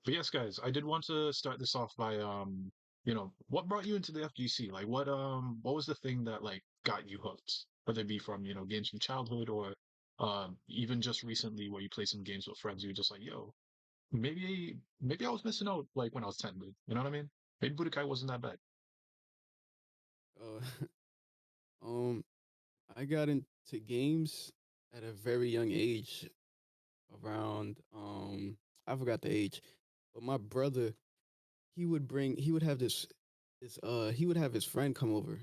But yes, guys, I did want to start this off by what brought you into the FGC? Like what was the thing that like got you hooked? Whether it be from, games from childhood or even just recently where you play some games with friends, you were just like, yo, maybe I was missing out like when I was 10, dude. You know what I mean? Maybe Budokai wasn't that bad. Uh, um, I got into games at a very young age, around I forgot the age, but my brother, he would have he would have his friend come over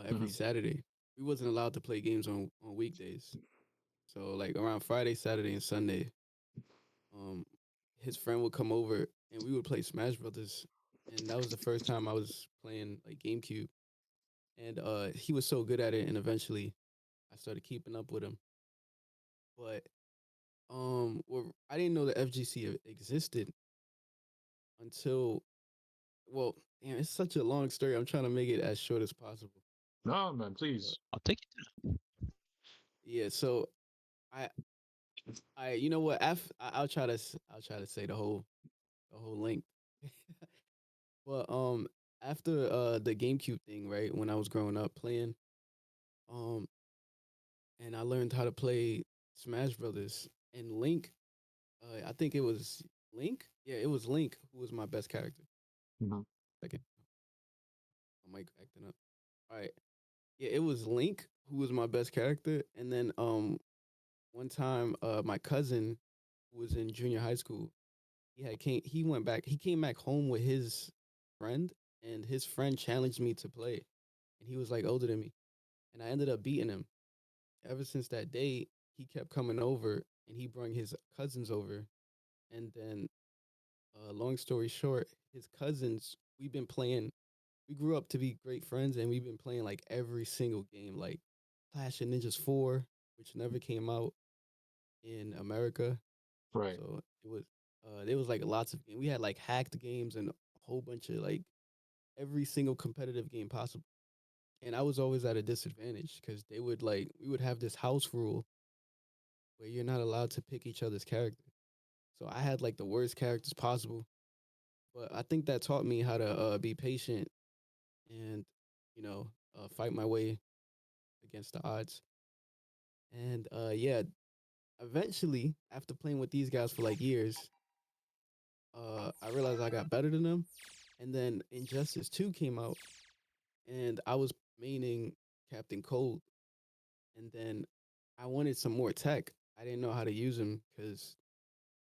every Hmm. Saturday. We wasn't allowed to play games on weekdays. So like around Friday, Saturday, and Sunday, um, his friend would come over and we would play Smash Brothers. And that was the first time I was playing like GameCube. And he was so good at it, and eventually I started keeping up with him. But well, I didn't know the FGC existed until, well, damn, it's such a long story. I'm trying to make it as short as possible. No, man, But please. I'll take yeah, so I you know what? I'll try to say the whole length. But after the GameCube thing, right? When I was growing up playing, um, and I learned how to play Smash Brothers and Link. I think it was Link. Yeah, it was Link who was my best character. Hmm. Second, my mic acting up. All right. Yeah, it was Link who was my best character, and then one time my cousin who was in junior high school, he came back home with his friend, and his friend challenged me to play, and he was like older than me, and I ended up beating him. Ever since that day, he kept coming over, and he brought his cousins over, and then long story short, his cousins, we've been playing. We grew up to be great friends, and we've been playing like every single game, like Clash of Ninjas 4, which never came out in America. Right. So there was like lots of games. We had like hacked games and a whole bunch of like every single competitive game possible. And I was always at a disadvantage because they would like we would have this house rule where you're not allowed to pick each other's character. So I had like the worst characters possible. But I think that taught me how to be patient and fight my way against the odds. And yeah, eventually after playing with these guys for like years, I realized I got better than them. And then Injustice 2 came out, and I was maining Captain Cold. And then I wanted some more tech. I didn't know how to use him because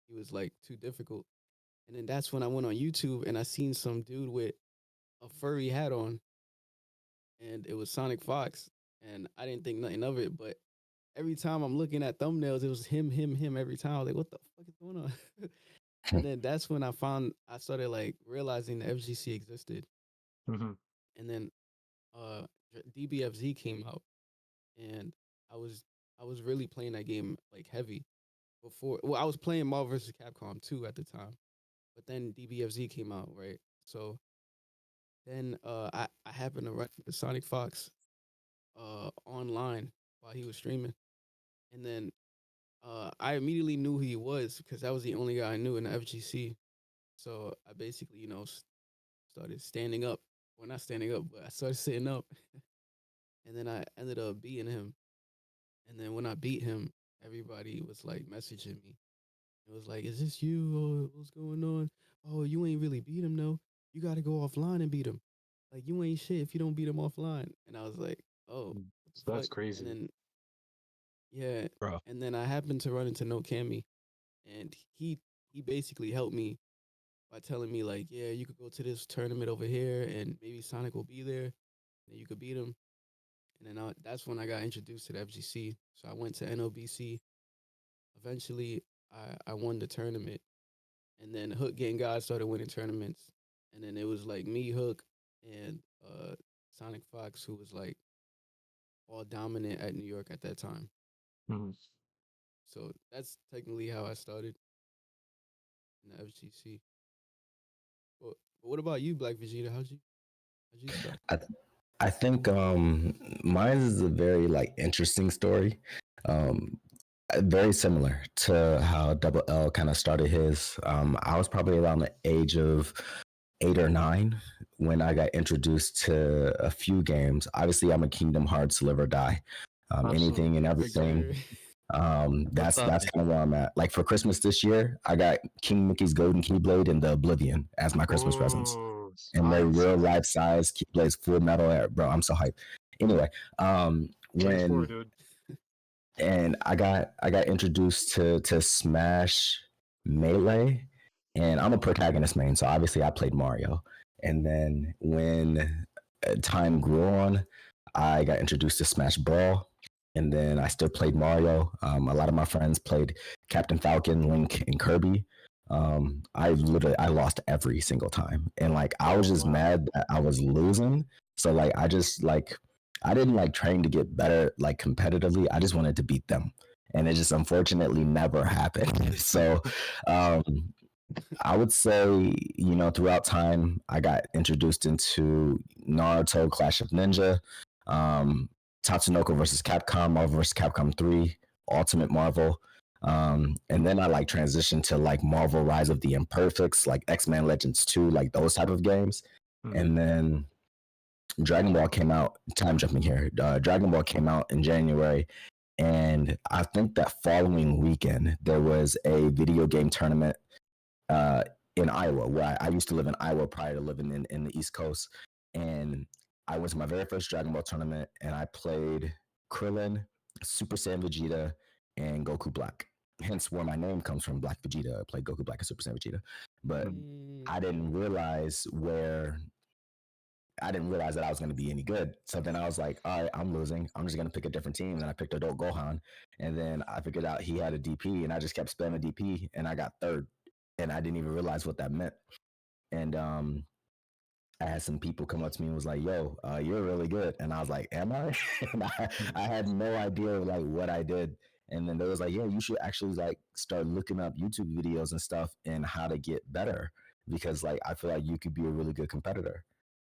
he was like too difficult. And then that's when I went on YouTube and I seen some dude with a furry hat on, and it was Sonic Fox. And I didn't think nothing of it, but every time I'm looking at thumbnails, it was him every time. I was like, what the fuck is going on? And it. then that's when I started like realizing the FGC existed. Hmm. And then uh DBFZ came out, and I was I was really playing that game like heavy before. Well, I was playing Marvel vs. Capcom 2 at the time, but then DBFZ came out, right? So then I happened to run into Sonic Fox online while he was streaming, and then I immediately knew who he was because that was the only guy I knew in the FGC. So I basically, started standing up. Well, not standing up, but I started sitting up, and then I ended up beating him. And then when I beat him, everybody was like messaging me. It was like, "Is this you? Oh, what's going on? Oh, you ain't really beat him, though. You got to go offline and beat him. Like you ain't shit if you don't beat him offline." And I was like, "Oh, what the That's fuck?" And crazy. then yeah, Bro. and then I happened to run into No Cammy, and he basically helped me by telling me like, "Yeah, you could go to this tournament over here, and maybe Sonic will be there, and you could beat him." And then that's when I got introduced to the FGC. So I went to NOBC. Eventually, I won the tournament, and then Hook Gang God started winning tournaments, and then it was like me, Hook, and Sonic Fox, who was like all dominant at New York at that time. Hmm. So that's technically how I started in the FGC. But what about you, Black Vegeta? How'd you start? I I think mine is a very like interesting story. Um Very similar to how Double L kind of started his. I was probably around the age of 8 or 9 when I got introduced to a few games. Obviously, I'm a Kingdom Hearts live or die. Anything and Absolutely. Yes, sir. everything. What's That's that? that's kind of where I'm at. Like for Christmas this year, I got King Mickey's Golden Keyblade and the Oblivion as my Christmas presents, Oh, and they're nice. real life size Keyblades, full metal. Bro, I'm so hyped. Anyway, PS4, when dude. and I got introduced to Smash Melee, and I'm a protagonist main, so obviously I played Mario. And then when time grew on, I got introduced to Smash Brawl, and then I still played Mario. A lot of my friends played Captain Falcon, Link, and Kirby. I lost every single time, and like I was Oh, just wow. mad that I was losing. So like I didn't like train to get better like competitively. I just wanted to beat them. And it just unfortunately never happened. So um, I would say, throughout time, I got introduced into Naruto, Clash of Ninja, um, Tatsunoko versus Capcom, Marvel versus Capcom 3, Ultimate Marvel. And then I like transitioned to like Marvel Rise of the Imperfects, like X-Men Legends 2, like those type of games. Mhm. And then Dragon Ball came out. Time jumping here. Dragon Ball came out in January, and I think that following weekend there was a video game tournament uh, in Iowa, where I used to live in Iowa prior to living in the East Coast, and I went to my very first Dragon Ball tournament, and I played Krillin, Super Saiyan Vegeta, and Goku Black. Hence where my name comes from, Black Vegeta. I played Goku Black and Super Saiyan Vegeta, but Mhm. Mm, I didn't realize where I didn't realize that I was going to be any good. So then I was like, all right, I'm losing. I'm just going to pick a different team. And I picked Adult Gohan. And then I figured out he had a DP, and I just kept spamming DP, and I got third. And I didn't even realize what that meant. And I had some people come up to me and was like, yo, you're really good. And I was like, am I? And I had no idea like what I did. And then they was like, yeah, you should actually like start looking up YouTube videos and stuff and how to get better, because like I feel like you could be a really good competitor.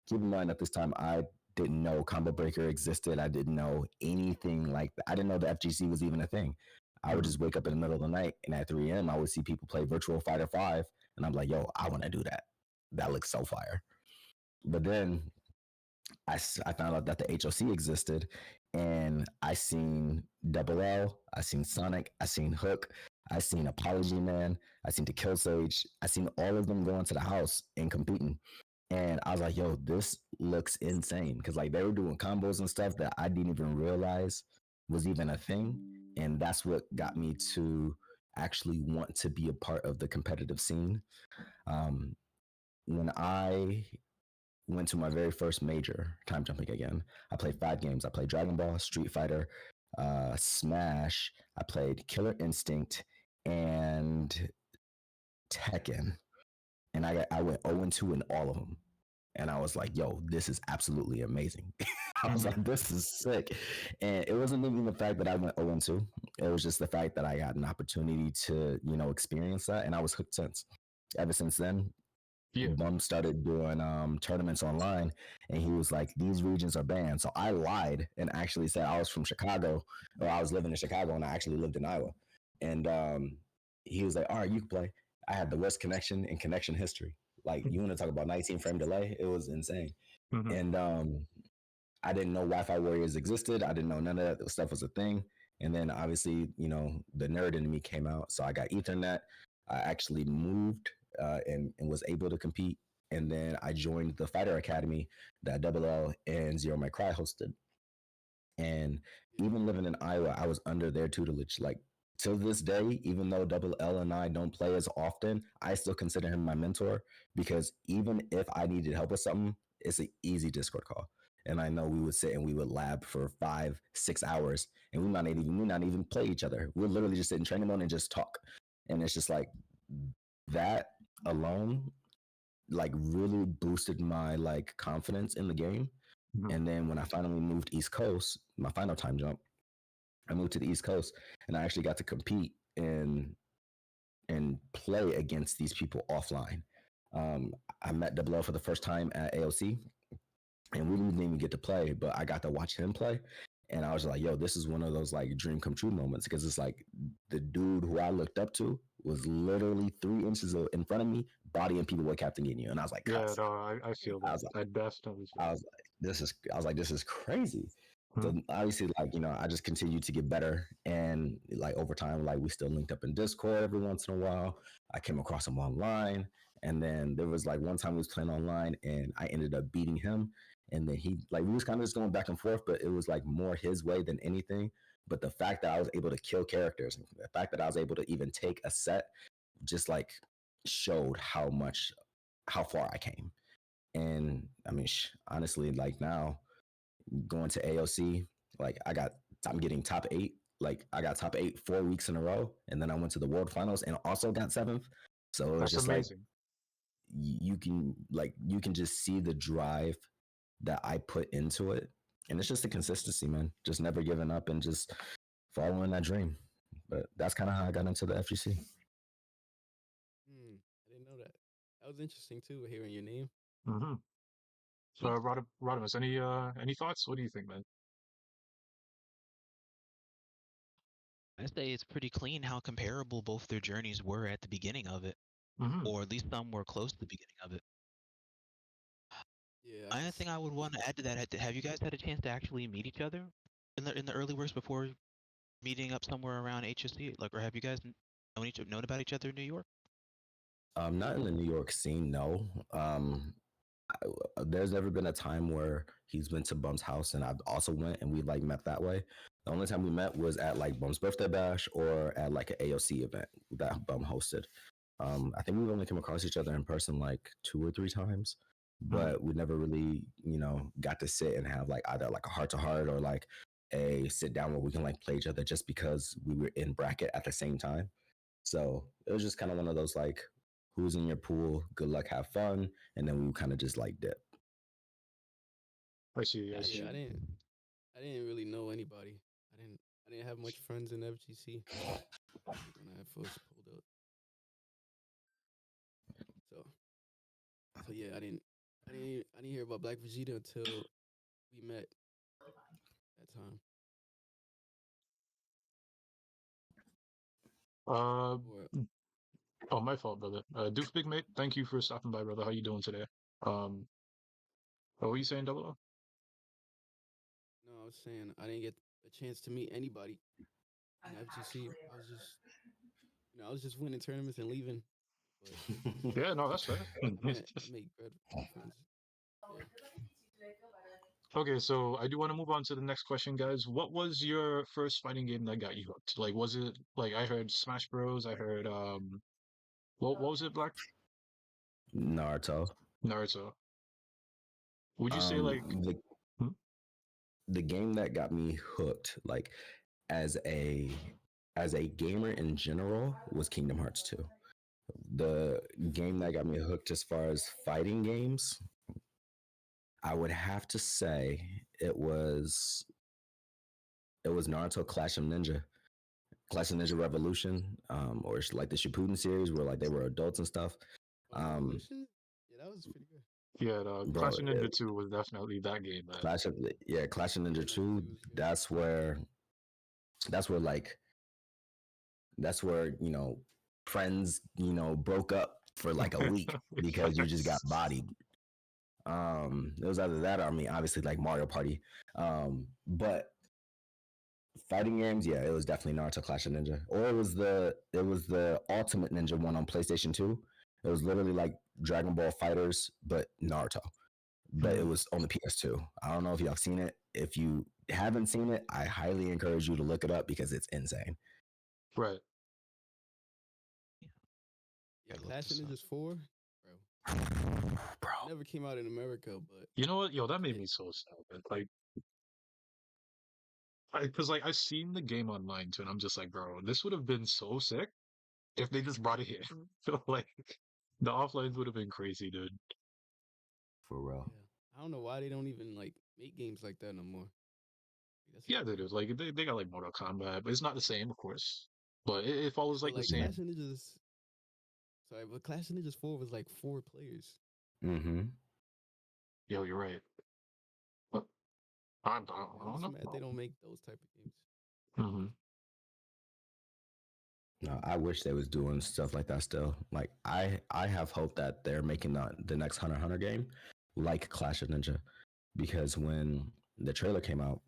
Keep in mind at this time I didn't know Combo Breaker existed. I didn't know anything like that. I didn't know the FGC was even a thing. I would Mhm. just wake up in the middle of the night, and at 3 a.m. I would see people play Virtual Fighter 5, and I'm like, yo, I want to do that. That looks so fire. But then I found out that the HOC existed, and I seen Double L, I seen Sonic, I seen Hook, I seen Apology Man, I seen the Kill Sage, I seen all of them going to the house and competing. And I was like, yo, this looks insane. Cause like they were doing combos and stuff that I didn't even realize was even a thing. And that's what got me to actually want to be a part of the competitive scene. Um, when I went to my very first major, time jumping again. I played 5 games. I played Dragon Ball, Street Fighter, Smash. I played Killer Instinct and Tekken, and I went 0-2 in all of them. And I was like, "Yo, this is absolutely amazing." I was Mhm. like, "This is sick," and it wasn't even the fact that I went 0-2. It was just the fact that I got an opportunity to, experience that, and I was hooked since. Ever since then, Yeah. Bum started doing tournaments online, and he was like, "These regions are banned." So I lied and actually said I was from Chicago, or I was living in Chicago, and I actually lived in Iowa. And he was like, "All right, you can play." I had the worst connection in connection history. Like, you want to talk about 19 frame delay? It was insane. Mhm. And I didn't know Wi-Fi warriors existed. I didn't know none of that stuff was a thing. And then obviously, the nerd in me came out. So I got Ethernet. I actually moved and was able to compete. And then I joined the Fighter Academy that Double L and Zero My Cry hosted. And even living in Iowa, I was under their tutelage. Like, to this day, even though Double L and I don't play as often, I still consider him my mentor, because even if I needed help with something, it's an easy Discord call. And I know we would sit and we would lab for 5, 6 hours, and we not even play each other. We're literally just sit in training mode and just talk. And it's just like that alone, like really boosted my like confidence in the game. Mhm. And then when I finally moved East Coast, my final time jump, I moved to the East Coast, and I actually got to compete and play against these people offline. I met Double L for the first time at AOC, and we didn't even get to play, but I got to watch him play. And I was like, yo, this is one of those like dream come true moments because it's like the dude who I looked up to was literally 3 inches in front of me, bodying people with Captain Ginyu. And I was like, Yeah, cuss. no, I feel I that. was like, I definitely feel I that. was like, this is crazy. Hmm. So obviously, like, I just continued to get better. And like over time, like we still linked up in Discord every once in a while. I came across him online. And then there was like one time we was playing online and I ended up beating him. And then he like we was kind of just going back and forth, but it was like more his way than anything. But the fact that I was able to kill characters and the fact that I was able to even take a set just like showed how far I came. And I mean, honestly, like now going to AOC, like I'm getting top 8. Like I got top 8 4 weeks in a row, and then I went to the World Finals and also got 7th. So it was That's just like amazing. you can just see the drive that I put into it, and it's just the consistency, man. Just never giving up and just following that dream. But that's kind of how I got into the FGC. I didn't know that. That was interesting too, hearing your name. Hmm. So, Rodimus, any thoughts? What do you think, man? I say it's pretty clean how comparable both their journeys were at the beginning of it, Hmm. or at least some were close to the beginning of it. Yeah, I think I would want to add to that. Have you guys had a chance to actually meet each other in the early works before meeting up somewhere around HSC? Like, or have you guys known about each other in New York? Not in the New York scene, no. There's never been a time where he's been to Bum's house and I've also went and we like met that way. The only time we met was at like Bum's birthday bash or at like an AOC event that Bum hosted. I think we've only come across each other in person like 2 or 3 times, but we never really, got to sit and have like either like a heart to heart or like a sit down where we can like play each other just because we were in bracket at the same time. So it was just kind of one of those like, who's in your pool? Good luck, have fun, and then we would kind of just like dip. I see. I Gotcha. yeah, see. I didn't really know anybody. I didn't have much friends in FGC. Like when I first pulled up. So yeah, I didn't hear about BlackVegeta until we met that time. Uh, Or oh, my fault, brother. Doof Big Mate, thank you for stopping by, brother. How you doing today? What were you saying, Double O? no, I was saying I didn't get a chance to meet anybody in FGC. I was just winning tournaments and leaving. But Yeah, no, that's fair. I made good friends. Yeah. Okay, so I do want to move on to the next question, guys. What was your first fighting game that got you hooked? Like, was it like I heard Smash Bros. I heard what was it, Black Naruto. Naruto? Would you say Um, like, the hmm? the game that got me hooked, like as a as a gamer in general, was Kingdom Hearts 2. The game that got me hooked as far as fighting games, I would have to say it was Naruto Clash of Ninja. Clash of Ninja Revolution, or like the Shippuden series where like they were adults and stuff. Oh, Revolution? Yeah, that was pretty good. Yeah, the Bro, Clash of Ninja 2 was definitely that game, man. Clash of Ninja Yeah, number 2, two was good. that's where like that's where friends broke up for like a week because you just got Yes. bodied. It was either that or I mean obviously like Mario Party. But fighting games, yeah, it was definitely Naruto Clash of Ninja, or it was the Ultimate Ninja one on PlayStation 2. It was literally like Dragon Ball Fighters, but Naruto. But it Hmm. was on the PS2. I don't know if y'all have seen it. If you haven't seen it, I highly encourage you to look it up because it's insane. Right. Yeah, Gotta look Clash of this up. Ninjas 4, bro. Bro. Never came out in America, but You know what? Yo, that made it, me so sad, man. Like, because like I've seen the game online too, and I'm just like, bro, this would have been so sick if they just brought it here. Like, the offlines would have been crazy, dude. For real. yeah. I don't know why they don't even like make games like that no more. Like, Yeah, they do. Like, they got like Mortal Kombat, but it's not the same, of course. But it yeah, follows but like the like same. Clash of Ninjas 4 was like 4 players. Mm-hmm. Yo, you're right. But I I'm don't just know. mad they don't make those type of games. Mm-hmm. No, I wish they was doing stuff like that still. Like I have hope that they're making the next Hunter game like Clash of Ninja, because when the trailer came out,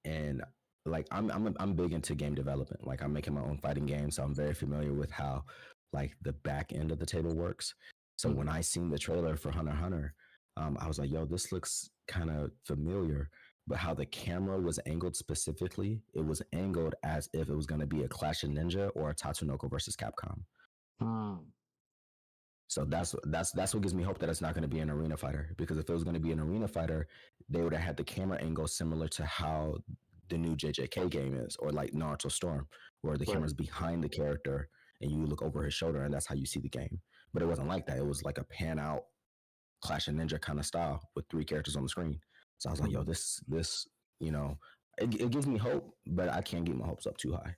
and like I'm big into game development. Like I'm making my own fighting games, so I'm very familiar with how like the back end of the table works. So when Mm-hmm. I seen the trailer for Hunter, I was like, yo, this looks kind of familiar. But how the camera was angled specifically, it was angled as if it was going to be a Clash of Ninja or a Tatsunoko versus Capcom. Mm. So that's what gives me hope that it's not going to be an arena fighter. Because if it was going to be an arena fighter, they would have had the camera angle similar to how the new JJK game is, or like Naruto Storm, where the Right. camera's behind the character and you look over his shoulder, and that's how you see the game. But it wasn't like that. It was like a pan out Clash of Ninja kind of style with three characters on the screen. So I was like, yo, Mm. this, you know, it gives me hope, but I can't get my hopes up too high.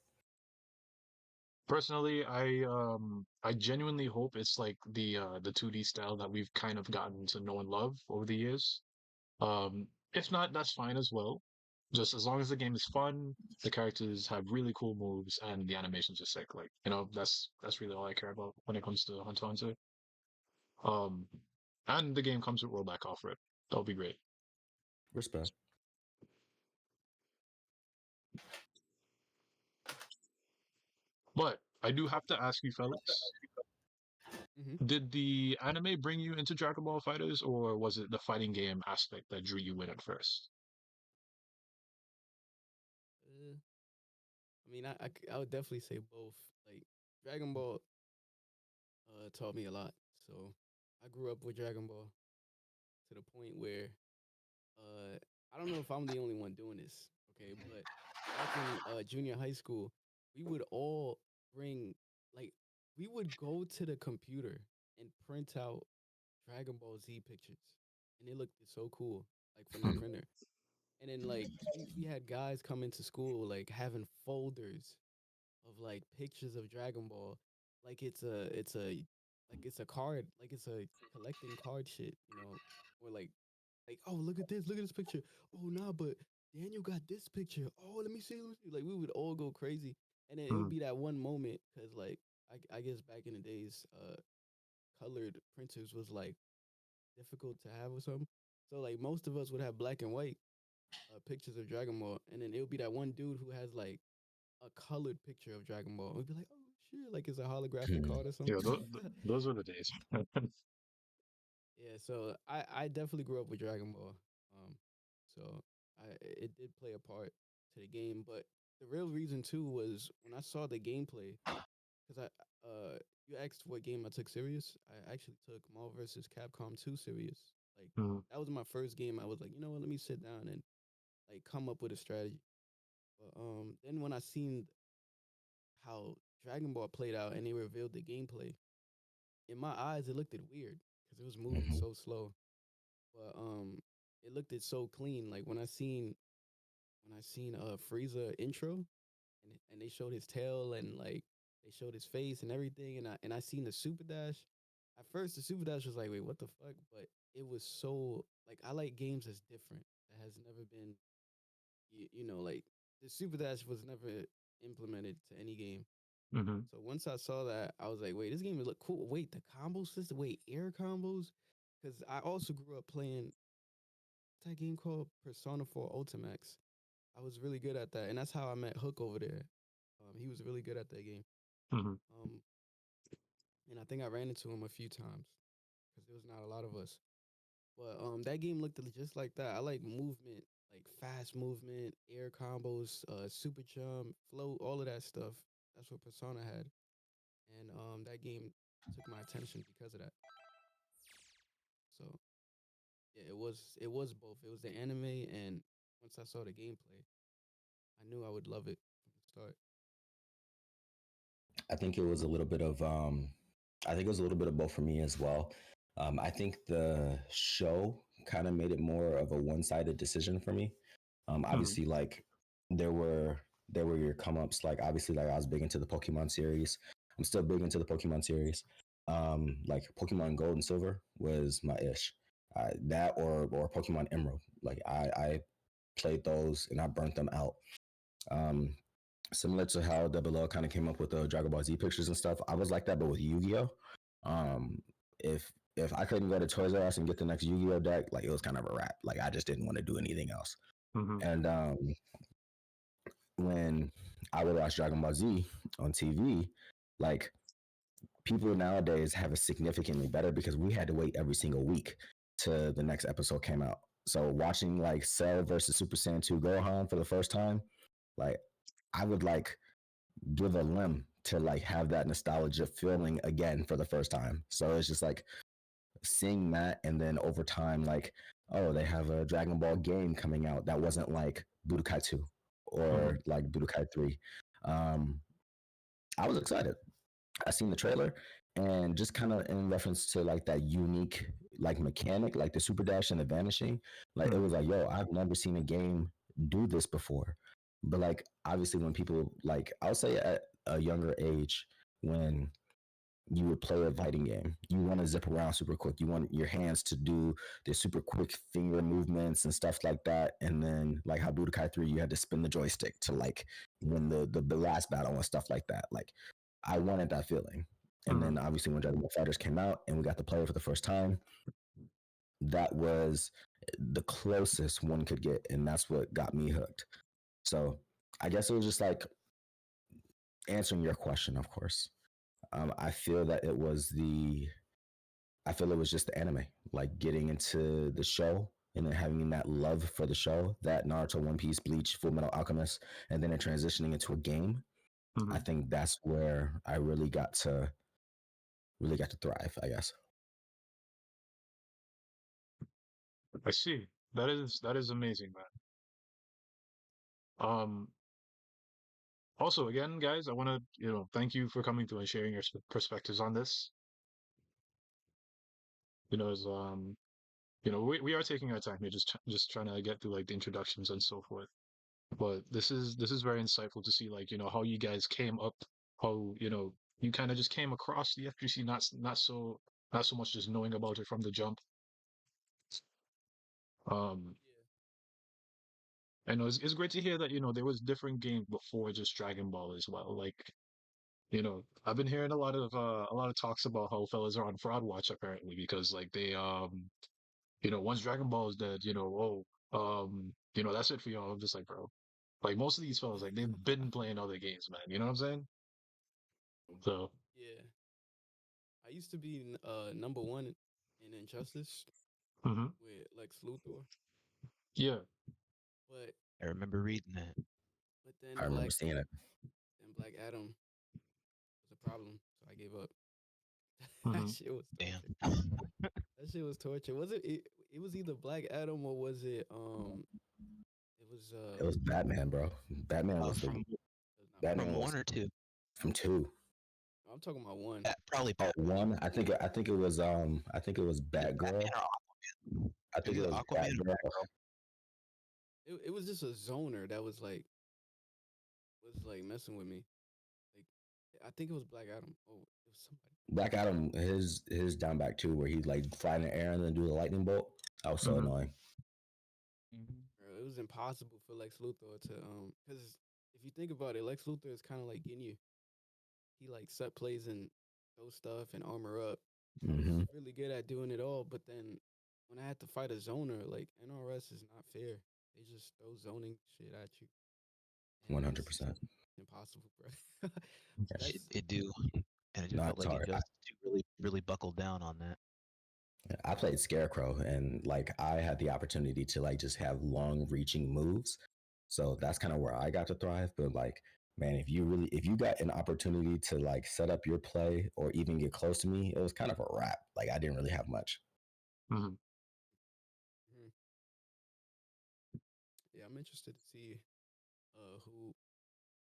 Personally, I genuinely hope it's like the 2D style that we've kind of gotten to know and love over the years. If not, that's fine as well. Just as long as the game is fun, the characters have really cool moves, and the animations are sick. Like, that's really all I care about when it comes to Hunter x Hunter. Um, and the game comes with rollback offer it. That'll be great. Respect. But I do have to ask you, fellas, Mm-hmm. did the anime bring you into Dragon Ball Fighters, or was it the fighting game aspect that drew you in at first? I mean, I would definitely say both. Like Dragon Ball taught me a lot. So I grew up with Dragon Ball to the point where I don't know if I'm the only one doing this, okay, but back in junior high school, we would all bring like we would go to the computer and print out Dragon Ball Z pictures, and it looked so cool, like from the printer. And then like we had guys come into school like having folders of like pictures of Dragon Ball, like it's a card, like it's a collecting card shit, or like oh look at this picture. Oh nah, but Daniel got this picture. Oh let me see. Like we would all go crazy, and then it would Mm, be that one moment because like I guess back in the days, colored printers was like difficult to have or something. So like most of us would have black and white pictures of Dragon Ball, and then it would be that one dude who has like a colored picture of Dragon Ball. We'd be like, oh shit, like it's a holographic card or yeah, something. those were the days. Yeah, so I definitely grew up with Dragon Ball. So it did play a part to the game, but the real reason too was when I saw the gameplay, because you asked what game I took serious. I actually took Marvel vs. Capcom 2 serious. Like Mm, that was my first game. I was like, you know what, let me sit down and like come up with a strategy. But then when I seen how Dragon Ball played out and they revealed the gameplay, in my eyes it looked it weird because it was moving Mhm. so slow. But it looked it so clean. Like when I seen Frieza intro and they showed his tail and like they showed his face and everything and I seen the super dash. At first the super dash was like, wait, what the fuck? But it was so like I like games that's different that has never been like the super dash was never implemented to any game. hmm So once I saw that, I was like, wait, this game would look cool. Wait, the combo system, wait, air combos? Because I also grew up playing that game called Persona 4 Ultimax. I was really good at that. And that's how I met Hook over there. He was really good at that game. hmm Um, and I think I ran into him a few times because there was not a lot of us. But that game looked just like that. I like movement, like fast movement, air combos, super jump, float, all of that stuff. That's what Persona had. And that game took my attention because of that. So yeah, it was both. It was the anime, and once I saw the gameplay, I knew I would love it from the start. I think it was a little bit of I think it was a little bit of both for me as well. I think the show kind of made it more of a one-sided decision for me. hmm Obviously, like there were there were your come ups. Like obviously, like I was big into the Pokemon series. I'm still big into the Pokemon series. Like Pokemon Gold and Silver was my ish. That or Pokemon Emerald. Like I played those and I burnt them out. Similar to how DoubleLL kind of came up with the Dragon Ball Z pictures and stuff, I was like that, but with Yu-Gi-Oh. If I couldn't go to Toys R Us and get the next Yu-Gi-Oh deck, like it was kind of a wrap. Like I just didn't want to do anything else. And when I would watch Dragon Ball Z on TV, like people nowadays have it significantly better because we had to wait every single week till the next episode came out. So watching like Cell versus Super Saiyan 2 Gohan for the first time, like I would like give a limb to like have that nostalgia feeling again for the first time. So it's just like seeing that, and then over time, like, oh, they have a Dragon Ball game coming out that wasn't like Budokai 2 or like Budokai 3. I was excited. I seen the trailer, and just kind of in reference to like that unique like mechanic, like the super dash and the vanishing, like it was like, yo, I've never seen a game do this before. But like obviously when people like, I'll say at a younger age, when you would play a fighting game, you want to zip around super quick. You want your hands to do the super quick finger movements and stuff like that. And then like how Budokai 3, you had to spin the joystick to like win the last battle and stuff like that. Like I wanted that feeling. And then obviously when Dragon Ball Fighters came out and we got to play it for the first time, that was the closest one could get. And that's what got me hooked. So I guess it was just like answering your question, of course. I feel that it was just the anime, like getting into the show and then having that love for the show, that Naruto, One Piece, Bleach, Full Metal Alchemist, and then it transitioning into a game. I think that's where I really got to thrive, I guess. I see. That is amazing, man. Also, again, guys, I want to thank you for coming through and sharing your perspectives on this. As we are taking our time here, just trying to get through like the introductions and so forth. But this is very insightful to see like how you guys came up, how you kind of just came across the FGC, not so much just knowing about it from the jump. Um, I know it's great to hear that there was different games before just Dragon Ball as well. Like I've been hearing a lot of talks about how fellas are on fraud watch apparently because like they once Dragon Ball is dead, that's it for y'all. I'm just like, bro, like most of these fellas, like they've been playing other games, man. You know what I'm saying? So Yeah, I used to be number one in Injustice mhm. with Lex Luthor, Yeah. but I remember reading that. I remember seeing it. Black Adam was a problem, so I gave up. That Mhm. shit was Damn. torture. That shit was torture. Was it? It was either Black Adam or was it? It was Batman, bro. Batman was the From Batman from was one or two. from 2. I'm talking about one. Probably Oh, Batman. 1. I think it was Batgirl. Batman or Aquaman. I It was think it either was Aquaman or Batgirl. Batgirl. It was just a zoner that was like messing with me. Like I think it was Black Adam. Oh, it was somebody. Black Adam, his down back too, where he like fly in the air and then do the lightning bolt. That was so Mhm. annoying. Bro, it was impossible for Lex Luthor to because if you think about it, Lex Luthor is kind of like Ginyu. He like set plays and throw stuff and armor up. Mm-hmm. He's really good at doing it all. But then when I had to fight a zoner, like NRS is not fair. They just throw zoning shit at you. And it's 100%. impossible, bro. Yes. It do, and it just No, felt it's like hard. Injustice 2 really buckled down on that. I played Scarecrow, and like I had the opportunity to like just have long reaching moves. So that's kind of where I got to thrive. But like, man, if you got an opportunity to like set up your play or even get close to me, it was kind of a wrap. Like I didn't really have much. Mhm. Mhm. Yeah, I'm interested to see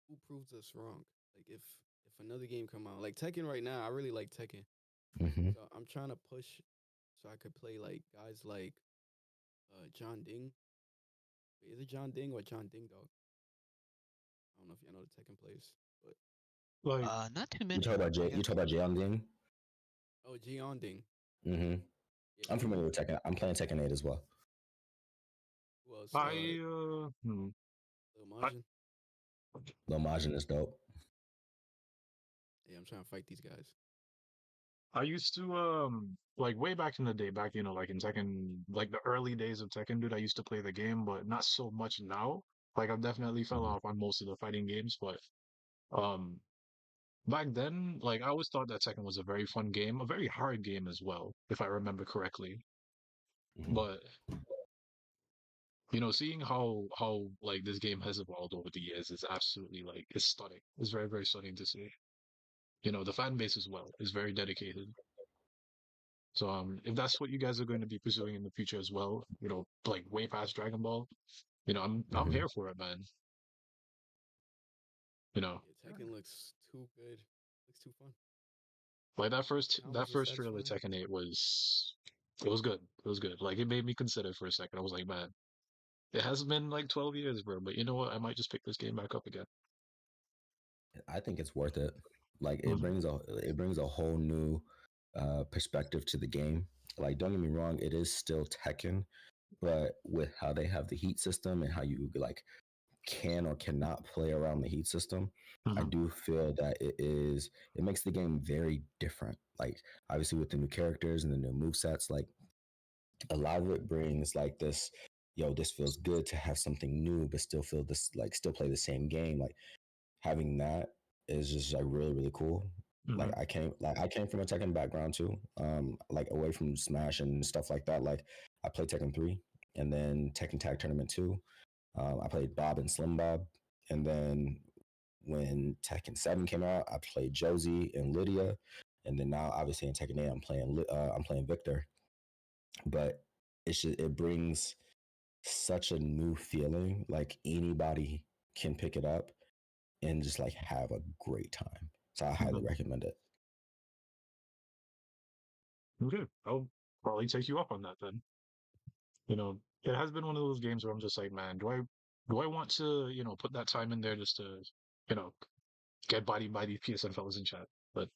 who proves us wrong. Like if another game come out, like Tekken right now, I really like Tekken. Mm-hmm. So I'm trying to push so I could play like guys like John Ding. Wait, is it John Ding or John Ding Dog? I don't know if y'all know the Tekken plays, but Like Not too You many. talk about I Jay. guess You talk about Jay Ding. oh, Jion Ding. Mm-hmm. Yeah, I'm familiar with Tekken. I'm playing Tekken 8 as well. Who else? I Lil I, Majin. Lil Majin is dope. Yeah, I'm trying to fight these guys. I used to like way back in the day, back like in Tekken, like the early days of Tekken, dude. I used to play the game, but not so much now. Like I've definitely fell Mhm. off on most of the fighting games, but um back then, like I always thought that Tekken was a very fun game, a very hard game as well, if I remember correctly. Mhm. But seeing how like this game has evolved over the years is absolutely like it's stunning. It's very, very stunning to see. The fan base as well is very dedicated. So if that's what you guys are going to be pursuing in the future as well, like way past Dragon Ball, I'm Mhm. here for it, man. You know, Yeah, Tekken looks too good. Looks too fun. like that first that Combos are first trailer satisfying. Tekken 8 it was good. It was good. Like it made me consider for a second. I was like, man, it has been like 12 years, bro, but you know what? I might just pick this game back up again. I think it's worth it. Like Hmm. it brings a whole new perspective to the game. Like don't get me wrong, it is still Tekken, but with how they have the heat system and how you like can or cannot play around the heat system, I Hmm. do feel that it makes the game very different. Like obviously with the new characters and the new move sets, like a lot of it brings like this, this feels good to have something new, but still feel this like still play the same game. Like having that is just like really, really cool. Hmm. I came from a Tekken background too. Like away from Smash and stuff like that. Like I played Tekken 3 and then Tekken Tag Tournament 2. I played Bob and Slim Bob. And then when Tekken 7 came out, I played Josie and Lydia. And then now obviously in Tekken 8 I'm playing Victor. But it brings such a new feeling. Like anybody can pick it up and just like have a great time. So I highly Hmm. recommend it. Okay, I'll probably take you up on that then. It has been one of those games where I'm just like, man, do I want to, put that time in there just to, you know, get bodied by these PSN fellas in chat? But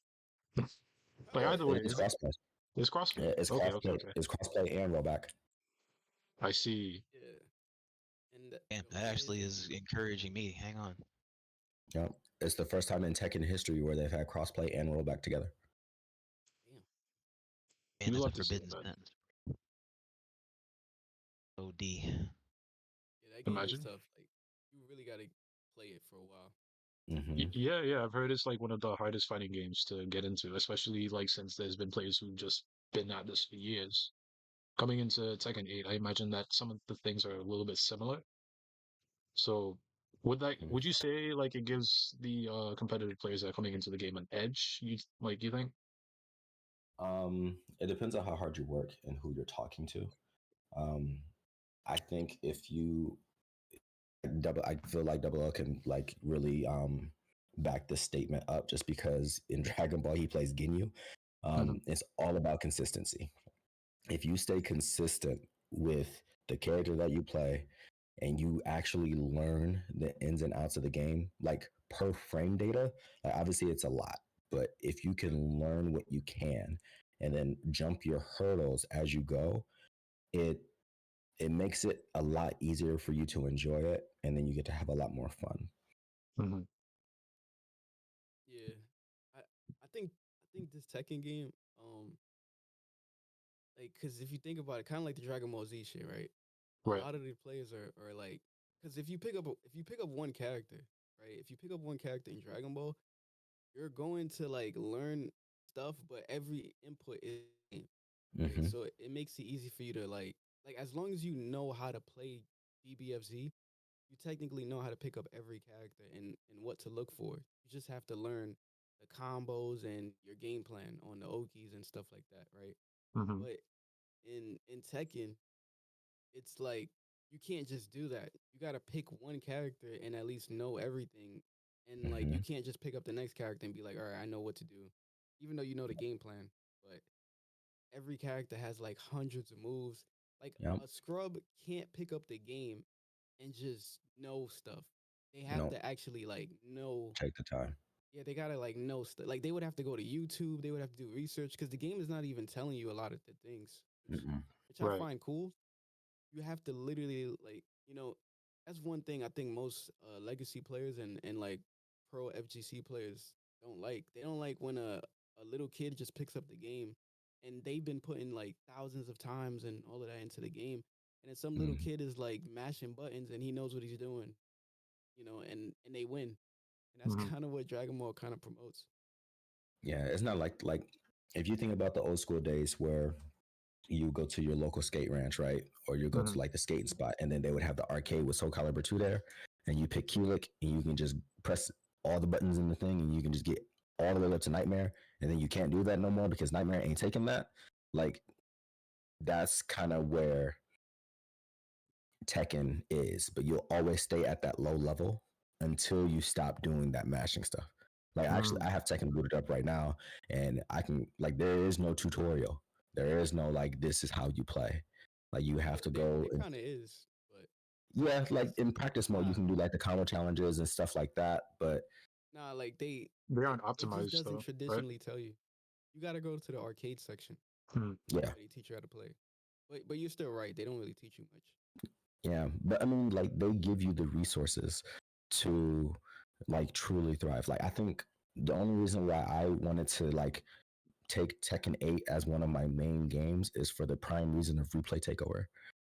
like Oh, either way, it's crossplay. it's crossplay. It's Okay, okay, crossplay. okay. It's crossplay and rollback. I see. Yeah. And Damn, yo, that that is actually is encouraging me. Hang on. Yeah, it's the first time in Tekken history where they've had crossplay and rollback together. damn. Man, You that's a love to see it, forbidden man. sentence. OD. Yeah, that game is Imagine. tough. Like you really gotta play it for a while. Hmm. Yeah, yeah, I've heard it's like one of the hardest fighting games to get into, especially like since there's been players who've just been at this for years. Coming into Tekken 8, I imagine that some of the things are a little bit similar. So would you say like it gives the competitive players that are coming into the game an edge? You think? It depends on how hard you work and who you're talking to. Um, I think if you I feel like Double L can like really back this statement up just because in Dragon Ball he plays Ginyu. Hmm. It's all about consistency. If you stay consistent with the character that you play and you actually learn the ins and outs of the game, like per frame data, like obviously it's a lot, but if you can learn what you can and then jump your hurdles as you go, it it makes it a lot easier for you to enjoy it, and then you get to have a lot more fun. Hmm. Yeah. I think this Tekken game, um, like, cause if you think about it, kind of like the Dragon Ball Z shit, right? A Right. lot of the players are like, cause if you pick up one character, right? If you pick up one character in Dragon Ball, you're going to like learn stuff, but every input is the same, right? Mm-hmm. So it makes it easy for you to like as long as you know how to play BBFZ, you technically know how to pick up every character and what to look for. You just have to learn the combos and your game plan on the Okis and stuff like that, right? Hmm. But in Tekken, it's like you can't just do that. You got to pick one character and at least know everything. And like Mm-hmm. you can't just pick up the next character and be like, "All right, I know what to do." Even though you know the game plan, but every character has like hundreds of moves. Like Yep. a scrub can't pick up the game and just know stuff. They have No, to actually like know. take the time. Yeah, they gotta like know stuff. Like they would have to go to YouTube. They would have to do research because the game is not even telling you a lot of the things, which Mm-mm. which I Right. find cool. you have to literally like that's one thing I think most legacy players and like pro FGC players don't like. They don't like when a little kid just picks up the game and they've been putting like thousands of times and all of that into the game, and then some little Mm. kid is like mashing buttons and he knows what he's doing, and they win, and that's Mhm. kind of what Dragon Ball kind of promotes. Yeah, it's not like if you think about the old school days where you go to your local skate ranch, right? Or you go to Mhm. like the skating spot, and then they would have the arcade with Soul Calibur 2 there, and you pick Kulik, and you can just press all the buttons in the thing, and you can just get all the way up to Nightmare, and then you can't do that no more because Nightmare ain't taking that. Like, that's kind of where Tekken is, but you'll always stay at that low level until you stop doing that mashing stuff. Like actually, Mhm. I have Tekken booted up right now, and I can like there is no tutorial. There is no like this is how you play. Like you have Well, to there go. there kind of is, but Yeah, like it's in practice mode, you not can do like the combo challenges and stuff like that. But nah like They it, aren't it just optimized doesn't though, right? traditionally tell you. You got to go to the arcade section Mhm. yeah, where they teach you how to play. But you're still right. They don't really teach you much. yeah. But I mean, like they give you the resources to like truly thrive. Like I think the only reason why I wanted to like take Tekken 8 as one of my main games is for the prime reason of replay takeover.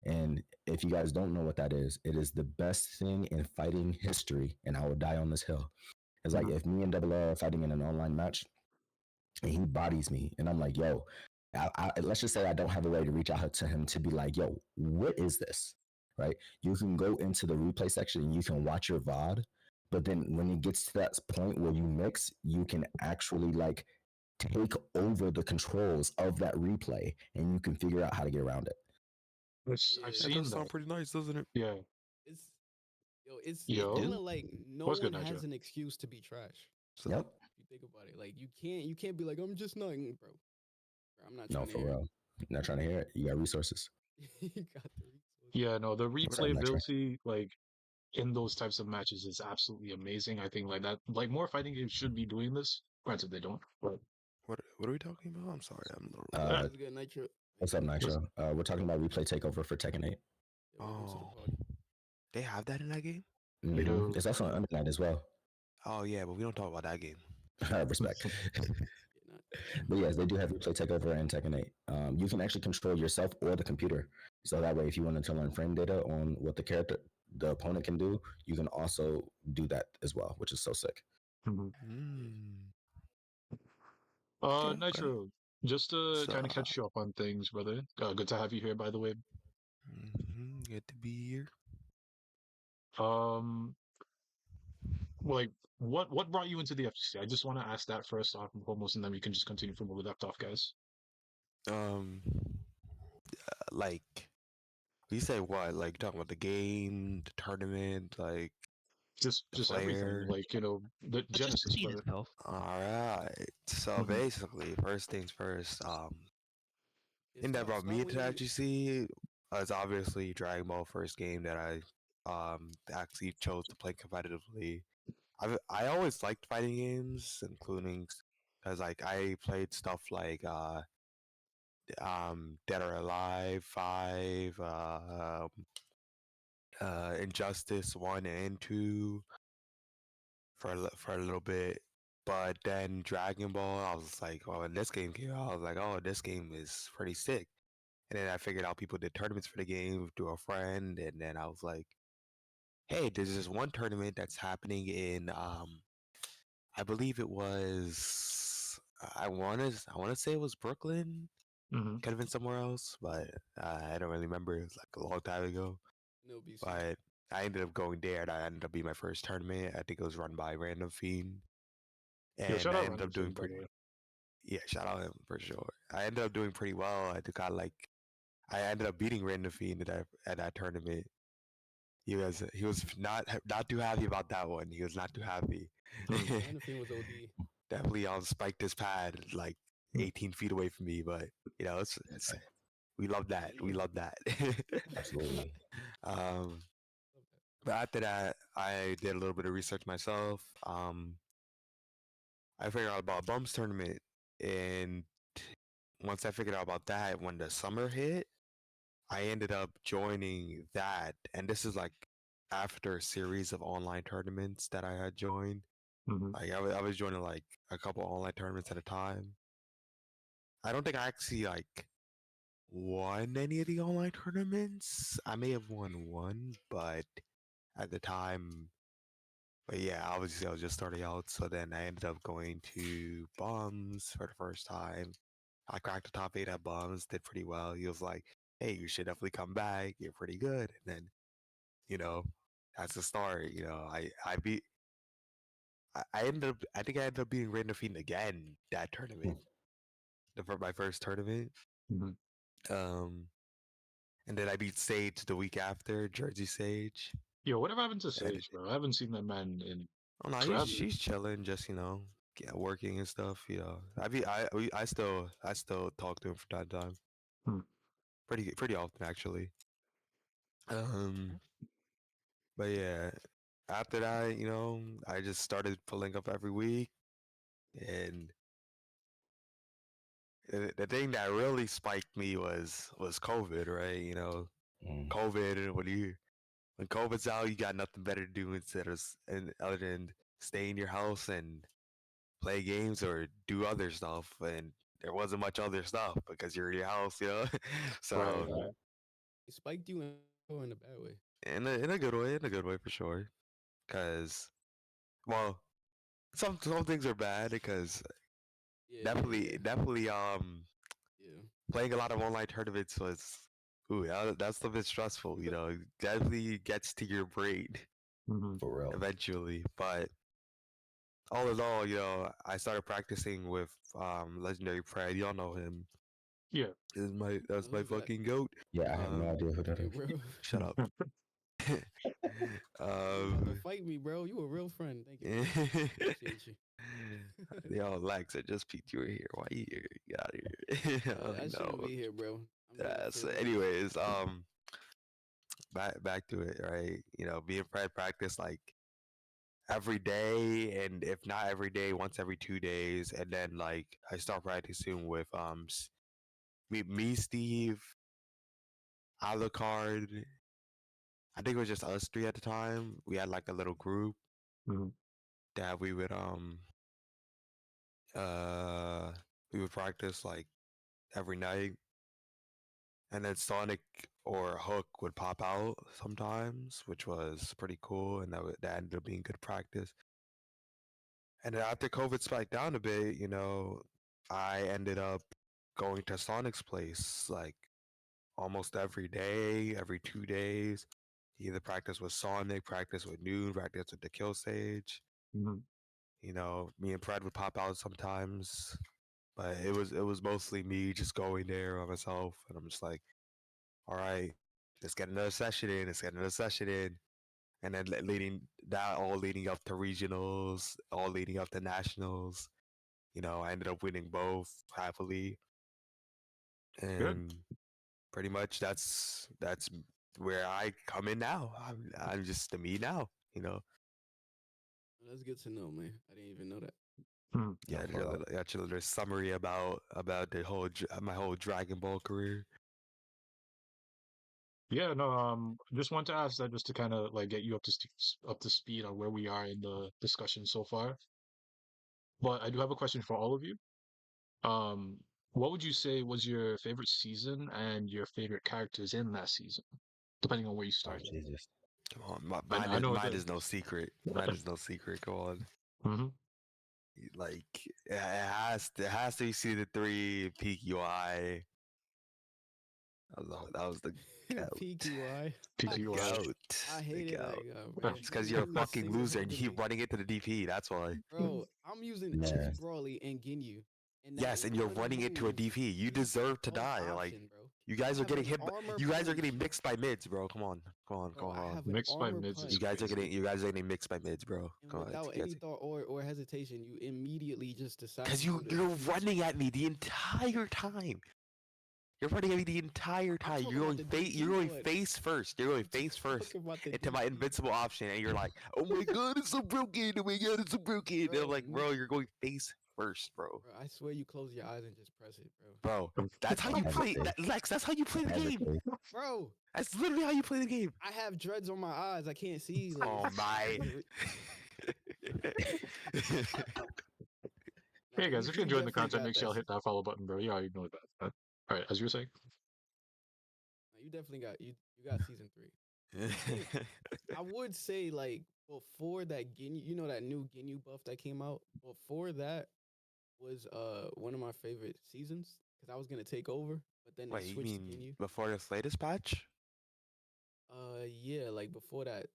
And if you guys don't know what that is, it is the best thing in fighting history, and I will die on this hill. It's like Mhm. if me and DoubleLL are fighting in an online match and he bodies me, and I'm like, yo, let's just say I don't have a way to reach out to him to be like, yo, what is this? Right? You can go into the replay section and you can watch your VOD, but then when it gets to that point where you mix, you can actually like take over the controls of that replay and you can figure out how to get around it. I've Yeah, That does seen sound that. pretty nice, doesn't it? Yeah. it's it's It Yo, kind do. of like no what's good, one Nitro? has an excuse to be trash. So, Yep. If you think about it, like you can't be like I'm just not, bro. I'm not No, trying to for hear real. You're not trying to hear it. You got resources. it. You got the resources. Yeah, no, the What's up, Metro? replayability, like in those types of matches, is absolutely amazing. I think like that, like more fighting games should be doing this. Granted, they don't, but what are we talking about? I'm sorry, I'm a little Yo, lost. Uh, what's good, Nitro? what's up, Nitro, was- Nitro? We're talking about replay takeover for Tekken 8. yo, welcome to the Oh, party. they have that in that game? they do. It's also on Undernight as well. Oh yeah, but we don't talk about that game. Respect. Yeah, not But yes, they do have replay takeover in Tekken 8. You can actually control yourself or the computer. So that way, if you wanted to learn frame data on what the opponent can do, you can also do that as well, which is so sick. Mhm. Hmm. Okay, okay. Nitro, just to So, kind of catch you up on things, brother. Good to have you here, by the way. good to be here. Um, like, what brought you into the FGC? I just want to ask that first off and foremost, and then we can just continue from where we left off, guys. Um, like you say what? Like talking about the game, the tournament, like the Just everything, player. like the But just the genesis, scene brother. itself. All right. So Hmm. basically, first things first. yeah, Thing that brought start me when to you. actually see is obviously Dragon Ball first game that I actually chose to play competitively. I always liked fighting games, including because like I played stuff like Dead or Alive 5, Injustice 1 and 2 for a little bit. But then Dragon Ball, I was like, oh, when this game came out, I was like, oh, this game is pretty sick. And then I figured out people did tournaments for the game through a friend, and then I was like, hey, there's this one tournament that's happening in I believe it was I wanna say it was Brooklyn. Hmm. Could have been somewhere else, but I don't really remember. It was like a long time ago. No BC. But I ended up going there. That ended up being my first tournament. I think it was run by Random Fiend, Yo, and shout I out ended Random up doing Fiend, by pretty. the way. Yeah, shout out him for sure. I ended up doing pretty well. Got like I ended up beating Random Fiend at that tournament. He was not too happy about that one. He was not too happy. Mm. Random was OD. Definitely spiked his pad like Mm. 18 feet away from me, but it's we love that. We love that. Absolutely. um, Love that. but after that, I did a little bit of research myself. I figured out about Bumps tournament, and once I figured out about that, when the summer hit, I ended up joining that, and this is like after a series of online tournaments that I had joined. Mm-hmm. Like I was joining like a couple online tournaments at a time. I don't think I actually like won any of the online tournaments. I may have won one, but at the time, but yeah, obviously I was just starting out. So then I ended up going to Bums for the first time. I cracked the top 8 at Bums, did pretty well. He was like, "Hey, you should definitely come back. You're pretty good." And then, you know, that's the start. You know, I beat. I ended up. I think I ended up beating Random Fiend again that tournament. For my first tournament. Mm-hmm. And then I beat Sage the week after, Jersey Sage. Yo, whatever happened to And Sage, bro? I haven't seen that man in oh no, forever. she's chilling, just yeah, working and stuff. I still talk to him from time to time, Hmm. pretty often actually. Um, but yeah, after that, I just started pulling up every week, and the thing that really spiked me was COVID, right? Mm. COVID, when COVID's out, you got nothing better to do other than stay in your house and play games or do other stuff. And there wasn't much other stuff because you're in your house, Right, So right. It spiked you in a bad way. in a good way for sure. Cause well, some things are bad because definitely Yeah. playing a lot of online tournaments was that's a bit stressful. It definitely gets to your brain Mm-hmm. For real. eventually, but all in all, I started practicing with Legendary Pred. Y'all know him. Yeah. That's my Who's that? fucking goat. Yeah, I have no idea who that Yeah, is. bro. Shut up. You about to um, fight me, bro. You a real friend. Thank you. Appreciate you. yo, Lex, I just peeked you were here. Why you here? Get out of here. Oh I shouldn't no. be here, bro. I'm here to So feel love. anyways, back to it, right? Being practice like every day, and if not every day, once every 2 days, and then like I start practicing with me, Steve, Alucard. I think it was just us three at the time. We had like a little group Mm-hmm. that uh we would practice like every night, and then Sonic or Hook would pop out sometimes, which was pretty cool, and that ended up being good practice. And then after COVID spiked down a bit, I ended up going to Sonic's place like almost every day, every 2 days. Either practice with Sonic, practice with Noon, practice with the Kill Stage. Mm-hmm. Me and Pred would pop out sometimes, but it was mostly me just going there by myself, and I'm just like, all right, let's get another session in, let's get another session in, and then all leading up to regionals, all leading up to nationals. I ended up winning both happily, Good. and pretty much that's where I come in now. I'm just the me now. That's good to know, man. I didn't even know that. Mm-hmm. Yeah, No, for real. got your little summary about my whole Dragon Ball career. Yeah, no, just wanted to ask that just to kind of like get you up to speed on where we are in the discussion so far. But I do have a question for all of you. Um, what would you say was your favorite season and your favorite characters in that season, depending on where you Oh started? Jesus. Come on, I know mine the. is no secret. Mine is no secret. Come on, Hmm. like it has to be season 3 peak UI. That was the goat. PQI. The PQI. goat. I The hated that goat. guy, man. It's He because was you're a losing fucking loser and you keep single-handedly. running into the DP. That's why. Bro, I'm using Man. Ice Brawly and Ginyu. And that Yes, and you're one running into a move DP. You is deserve to no die. Like option, bro. you guys I are have getting an hit. armor You guys are getting punch. mixed by mids, bro. Come on, come on, Bro, come I on. have an Mixed by armor mids is You punch. guys are crazy. getting mixed by mids, bro. And Come on, without any thought or hesitation, you immediately just decide because to do the you're huge. running at me the entire time. You're running at me the entire I'm time. talking about the You're DP, going but face first. You're going I'm face first talking about the into my DP, invincible option, and you're like, "Oh my god, it's so broken! Oh my god, it's so broken!" And I'm bro. like, "Bro, you're going face first, bro. Bro, I swear you close your eyes and just press it, bro. Bro, that's how Don't you play, hesitate. Lex. That's how you play Don't the game. hesitate. Bro, That's literally how you play the game. I have dreads on my eyes. I can't see. Like, Oh my. Hey guys, if you're you enjoying the definitely content, got make sure that. y'all hit that follow button, bro. You already know that. All right, as you were saying. You definitely got you got season 3. I would say like before that Ginyu, you know that new Ginyu buff that came out. Before that was one of my favorite seasons because I was gonna take over, but then they Wait, you switched to mean Ginyu. before this latest patch? Yeah, like before that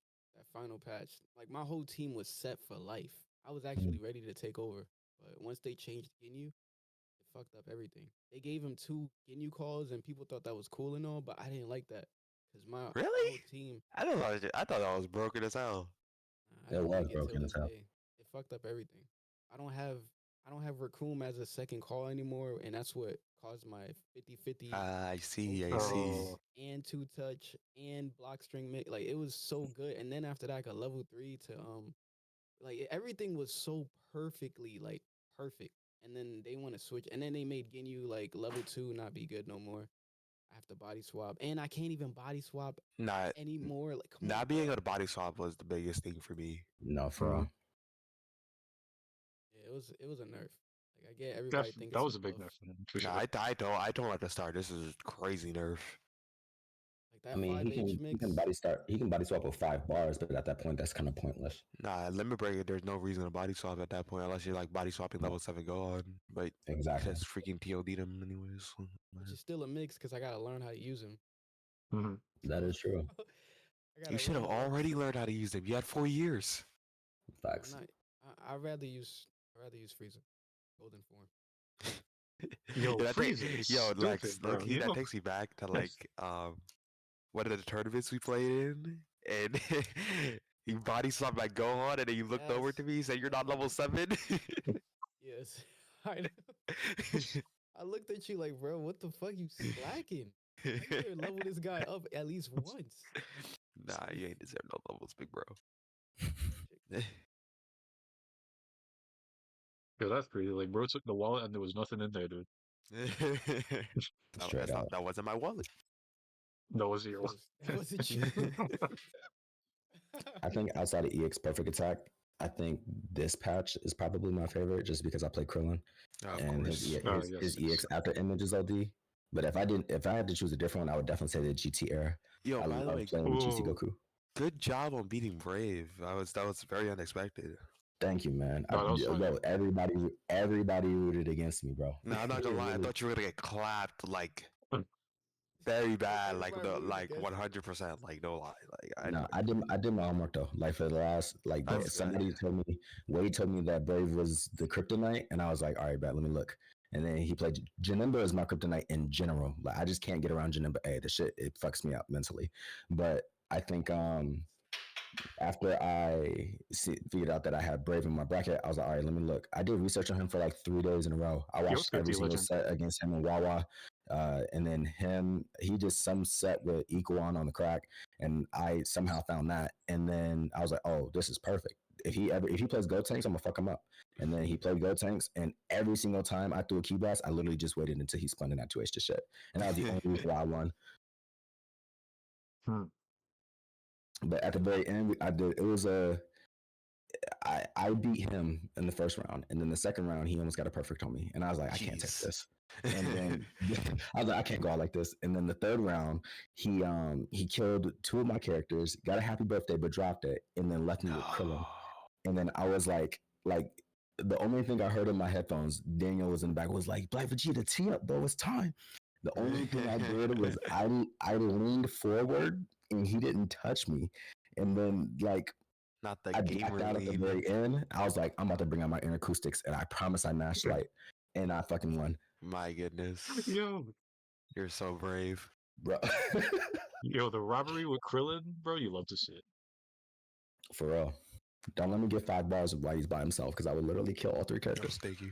final patch, like my whole team was set for life. I was actually ready to take over, but once they changed Ginyu, it fucked up everything. They gave him 2 Ginyu calls, and people thought that was cool and all, but I didn't like that because my whole Really? team. I thought that was broken as hell. I It didn't was like it till broken as this hell. day. It fucked up everything. I don't have Raccoon as a second call anymore, and that's what caused my 50-50 I see, I ultimate see. Oh, and 2-touch and block string mix. Like it was so good. And then after that, I got level 3 to like everything was so perfectly like perfect. And then they want to switch, and then they made Ginyu like level 2 not be good no more. I have to body swap, and I can't even body swap Not anymore. Like, come on, not being bro. able to body swap was the biggest thing for me. No, for real. Yeah, it was a nerf. Like I get everybody think that it's a was a big buff. nerf for No, sure. I don't like the start. This is crazy nerf. Like I that mean, 5H mix. he can body swap with 5 bars, but at that point, that's kind of pointless. Nah, limit breaker. There's no reason to body swap at that point unless you're like body swapping level 7 go on. But Exactly. just freaking TOD'd him anyways. So, Which is still a mix because I gotta learn how to use him. Mm-hmm. That is true. I gotta you should have learn. Like, already learned how to use them. You had 4 years. I'm Facts. not. I'd rather use Frieza, golden form. Yo, Yo, Frieza is yo, Lex, stupid, look, bro. he that takes me back to like one of the tournaments we played in, and he body slapped my Gohan, and then you looked over Yes. to me, and said, "You're not level 7." Yes. I know. I looked at you like, bro, what the fuck? You slacking? I could have leveled this guy up at least once. Nah, you ain't deserve no levels, big bro. Yo, that's crazy. Like, bro took the wallet and there was nothing in there, dude. No, Straight up. that wasn't my wallet. That was your wallet. That wasn't you. I think outside of EX Perfect Attack, I think this patch is probably my favorite just because I play Krillin Of and course. Yes, his EX after image is OD. But if I had to choose a different one, I would definitely say the GT era. Yo, I by the love way, playing with GT Ooh. Goku. good job on beating Brave. That was very unexpected. Thank you, man. No, that was fire. Bro, everybody rooted against me, bro. No, I'm not gonna lie. I thought you were gonna get clapped like very bad, like Everybody rooted like against you. 100%. Like no lie. Like No, I did my homework though. Like for the last bro, that's good. somebody told me Wade told me that Brave was the kryptonite, and I was like, all right, bet, let me look. And then he played Janemba is my kryptonite in general. Like I just can't get around Janemba. Hey, the shit it fucks me up mentally. But I think after figured out that I had Brave in my bracket, I was like, all right, let me look. I did research on him for like 3 days in a row. I Yo, watched good every D single Legend. set against him and Wawa. And then he did some set with Equan on the crack, and I somehow found that. And then I was like, oh, this is perfect. If he plays Go Tanks, I'm gonna fuck him up. And then he played Go Tanks, and every single time I threw a key blast, I literally just waited until he spun in that 2H to shit. And that was the only reason why I won. Hmm. But at the very end, I beat him in the first round, and then the second round he almost got a perfect on me, and I was like, I can't take Jeez. this. And then I was like, I can't go out like this. And then the third round, he killed 2 of my characters, got a happy birthday, but dropped it, and then left me with Krillin. And then I was like the only thing I heard in my headphones, Daniel was in the back, was like, BlackVegeta, tee up, bro, it's time. The only thing I did was I leaned forward and he didn't touch me. And then like Not the I gamer blacked out at the lean. very end. I was like, I'm about to bring out my inner acoustics, and I promise I mashed light, and I fucking won, My goodness. Yo, You're so brave. bro. yo, the robbery with Krillin, bro, you love to see it. For real. Don't let me get 5 bars of why he's by himself, because I would literally kill all 3 Oh, characters. thank you.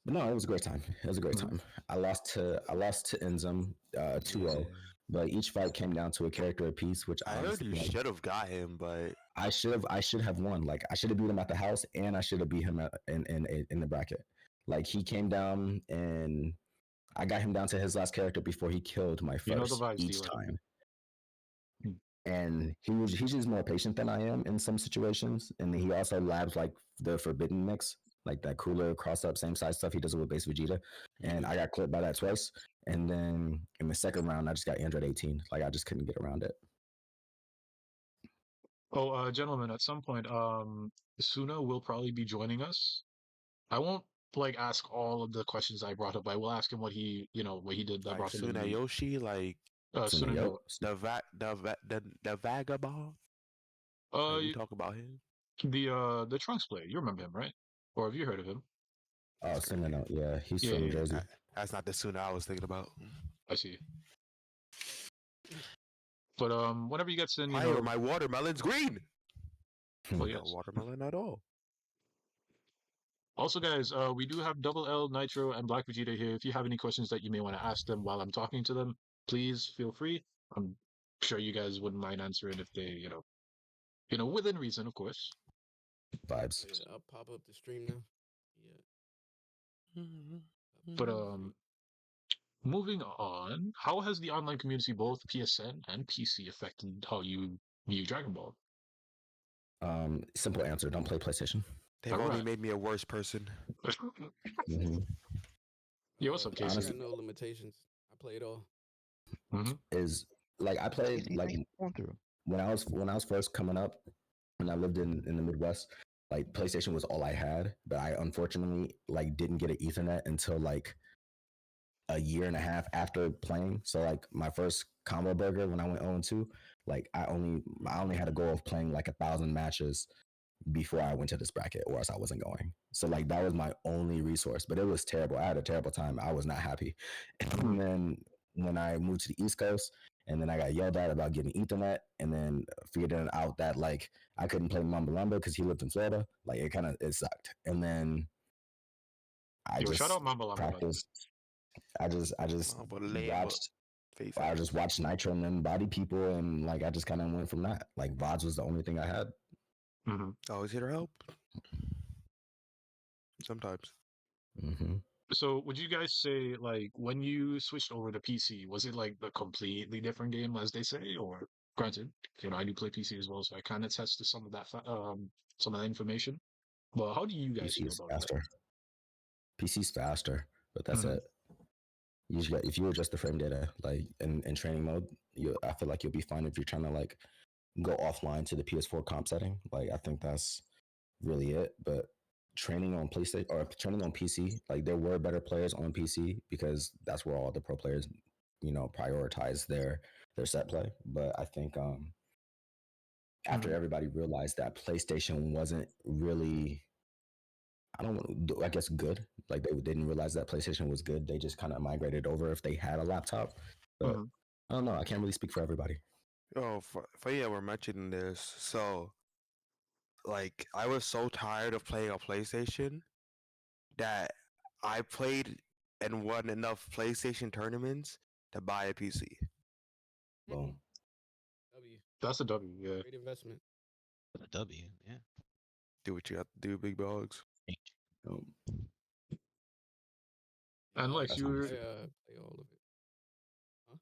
But no, it was a great time. It was a great time. I lost to Enzim 2-0, but each fight came down to a character apiece, which I heard honestly, you should have got him, but I should have won. Like I should have beat him at the house, and I should have beat him in the bracket. Like he came down, and I got him down to his last character before he killed my You know the first vibes, each D-Lab. time. Hmm. And he's just more patient than I am in some situations. And he also labs like the forbidden mix, like that cooler cross up same size stuff. He does it with base Vegeta. And I got clipped by that twice. And then in the second round, I just got Android 18. Like I just couldn't get around it. Oh, gentlemen, at some point, Suna will probably be joining us. I won't like ask all of the questions I brought up. I will ask him what he, what he did that Like brought him in the Tsunayoshi, like TsunaNote. the vagabond. Uh, Like we talk about him. the Trunks player. You remember him, right? Or have you heard of him? Oh, TsunaNote. Yeah, he's Yeah, from yeah, Jersey. That's not the Suna I was thinking about. I see. But whenever he gets in, Why are my watermelons green? well, Not yes. watermelon at all. Also, guys, we do have DoubleL, Nitro, and BlackVegeta here. If you have any questions that you may want to ask them while I'm talking to them, please feel free. I'm sure you guys wouldn't mind answering if they, within reason, of course. Vibes. Yeah, I'll pop up the stream now. Yeah. But moving on, how has the online community, both PSN and PC, affected how you view Dragon Ball? Simple answer: don't play PlayStation. They've All only right. made me a worse person. Mm-hmm. Yeah, what's up, I Casey? got no limitations. I play it all. Is like I played like when I was first coming up, when I lived in the Midwest, like PlayStation was all I had, but I unfortunately like didn't get an Ethernet until like a year and a half after playing. So like my first combo burger when I went 0-2, like I only had a goal of playing like 1,000 matches before I went to this bracket, or else I wasn't going. So like that was my only resource, but it was terrible. I had a terrible time. I was not happy. And then when I moved to the East Coast, and then I got yelled at about getting Ethernet, and then figured out that like I couldn't play Mamba Lumba because he lived in Florida. Like it sucked. And then I Yo, shout just out Mamba Llama, by the way. practiced. I just watched. Face I just watched Nitro and then body people, and like I just kind of went from that. Like VODs was the only thing I had. Always here to help. Sometimes. Mm-hmm. So, would you guys say, like, when you switched over to PC, was it like a completely different game, as they say? Or, granted, I do play PC as well, so I kind of attest to some of that, some of that information. But how do you guys PC feel is about faster. PC's faster, but that? that's it. You just got, if you adjust the frame data, like in training mode, I feel like you'll be fine if you're trying to like go offline to the PS4 comp setting. Like I think that's really it. But training on PlayStation or training on PC, like there were better players on PC because that's where all the pro players, prioritize their set play. But I think after everybody realized that PlayStation wasn't really, I guess good. Like they didn't realize that PlayStation was good. They just kind of migrated over if they had a laptop. But I don't know. I can't really speak for everybody. Oh, yeah, we're mentioning this. So, like, I was so tired of playing a PlayStation that I played and won enough PlayStation tournaments to buy a PC. Boom. W. That's a W, yeah. Great investment. A W, yeah. Do what you got to do, big dogs. And Lex, That's you were. I play all of it. Huh?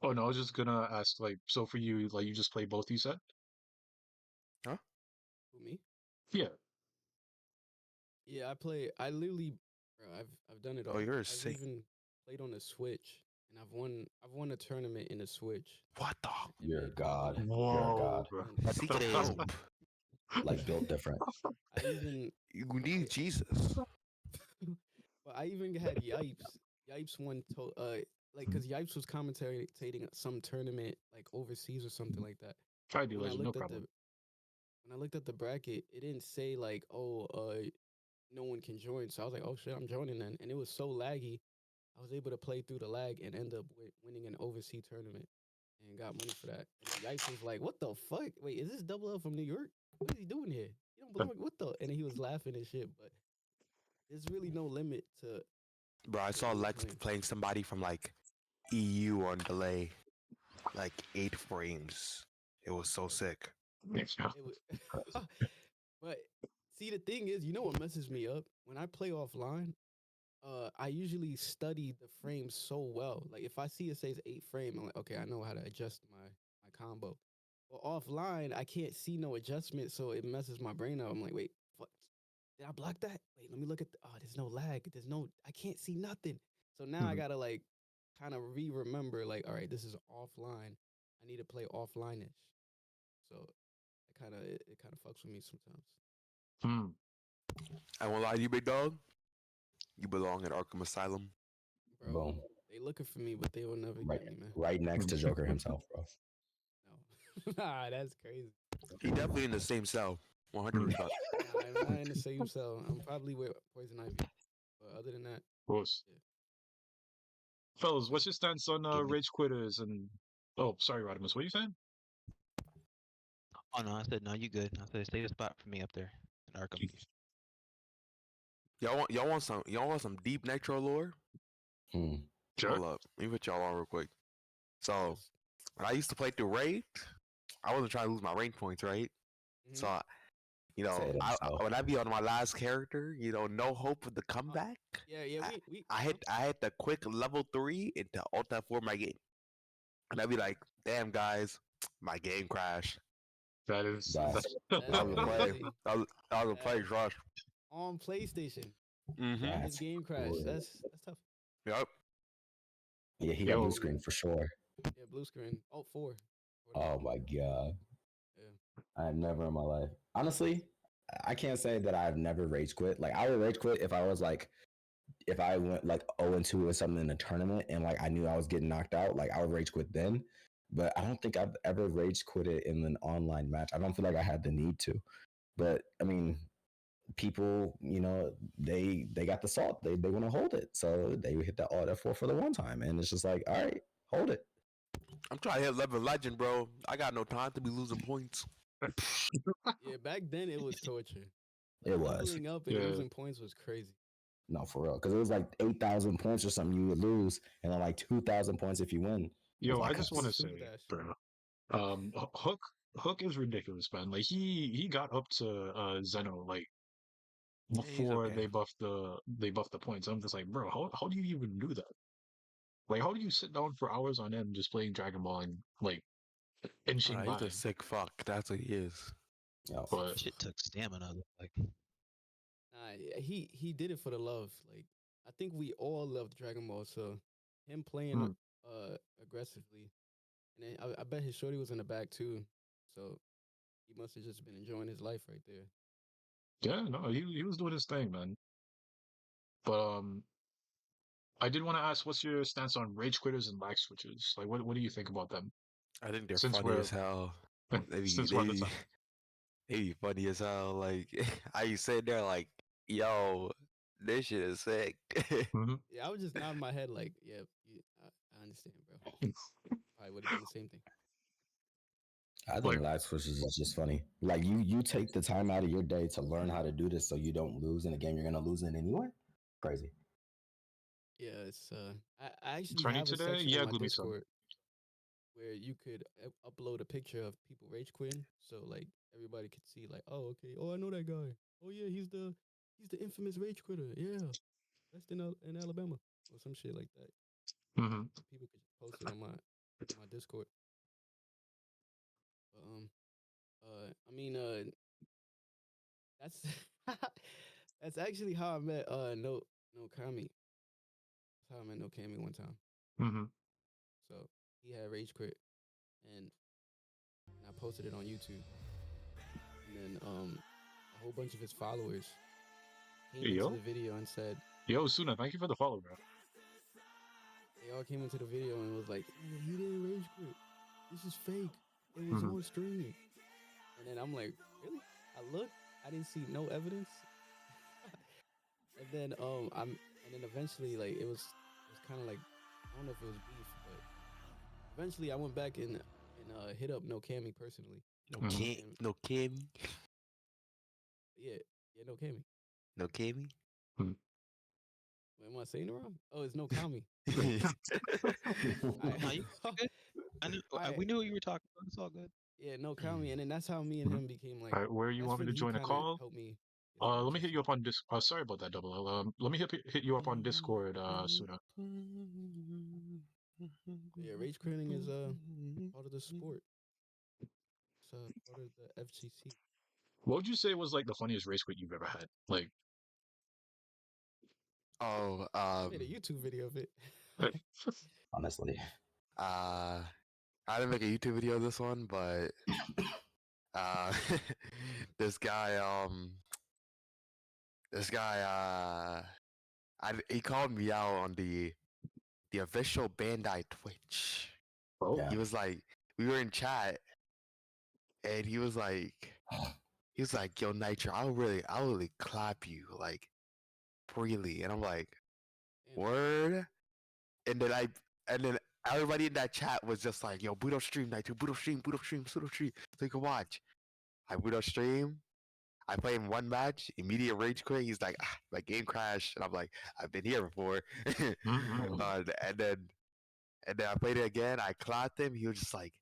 Oh no, I was just gonna ask, like, so for you, like, you just play both, you said? Huh? Who, me? Yeah. Yeah, I play. I literally, bro, I've done it all. Oh, you're I've sick. even played on the Switch, and I've won a tournament in the Switch. What the? You're a god. Whoa, You're a god. bro. Seek help. Like built different. I even You need Jesus. but I even had Yipes. Yipes won like because Yipes was commentating some tournament like overseas or something like that. Try to When I legend, no looked at problem. when I looked at the bracket, it didn't say like, oh, no one can join. So I was like, oh shit, I'm joining then. And it was so laggy. I was able to play through the lag and end up winning an overseas tournament and got money for that. And Yipes was like, what the fuck? Wait, is this DoubleL from New York? What is he doing here? You don't belong. What the? And he was laughing and shit. But there's really no limit to. Bro, I saw you're Lex playing. playing somebody from like EU on delay, like 8 frames. It was so sick. It was, but see, the thing is, you know what messes me up? When I play offline, I usually study the frame so well. Like if I see it says 8 frame, I'm like, okay, I know how to adjust my combo. But offline, I can't see no adjustment, so it messes my brain up. I'm like, wait, what? Did I block that? Wait, let me look at. There's no lag. I can't see nothing. So now I Mhm. gotta like kind of remember. Like, all right, this is offline. I need to play offline-ish. So it kind of fucks with me sometimes. Hmm. I won't lie to you, big dog. You belong at Arkham Asylum. Bro, Boom. they looking for me, but they will never Right, get me, man. right next to Joker himself, bro. No, nah, that's crazy. He definitely in the same cell. 100%. Hmm. Nah, I'm not in the same cell. I'm probably with Poison Ivy, but other than that, Of course. yeah. Fellas, what's your stance on Give me. rage quitters and? Oh, sorry, Rodimus. What are you saying? Oh no, I said no. You good? I said save a spot for me up there in Arkham. Y'all want some deep Nitro lore? Hmm. Sure. Hold up. Let me put y'all on real quick. So Yes. when I used to play through raid, I wasn't trying to lose my rank points, right? Mhm. So Say it himself. when I be on my last character, no hope of the comeback. Yeah. I, We. I hit the quick level 3 into Ultra for my game. And I'd be like, damn guys, my game crashed. That is. That's That's I was a play. crazy. I was a play That's rush. on PlayStation. Mm-hmm. His that's game crash. real. That's tough. Yep. Yeah, he got blue Yo, screen for sure. Yeah, blue screen. Oh, 4. Oh my god. Yeah. I've never in my life. Honestly, I can't say that I've never rage quit. Like I would rage quit if I was like if I went like 0-2 or something in a tournament and like I knew I was getting knocked out, like I would rage quit then. But I don't think I've ever rage quit it in an online match. I don't feel like I had the need to. But I mean, people, they got the salt. They want to hold it. So they hit that all F4 for the one time. And it's just like, all right, hold it. I'm trying to hit level legend, bro. I got no time to be losing points. Yeah, back then it was torture. Like It was. leveling up and yeah. losing points was crazy. No, for real. Because it was like 8,000 points or something you would lose, and then like 2,000 points if you win. It was Yo, I like just want to Super say, dash. bro. Hook is ridiculous, man. Like he got up to Zeno like Yeah, he's before okay. they buffed the points. I'm just like, bro, how do you even do that? Like, how do you sit down for hours on end just playing Dragon Ball and like inching He's a by? sick fuck. That's what he is. yo, But Shit took stamina. Like Nah, he did it for the love. Like I think we all loved Dragon Ball, so him playing hmm, aggressively, and then I bet his shorty was in the back too. So he must have just been enjoying his life right there. yeah, no, he was doing his thing, man. But I did want to ask, what's your stance on rage quitters and lag switches? Like, what do you think about them? I think they're Since funny we're as hell. They be since we're they on the be, topic. they be funny as hell. Like I you sitting there like, yo, this shit is sick. Hmm. Yeah, I was just nodding my head like, yeah, I understand, bro. I would have done the same thing. I Like, think lag switches is just funny. Like you take the time out of your day to learn how to do this, so you don't lose in a game you're gonna lose in anyway. Crazy. Yeah, it's I actually training have a today? section in Yeah, my glue me some. Discord where you could upload a picture of people rage quitting, so like everybody could see like, oh okay, oh I know that guy. Oh yeah, he's the infamous rage quitter. Yeah, best in Alabama or some shit like that. Hmm. People could just post it on my Discord. But I mean that's that's actually how I met no Kami. That's how I met no Kami one time. Hmm. So he had rage quit and I posted it on YouTube. And then a whole bunch of his followers came into Yo, the video and said yo, Suna, thank you for the follow, bro. they all came into the video and was like, "Nigga, he didn't rage quit. This is fake. It was Hmm. on stream." And then I'm like, really? I looked, I didn't see no evidence. And then and then eventually like it was kind of like I don't know if it was beef, but eventually I went back and hit up No Cammy personally. No Hmm. can't, And no Kimmy, yeah, No Cammy. no Kimmy. Am I saying it wrong? Oh, it's No Kami. I no, you good. I knew I we knew what you were talking about. It's all good. yeah, No Kami, and then that's how me and him became like All right, where you best want me friends. to He join a kind of call? helped me. Let me hit you up on sorry about that, Double L. Let me hit you up on Discord, Suna. Yeah, rage quitting is part of the sport. It's part of the FGC. What would you say was like the funniest race quit you've ever had? Like, Oh, I made a YouTube video of it. Honestly, I didn't make a YouTube video of this one, but uh, this guy, this guy, he called me out on the official Bandai Twitch. oh, yeah. He was like, we were in chat, and he was like, yo, Nitro, I'll really clap you like freely, and I'm like, Damn. word, and then everybody in that chat was just like, yo, boot up stream, Nitro, boot up stream, boot up stream, boot up stream, so you can watch. I boot up stream. I play him one match, immediate rage quit. He's like, my game crashed, and I'm like, I've been here before. mm-hmm. And then I played it again. I clapped him. He was just like,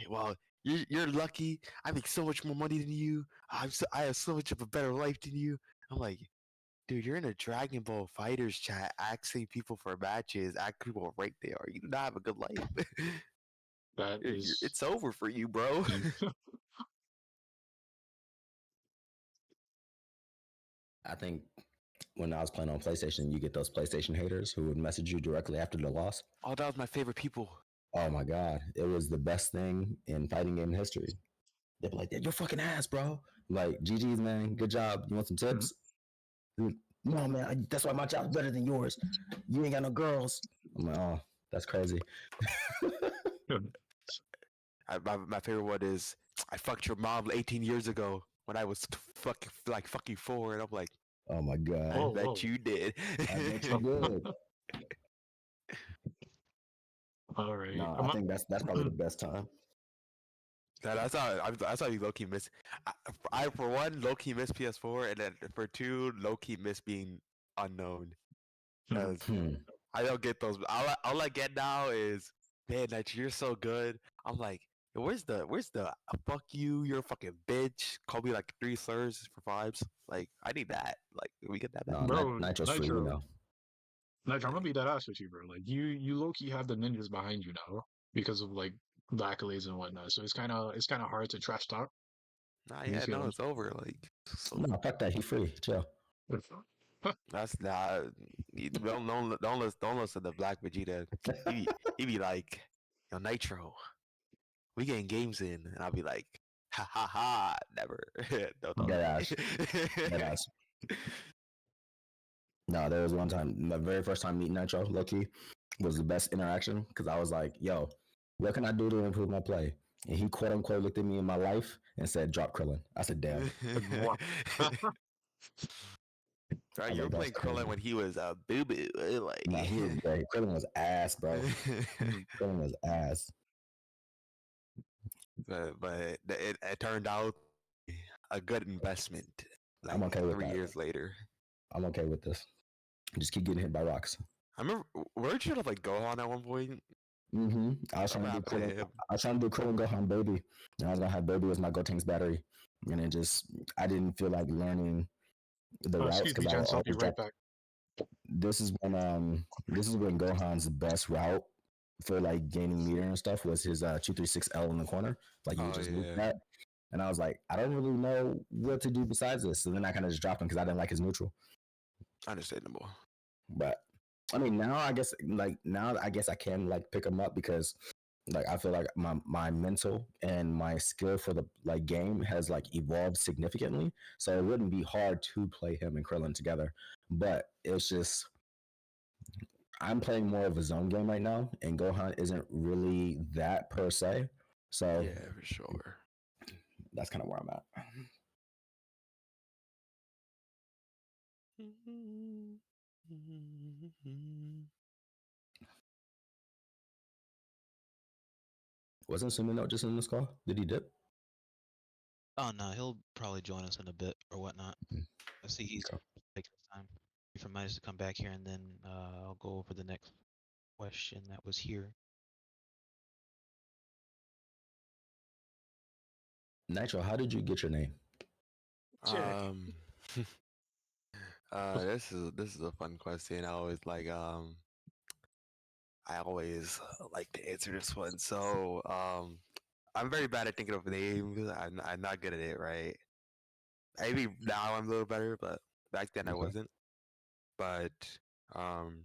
well, you're lucky. I make so much more money than you. I have so much of a better life than you. I'm like, dude, you're in a Dragon Ball Fighters chat asking people for matches, asking people what rank they are. You do not have a good life. That is. It's over for you, bro. I think when I was playing on PlayStation, you get those PlayStation haters who would message you directly after the loss. Oh, that was my favorite people. Oh my god, it was the best thing in fighting game history. They'd be like, "You're fucking ass, bro." Like, GG's, man. Good job. You want some tips? No, man. That's why my job's better than yours. You ain't got no girls. I'm like, oh, that's crazy. My favorite one is, I fucked your mom 18 years ago when I was fucking 4, and I'm like, Oh my I god. Oh, bet whoa. you did. I bet you did. All right. No, I think that's probably the best time. That's how you low key miss. I for one low key miss PS4, and then for two low key miss being unknown. 'Cause I don't get those. All I get now is, man, that you're so good. I'm like, yo, where's the fuck you? You're a fucking bitch. Call me like 3 slurs for vibes. Like, I need that. Like, we get that back. No, Bro, Nitro's free, you know. Nitro, I'm gonna be that ass with you, bro. Like you low key have the ninjas behind you now because of like the accolades and whatnot. So it's kind of hard to trash talk. Nah, You yeah, feel no, me? it's over. Like, so No, fuck that. He free. Chill. that's not. Don't listen to BlackVegeta. He be like, yo, Nitro, we getting games in, and I'll be like, ha ha ha, never. Don't Dead ass. Dead ass. No, there was one time, the very first time meeting Nitro, Loki, was the best interaction because I was like, yo, what can I do to improve my play? And he quote unquote looked at me in my life and said, drop Krillin. I said, damn. Right, I was you were like, that's playing Krillin crazy. when he was a boo boo. Like, Nah, he was great. Krillin was ass, bro. Krillin was ass. but it turned out a good investment. Like, I'm okay with 3 that. years later. I'm okay with this. Just keep getting hit by rocks. I remember, weren't you like Gohan at one point? I was trying to do What happened to Krillin. him? I was trying to do Krillin Gohan Baby, and I was gonna have Baby as my Gotenks battery, and it just I didn't feel like learning the routes Excuse me, because I would gents. I'll be always right drop. back. This is when Gohan's best route for like gaining meter and stuff was his 236L in the corner. Like you would Oh just move yeah, that, and I was like, I don't really know what to do besides this. So then I kind of just dropped him because I didn't like his neutral. understandable. But I mean, now I guess I can like pick him up because like I feel like my mental and my skill for the like game has like evolved significantly. So it wouldn't be hard to play him and Krillin together. But it's just I'm playing more of a zone game right now, and Gohan isn't really that per se. So Yeah, for sure. that's kind of where I'm at. Wasn't SunaNote just in this call? Did he dip? Oh no, he'll probably join us in a bit or whatnot. I see he's Okay. taking his time. Wait for Midas to come back here, and then I'll go over the next question that was here. Nitro, how did you get your name? Check. This is a fun question. I always like to answer this one. So I'm very bad at thinking of names. I'm not good at it, right? Maybe now I'm a little better, but back then I Okay. wasn't. But um,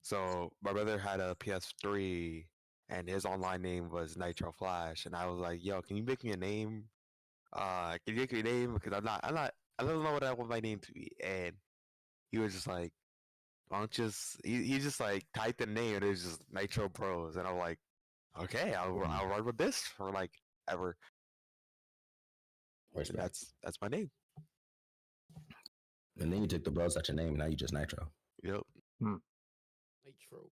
so my brother had a PS3, and his online name was Nitro Flash, and I was like, "Yo, can you make me a name? Can you make me a name? Because I don't know what I want my name to be." And he was just like, "Why don't you just?" He just like typed the name, and it was just Nitro Bros, and I'm like, "Okay, I'll run with this for like ever." And Respect. that's my name. And then you took the bros out your name, and now you just Nitro. Yep. Nitro.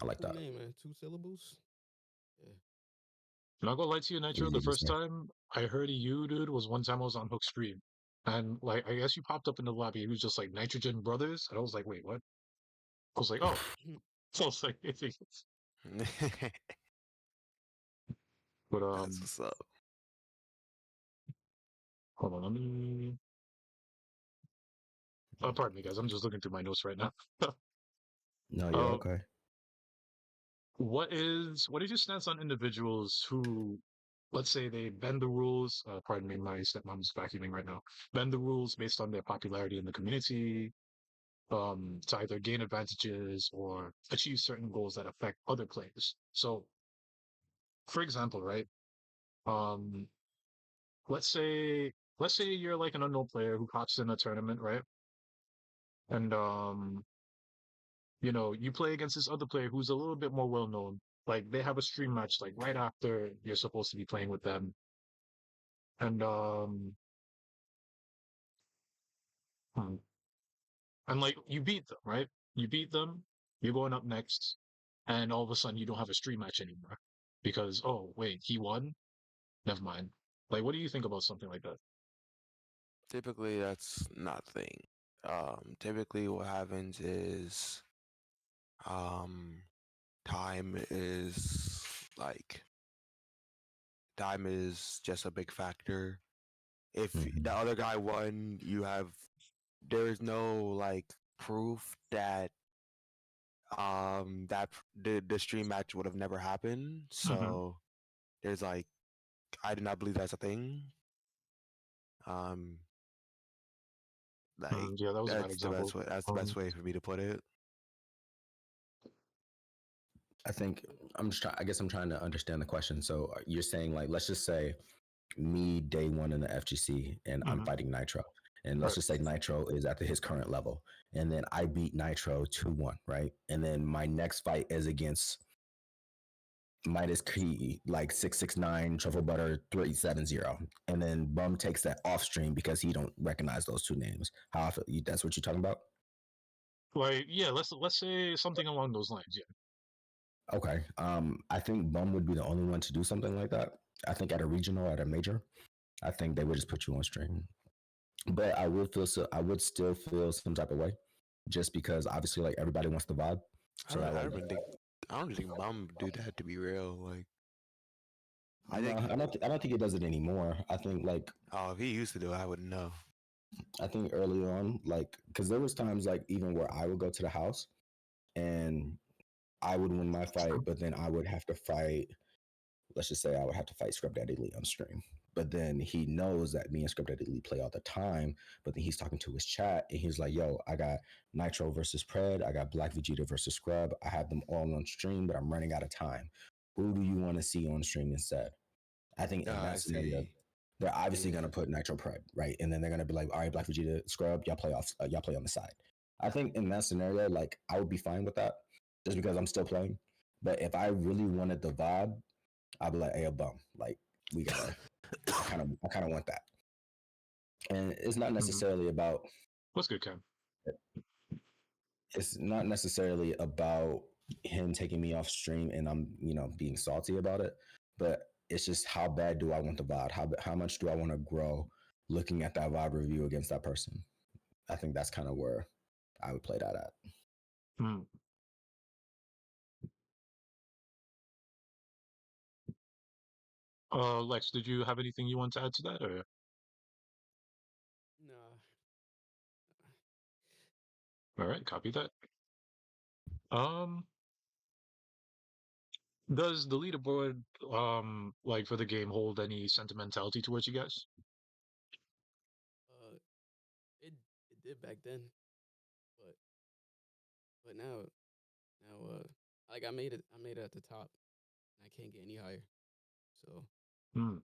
I like Cool that. name, man. 2 syllables. Yeah. Not gonna lie to you, Nitro. Easy The to first say. time I heard of you, dude, was one time I was on Hook Stream, and like I guess you popped up in the lobby. It was just like Nitrogen Brothers, and I was like, wait, what? I was like, oh, so I was like, but That's what's up. hold on, let me. Pardon me, guys. I'm just looking through my notes right now. No, you're uh, okay. what is your stance on individuals who, let's say, they bend the rules? Pardon me, my stepmom's vacuuming right now. Bend the rules based on their popularity in the community, to either gain advantages or achieve certain goals that affect other players. So, for example, right? Um, let's say you're like an unknown player who hops in a tournament, right? And you play against this other player who's a little bit more well known. Like they have a stream match like right after you're supposed to be playing with them. And hmm, and like you beat them, right? You beat them, you're going up next, and all of a sudden you don't have a stream match anymore. Because oh wait, he won? Never mind. Like what do you think about something like that? Typically, that's not the thing. Typically, what happens is um, time is like time is just a big factor. If the Mhm. other guy won, there is no like proof that the stream match would have never happened. Mm-hmm. So there's like I do not believe that's a thing. Um, like Yeah, that was a bad that's the best example. way. That's the best Um, way for me to put it. I think I'm just I guess I'm trying to understand the question. So you're saying like, let's just say me day one in the FGC and I'm mhm, fighting Nitro. And let's right. just say Nitro is at his current level. And then I beat Nitro 2-1, right? And then my next fight is against Midas Key, like 669, Truffle Butter 370. And then Bum takes that off stream because he don't recognize those two names. How I feel, that's what you're talking about? Like yeah, let's say something along those lines. Yeah. Okay. I think Bum would be the only one to do something like that. I think at a regional, at a major, I think they would just put you on stream. But I would still feel some type of way, just because obviously like everybody wants the vibe. So that I like don't even think I don't think Bum would do that to be real. Like I no, think I don't think it does it anymore. I think like if he used to do it, I wouldn't know. I think early on, like because there was times like even where I would go to the house and I would win my fight, but then I would have to fight. Let's just say I would have to fight Scrub Daddy Lee on stream. But then he knows that me and Scrub Daddy Lee play all the time. But then he's talking to his chat and he's like, yo, I got Nitro versus Pred. I got BlackVegeta versus Scrub. I have them all on stream, but I'm running out of time. Who do you want to see on stream instead? I think in I that scenario, see. they're obviously Yeah. going to put Nitro Pred, right? And then they're going to be like, all right, BlackVegeta, Scrub, y'all play on the side. I think in that scenario, like I would be fine with that just because I'm still playing. But if I really wanted the vibe, I'd be like, hey, a bum. Like, we gotta I kinda want that. And it's not Mhm. necessarily about What's good, Cam? it's not necessarily about him taking me off stream and I'm, being salty about it. But it's just how bad do I want the VOD? How much do I want to grow looking at that VOD review against that person? I think that's kind of where I would play that at. Mm. Lex, did you have anything you want to add to that? Or All right, copy that. Um, does the leaderboard like for the game hold any sentimentality towards you guys? Uh, it did back then, but now like I made it at the top, and I can't get any higher. So Hmm.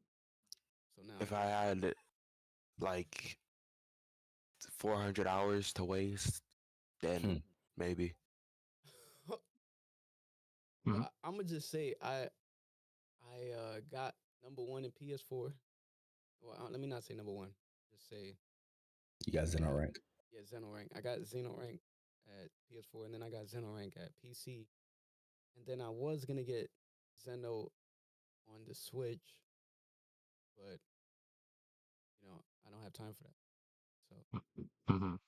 now I If I just had like 400 hours to waste, then Hmm. maybe. Mhm. well, I'm gonna just say I got number one in PS4. Well, let me not say number one. Just say You guys did all right. yeah, Xenorank. I got Xenorank at PS4, and then I got Xenorank at PC, and then I was gonna get Xeno on the Switch, but I don't have time for that. So Mhm.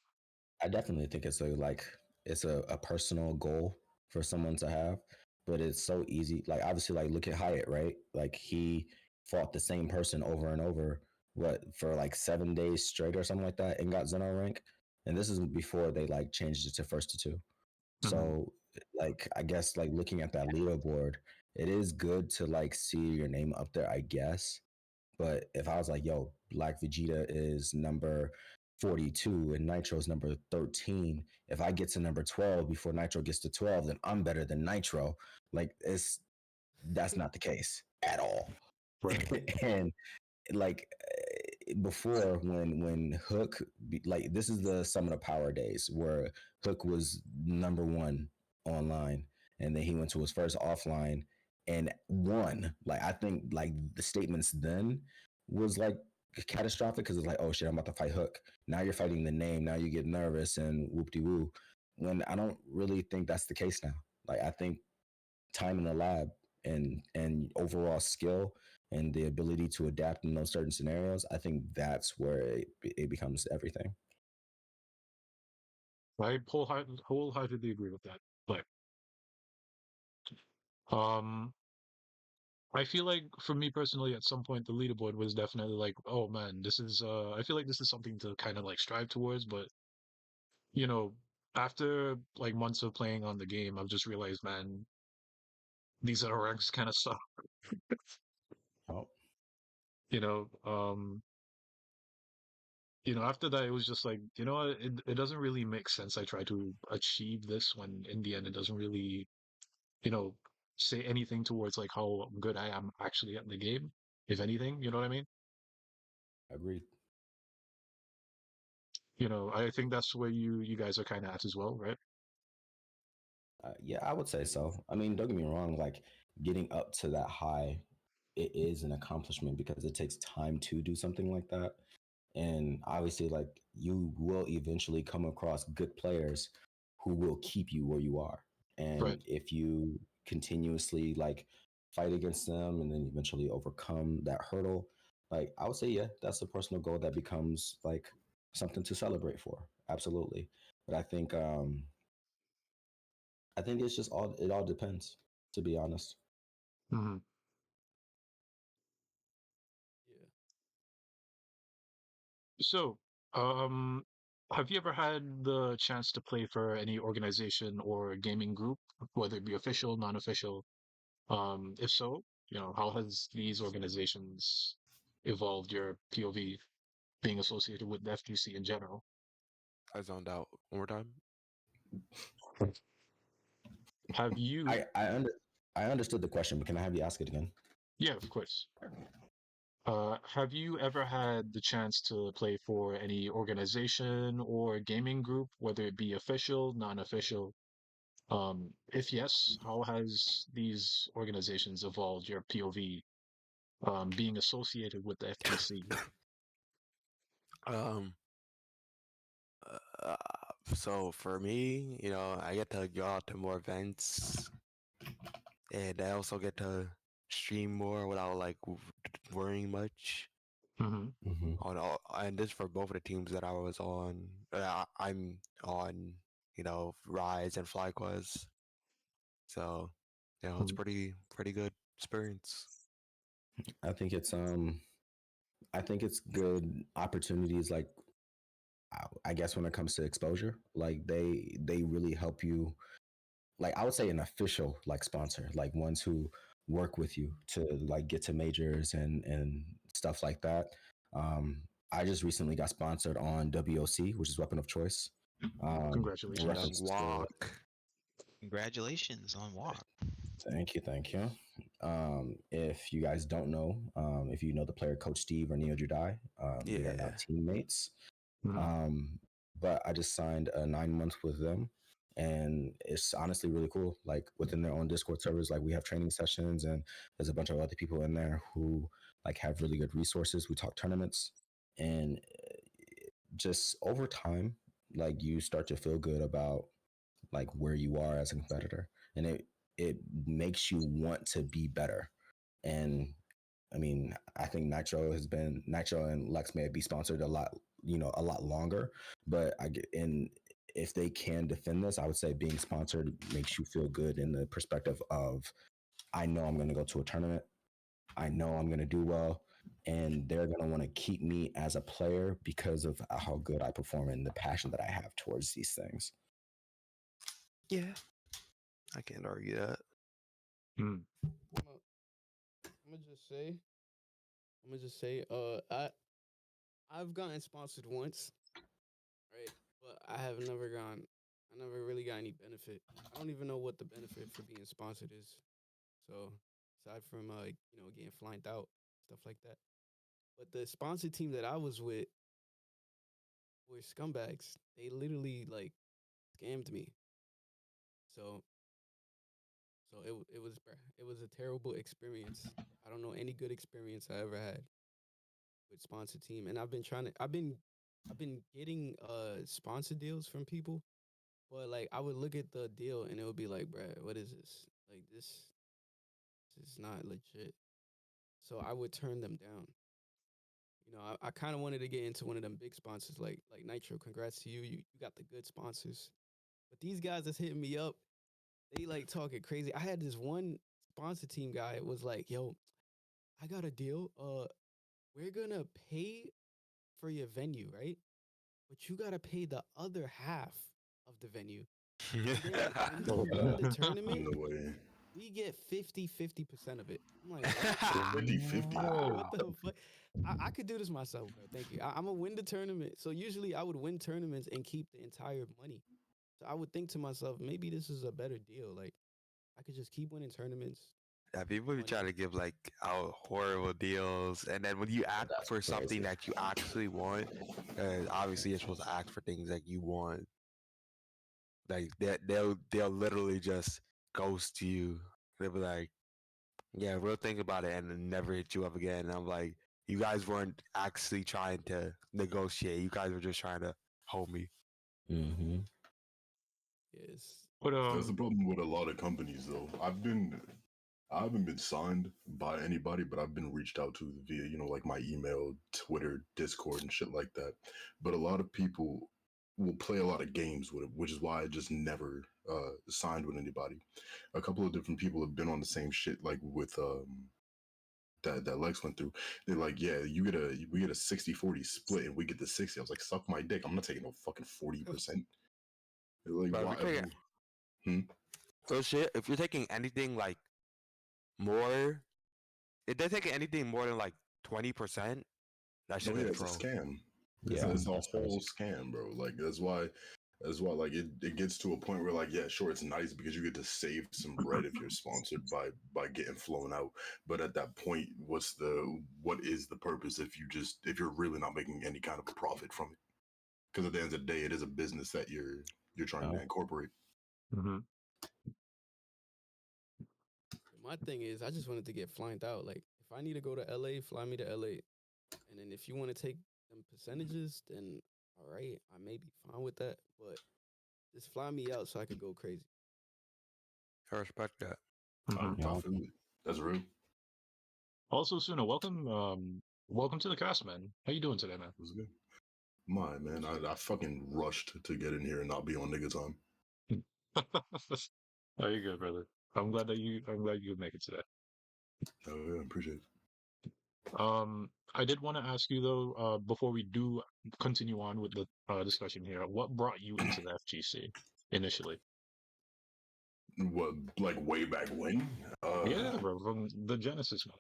I definitely think it's a personal goal for someone to have, but it's so easy. Like obviously, like look at Hyatt, right? Like he fought the same person over and over, what for like 7 days straight or something like that, and got Zeno rank. And this is before they like changed it to first to two. Mhm. So like I guess like looking at that leaderboard, it is good to like see your name up there, I guess. But if I was like, yo, BlackVegeta is number 42 and Nitro's number 13, if I get to number 12 before Nitro gets to 12, then I'm better than Nitro. Like that's not the case at all. Right. And like before when Hook like this is the Summon of Power days where Hook was number one online, and then he went to his first offline and won. Like I think like the statements then was like catastrophic because it's like, oh shit, I'm about to fight Hook. Now you're fighting the name. Now you get nervous and whoop de woo. When I don't really think that's the case now. Like I think time in the lab and overall skill and the ability to adapt in those certain scenarios, I think that's where it becomes everything. I wholeheartedly agree with that. But um, I feel like for me personally, at some point, the leaderboard was definitely like, oh man, this is. I feel like this is something to kind of like strive towards. But you know, after like months of playing on the game, I've just realized, man, these other ranks kind of suck. Oh, You know, after that, it was just like, what, it doesn't really make sense. I try to achieve this when in the end, it doesn't really, you know, say anything towards like how good I am actually at the game, if anything, you know what I mean? agreed. I think that's where you guys are kind of at as well, right? Yeah, I would say so. I mean, don't get me wrong. Like getting up to that high, it is an accomplishment because it takes time to do something like that. And obviously, like you will eventually come across good players who will keep you where you are. Right. And if you continuously like fight against them and then eventually overcome that hurdle, like I would say, yeah, that's a personal goal that becomes like something to celebrate for. Absolutely. But I think it's just it all depends, to be honest. Hmm. yeah. So, um, have you ever had the chance to play for any organization or gaming group, whether it be official, non-official? If so, how has these organizations evolved your POV being associated with the FGC in general? I zoned out one more time. Have you? I understood the question, but can I have you ask it again? Yeah, of course. Have you ever had the chance to play for any organization or gaming group, whether it be official, non-official? If yes, how has these organizations evolved your POV being associated with the FGC? Um, uh, so for me, I get to go out to more events, and I also get to stream more without like worrying much. Hmm. Mm-hmm. On all, and this for both of the teams that I was on. I'm on, Rise and FlyQuest. So, it's pretty good experience. I think it's good opportunities like I guess when it comes to exposure, like they really help you. Like I would say an official like sponsor, like ones who work with you to like get to majors and stuff like that. I just recently got sponsored on WOC, which is Weapon of Choice. In Congratulations. Young reference to Walk. Congratulations on walk. thank you. If you guys don't know, if you know the player Coach Steve or Neo Jedi, we are now Yeah. teammates. Mhm. But I just signed a 9 months with them, and it's honestly really cool. Like within their own Discord servers, like we have training sessions, and there's a bunch of other people in there who like have really good resources. We talk tournaments, and just over time, like you start to feel good about like where you are as a competitor, and it makes you want to be better. And I mean, I think Nitro and Lex may be sponsored a lot, a lot longer. But I get in if they can defend this, I would say being sponsored makes you feel good in the perspective of I know I'm going to go to a tournament, I know I'm going to do well, and they're going to want to keep me as a player because of how good I perform and the passion that I have towards these things. Yeah. I can't argue that. Mm. I'm gonna just say, I've gotten sponsored once, right? But I never really got any benefit. I don't even know what the benefit for being sponsored is. So aside from getting flanked out, stuff like that. But the sponsor team that I was with were scumbags. They literally like scammed me. So it was a terrible experience. I don't know any good experience I ever had with sponsor team, and I've been getting sponsor deals from people, but like I would look at the deal and it would be like, bruh, what is this? Like this is not legit. So I would turn them down. I kind of wanted to get into one of them big sponsors like Nitro. Congrats to you. You got the good sponsors. But these guys that's hitting me up, they like talking crazy. I had this one sponsor team guy was like, "Yo, I got a deal. We're gonna pay for your venue, right? But you gotta pay the other half of the venue. And then when you win the tournament, No way. we get 50% of it." I'm like, what? 50-50. What the fuck? I could do this myself, bro. Thank you. I'm gonna win the tournament. So usually I would win tournaments and keep the entire money. So I would think to myself, maybe this is a better deal. Like I could just keep winning tournaments. Yeah, people be Money. trying to give like out horrible deals, and then when you ask That's for something crazy. that you actually want, obviously you're supposed to ask for things that you want. Like they'll literally just ghost you. They'll be like, "Yeah, we'll think about it," and then never hit you up again. And I'm like, you guys weren't actually trying to negotiate. You guys were just trying to hold me. Mm-hmm. Yes. But That's the problem with a lot of companies, though. I haven't been signed by anybody, but I've been reached out to via, like my email, Twitter, Discord, and shit like that. But a lot of people will play a lot of games with it, which is why I just never signed with anybody. A couple of different people have been on the same shit, like with that Lex went through. They're like, yeah, we get a 60-40 split, and we get the 60. I was like, suck my dick. I'm not taking no fucking 40%. Like, But if why? you're taking, Hmm? so shit, if you're taking anything like more, if they're taking anything more than like 20%, that Oh shit yeah, is it's a troll. scam. Yeah, It's a that's whole crazy. scam, bro. Like that's why like it gets to a point where like, yeah, sure, it's nice because you get to save some bread if you're sponsored by getting flown out. But at that point, what is the purpose if you're really not making any kind of a profit from it? Because at the end of the day, it is a business that you're trying to incorporate. mhm. My thing is, I just wanted to get flanked out. Like, if I need to go to LA, fly me to LA. And then if you want to take them percentages, then all right, I may be fine with that. But just fly me out so I could go crazy. I respect that. Mhm. I feel it. That's real. Also, Suna, welcome to the cast, man. How you doing today, man? That's good. My man, I fucking rushed to get in here and not be on nigga time. Oh, you're good, brother. I'm glad you could make it today. Oh yeah, appreciate it. I did want to ask you though, before we do continue on with the discussion here, what brought you into the FGC initially? What, like way back when? Yeah, bro, from the Genesis one.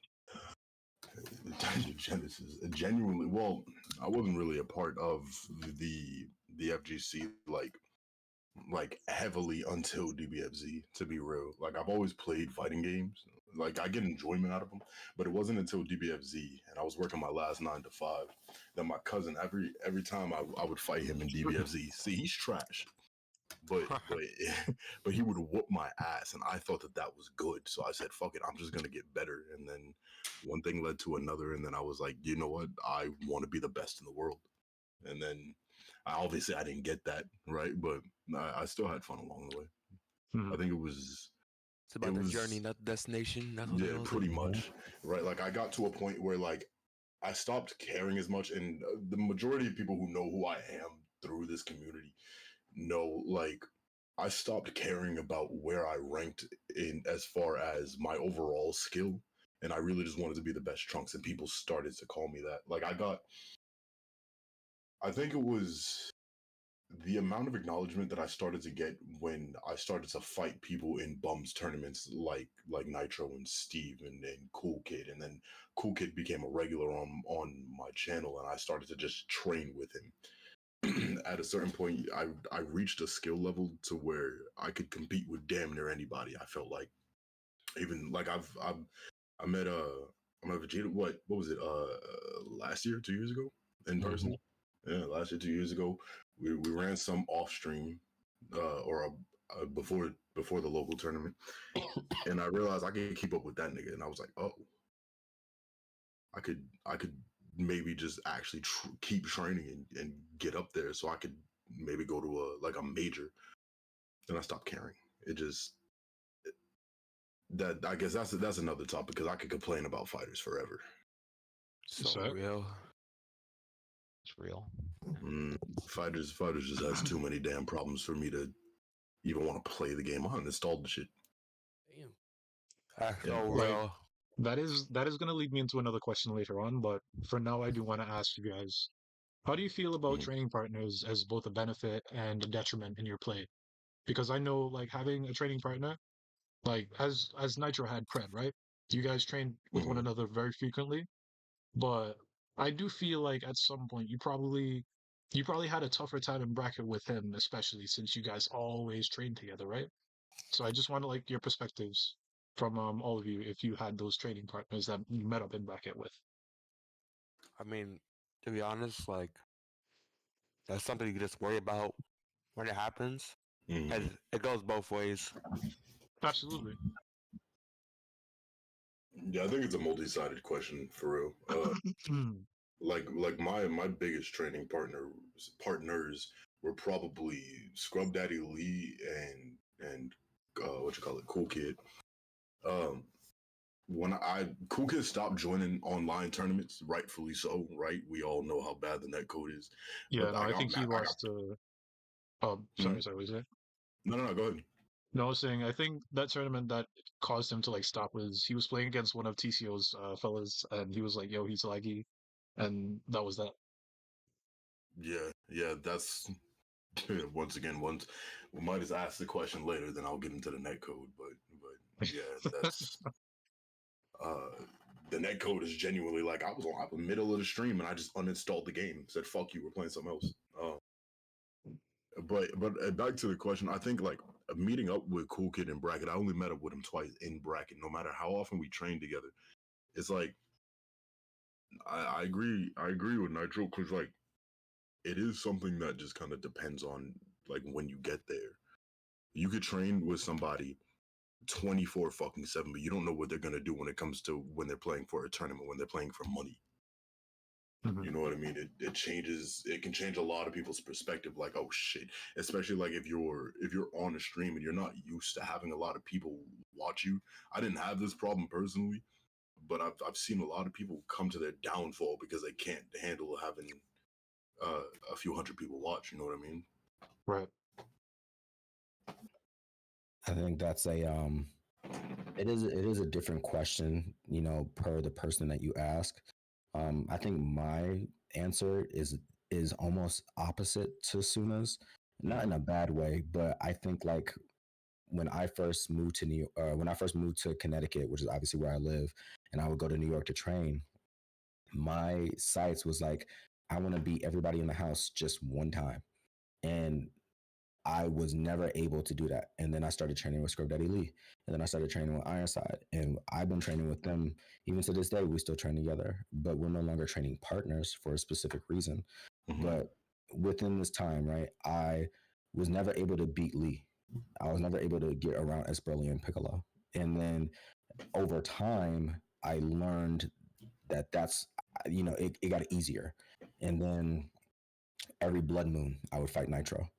Genesis. Genuinely, well, I wasn't really a part of the FGC like heavily until DBFZ. To be real, like I've always played fighting games. Like I get enjoyment out of them, but it wasn't until DBFZ and I was working my last 9 to 5 that my cousin every time I would fight him in DBFZ. See, he's trash. But but he would whoop my ass, and I thought that that was good. So I said, "Fuck it, I'm just gonna get better." And then one thing led to another, and then I was like, "You know what? I want to be the best in the world." And then obviously I didn't get that right, but I still had fun along the way. I think It's about it the was journey, not the destination. That's what they yeah, all pretty say. much right. Like I got to a point where like I stopped caring as much, and the majority of people who know who I am through this community know like I stopped caring about where I ranked in as far as my overall skill. And I really just wanted to be the best Trunks, and people started to call me that. Like I think it was the amount of acknowledgement that I started to get when I started to fight people in bums tournaments like Nitro and Steve and Cool Kid, and then Cool Kid became a regular on my channel, and I started to just train with him. At a certain point, I reached a skill level to where I could compete with damn near anybody. I felt like even like I met Vegeta. What was it? Last year, 2 years ago, in person. Yeah, last year, 2 years ago, we ran some off stream, or before the local tournament, and I realized I could keep up with that nigga, and I was like, oh, I could maybe just actually keep training and get up there, so I could maybe go to a major. Then I stopped caring. It just that I guess that's another topic because I could complain about fighters forever. So So, real. It's real. Fighters just has too many damn problems for me to even want to play the game. I uninstalled the shit. Damn. That's Yeah. so like, real. that is going to lead me into another question later on, but for now, I do want to ask you guys, how do you feel about Mhm. training partners as both a benefit and a detriment in your play? Because I know, like, having a training partner, like as Nitro had Pred, right? You guys train with one Mhm. another very frequently, but I do feel like at some point you probably had a tougher time in bracket with him, especially since you guys always train together, right? So I just want to like your perspectives from all of you if you had those training partners that you met up in bracket with. I mean, to be honest, like that's something you just worry about when it happens. As Mhm. it goes both ways. Absolutely. Yeah, I think it's a multi-sided question for real. Like my biggest training partners were probably Scrub Daddy Lee and what you call it, Cool Kid. Um, when Cool Kid stopped joining online tournaments, rightfully so, right? We all know how bad the net code is, Yeah, but no, I I got think he mad. I got lost to. Oh, hmm? sorry, what was it? No, go ahead. No, I was saying I think that tournament that caused him to like stop was he was playing against one of TCO's fellas, and he was like, "Yo, he's laggy," and that was that. Yeah, that's once again, once we might just ask the question later, then I'll get into the net code. But yeah, that's uh the net code is genuinely like I was on the middle of the stream and I just uninstalled the game, said fuck you, we're playing something else. But back to the question, I think like meeting up with Cool Kid in bracket, I only met up with him twice in bracket. No matter how often we trained together, it's like I agree with Nitro because like it is something that just kind of depends on like when you get there. You could train with somebody 24 fucking 7, but you don't know what they're going to do when it comes to when they're playing for a tournament, when they're playing for money. Mhm. You know what I mean? It changes. It can change a lot of people's perspective. Like, oh shit! Especially like if you're on a stream and you're not used to having a lot of people watch you. I didn't have this problem personally, but I've seen a lot of people come to their downfall because they can't handle having a few hundred people watch. You know what I mean? Right. I think that's it is a different question, per the person that you ask. I think my answer is almost opposite to Suna's, not in a bad way, but I think like when I first moved to when I first moved to Connecticut, which is obviously where I live, and I would go to New York to train, my sights was like, I want to beat everybody in the house just one time. And I was never able to do that. And then I started training with Scrub Daddy Lee. And then I started training with Ironside. And I've been training with them. Even to this day, we still train together, but we're no longer training partners for a specific reason. Mhm. But within this time, right, I was never able to beat Lee. I was never able to get around Esbrelli and Piccolo. And then over time, I learned that it got easier. And then every blood moon, I would fight Nitro.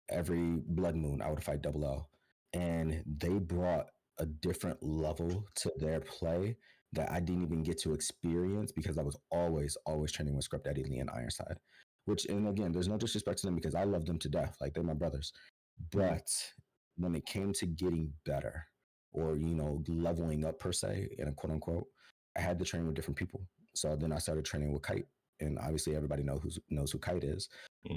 Every blood moon, I would fight DoubleLL. And they brought a different level to their play that I didn't even get to experience because I was always training with Scrub Daddy Lee and Ironside. Which, and again, there's no disrespect to them because I love them to death. Like, they're my brothers. But when it came to getting better or, leveling up per se, in a quote unquote, I had to train with different people. So then I started training with Kite. And obviously everybody knows who Kite is.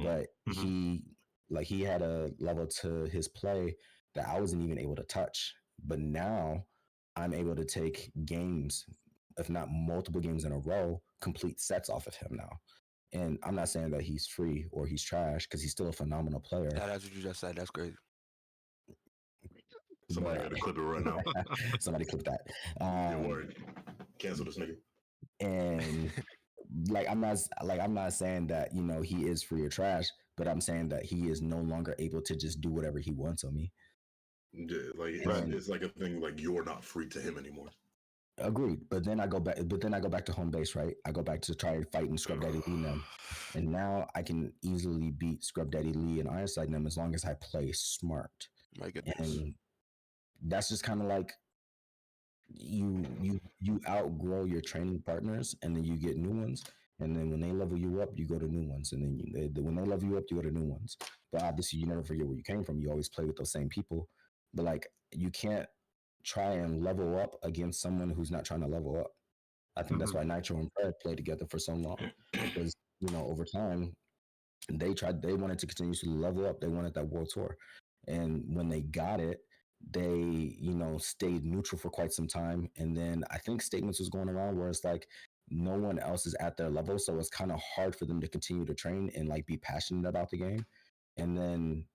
But he had a level to his play that I wasn't even able to touch. But now I'm able to take games, if not multiple games in a row, complete sets off of him now. And I'm not saying that he's free or he's trash because he's still a phenomenal player. Yeah, that's what you just said. That's crazy. Somebody got to clip it right now. Somebody clip that. Don't worry. Cancel this nigga. And I'm not saying that he is free or trash, but I'm saying that he is no longer able to just do whatever he wants on me. Yeah, it's like a thing like you're not free to him anymore. Agreed. But then I go back to home base, right? I go back to try fighting Scrub Daddy Lee now. And now I can easily beat Scrub Daddy Lee and Ironside them as long as I play smart. My goodness. And that's just kind of like you outgrow your training partners and then you get new ones. And then when they level you up, you go to new ones. And then when they level you up, you go to new ones. But obviously, you never forget where you came from. You always play with those same people. But like, you can't try and level up against someone who's not trying to level up. I think that's why Nitro and Pred played together for so long. Because, over time, they wanted to continuously level up. They wanted that world tour. And when they got it, they, stayed neutral for quite some time. And then I think statements was going around where it's like, no one else is at their level. So it's kind of hard for them to continue to train and like be passionate about the game. And then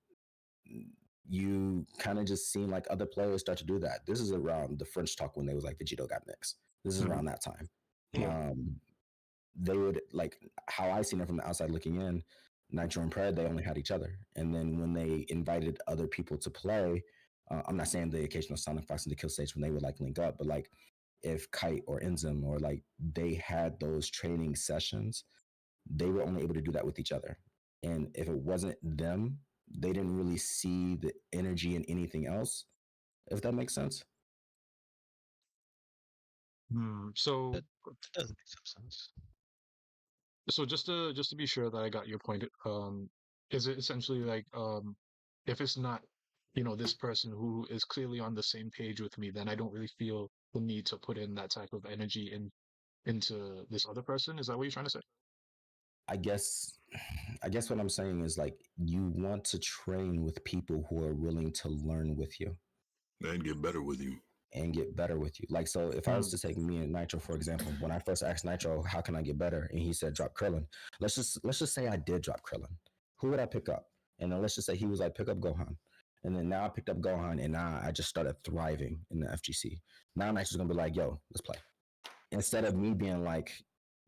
you kind of just seen like other players start to do that. This is around the French talk when they was like Vegeta got mixed. This is around that time. They would like how I seen it from the outside looking in. Nitro and Pred, they only had each other. And then when they invited other people to play, I'm not saying the occasional Sonic Fox and the Kill Stage when they would like link up, but like if Kite or Enzim or like they had those training sessions, they were only able to do that with each other. And if it wasn't them, they didn't really see the energy in anything else, if that makes sense. So That does make some sense. So just to be sure that I got your point, is it essentially like if it's not, this person who is clearly on the same page with me, then I don't really feel the need to put in that type of energy into this other person? Is that what you're trying to say? I guess what I'm saying is like you want to train with people who are willing to learn with you And get better with you. Like, so if I was to take me and Nitro, for example, when I first asked Nitro, how can I get better? And he said, drop Krillin. Let's just say I did drop Krillin. Who would I pick up? And then let's just say he was like, pick up Gohan. And then now I picked up Gohan and now I just started thriving in the FGC. Now Nitro's going to be like, yo, let's play. Instead of me being like,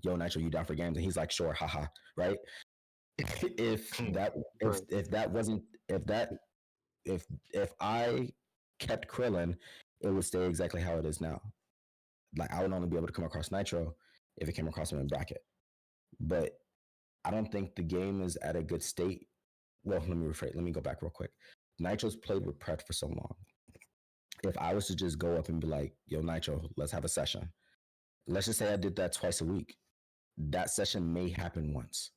yo, Nitro, you down for games? And he's like, sure, haha, right? if I kept Krillin, it would stay exactly how it is now. Like I would only be able to come across Nitro if it came across him in bracket. But I don't think the game is at a good state. Well, let me go back real quick. Nitro's played with Pret for so long. If I was to just go up and be like, yo, Nitro, let's have a session. Let's just say I did that twice a week. That session may happen once.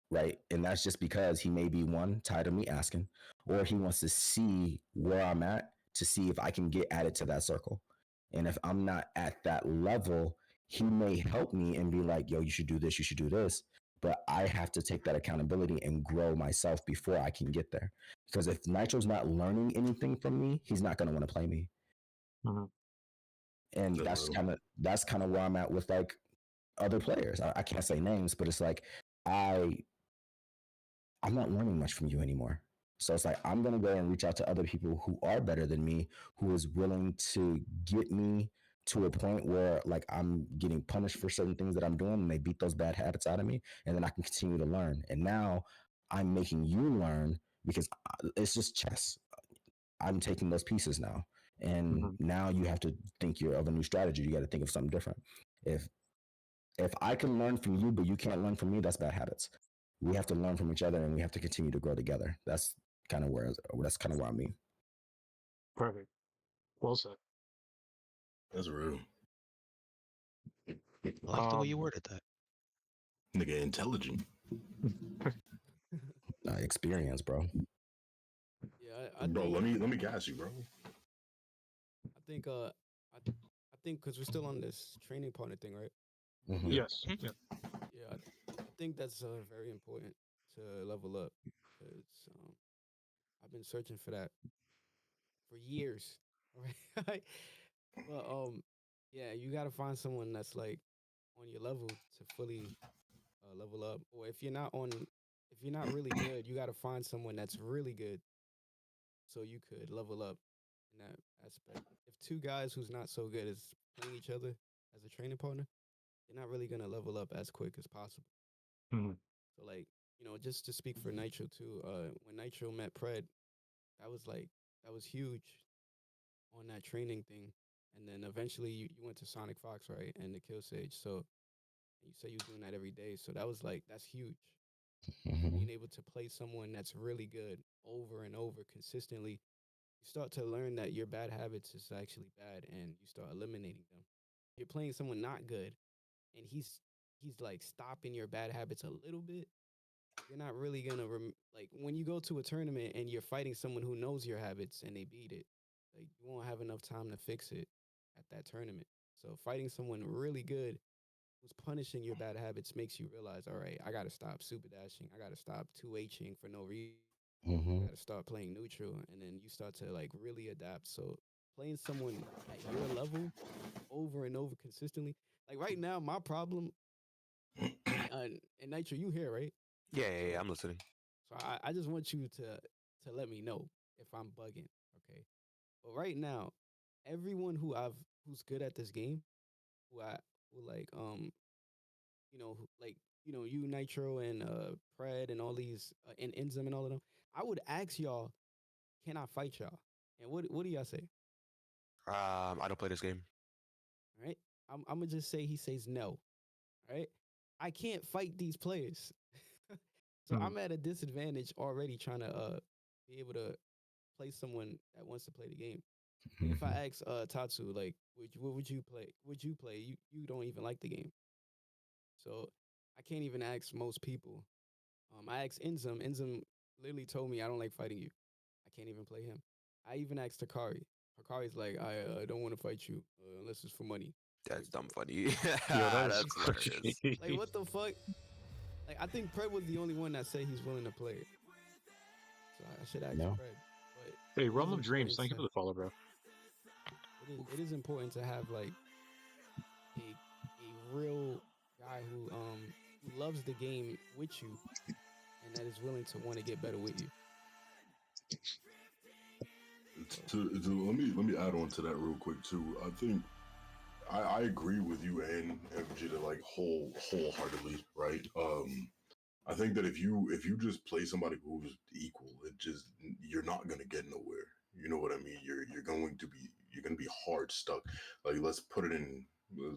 Right. And that's just because he may be one, tired of me asking, or he wants to see where I'm at to see if I can get added to that circle. And if I'm not at that level, he may help me and be like, yo, you should do this, you should do this. But I have to take that accountability and grow myself before I can get there. Because if Nitro's not learning anything from me, he's not going to want to play me. Mhm. And That's real. that's kind of where I'm at with like other players. I can't say names, but it's like I'm not learning much from you anymore. So it's like I'm gonna go and reach out to other people who are better than me, who is willing to get me to a point where like I'm getting punished for certain things that I'm doing, and they beat those bad habits out of me, and then I can continue to learn. And now I'm making you learn because it's just chess. I'm taking those pieces now, and Mhm. now you have to think you're of a new strategy. You got to think of something different. If if I can learn from you, but you can't learn from me, that's bad habits. We have to learn from each other, and we have to continue to grow together. That's kind of where I mean. Perfect. Well said. That's real. I like the way you Um, worded that. Nigga intelligent. Experience, bro. Yeah, I Bro, think let me gas you, bro. I think I think because we're still on this training partner thing, right? Mm-hmm. yes. Mhm. Yeah. Yeah, I think that's very important to level up because I've been searching for that for years. Right? But yeah, you gotta find someone that's like on your level to fully level up. Or if you're not really good, you gotta find someone that's really good so you could level up in that aspect. If two guys who's not so good is playing each other as a training partner, they're not really gonna level up as quick as possible. Mhm. So like, just to speak for Nitro too, when Nitro met Pred, that was like that was huge on that training thing. And then eventually you went to Sonic Fox, right? And the Kill Sage. So you say you're doing that every day. So that was like that's huge. Mm-hmm. Being able to play someone that's really good over and over consistently, you start to learn that your bad habits is actually bad and you start eliminating them. You're playing someone not good and he's like stopping your bad habits a little bit. You're not really gonna like when you go to a tournament and you're fighting someone who knows your habits and they beat it, like you won't have enough time to fix it at that tournament. So fighting someone really good who's punishing your bad habits makes you realize, all right, I gotta stop super dashing, I gotta stop 2Hing for no reason, I Mm-hmm. gotta start playing neutral, and then you start to like really adapt. So playing someone at your level over and over consistently, like right now, my problem and Nitro, you here, right? Yeah, So I'm listening. I just want you to let me know if I'm bugging, okay? But right now, everyone who's good at this game, who I who like you Nitro and Pred and all these and Enzim and all of them, I would ask y'all, can I fight y'all? And what do y'all say? I don't play this game. All right, I'm gonna just say he says no. All right, I can't fight these players, so Mhm. I'm at a disadvantage already trying to be able to play someone that wants to play the game. And if I Mm-hmm. ask Tatsu, like, what would you play? Would you play? You don't even like the game, so I can't even ask most people. I asked Enzim. Enzim literally told me I don't like fighting you. I can't even play him. I even asked Hakari. Hakari's like, I don't want to fight you unless it's for money. That's Like, dumb funny. Yo, that is That's hilarious. like what the fuck? Like I think Pred was the only one that said he's willing to play it. So I should ask No. Pred. But Hey, it is Realm of Dreams, important thank you to for the follow, bro. it is important to have like a a real guy who loves the game with you and that is willing to want to get better with you. So Let me add on to that real quick too. I think I agree with you and Vegeta like wholeheartedly, right? I think that if you just play somebody who's equal, it just you're not gonna get nowhere. You know what I mean? You're gonna be hard stuck. Like let's put it in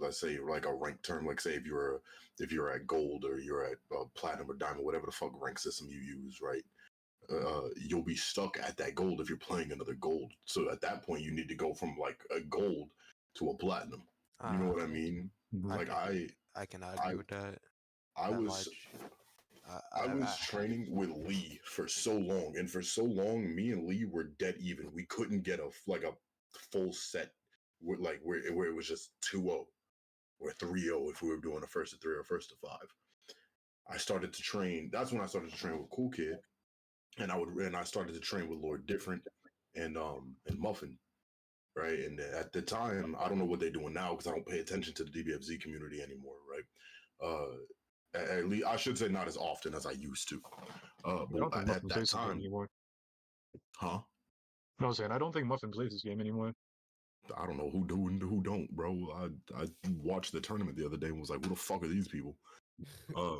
let's say like a rank term. Like say if you're at gold or you're at platinum or diamond, whatever the fuck rank system you use, right? You'll be stuck at that gold if you're playing another gold. So at that point, you need to go from like a gold to a platinum. You know Uh, what I mean? Mhm. I Like can I can I, agree with that I that was, much. I was training with Lee for so long, and for so long, me and Lee were dead even. We couldn't get a full set, like where it was just 2-0. or 3-0 if we were doing a first to 3 or first to 5. I started to train. That's when I started to train with Cool Kid, and I started to train with Lord Different and Muffin, right? And at the time, I don't know what they're doing now because I don't pay attention to the DBFZ community anymore, right? At least I should say not as often as I used to. I don't think But at Muffin that plays the game time, anymore. huh? No, I'm saying I don't think Muffin plays this game anymore. I don't know who do and who don't, bro. I watched the tournament the other day and was like, "Who the fuck are these people?" Uh,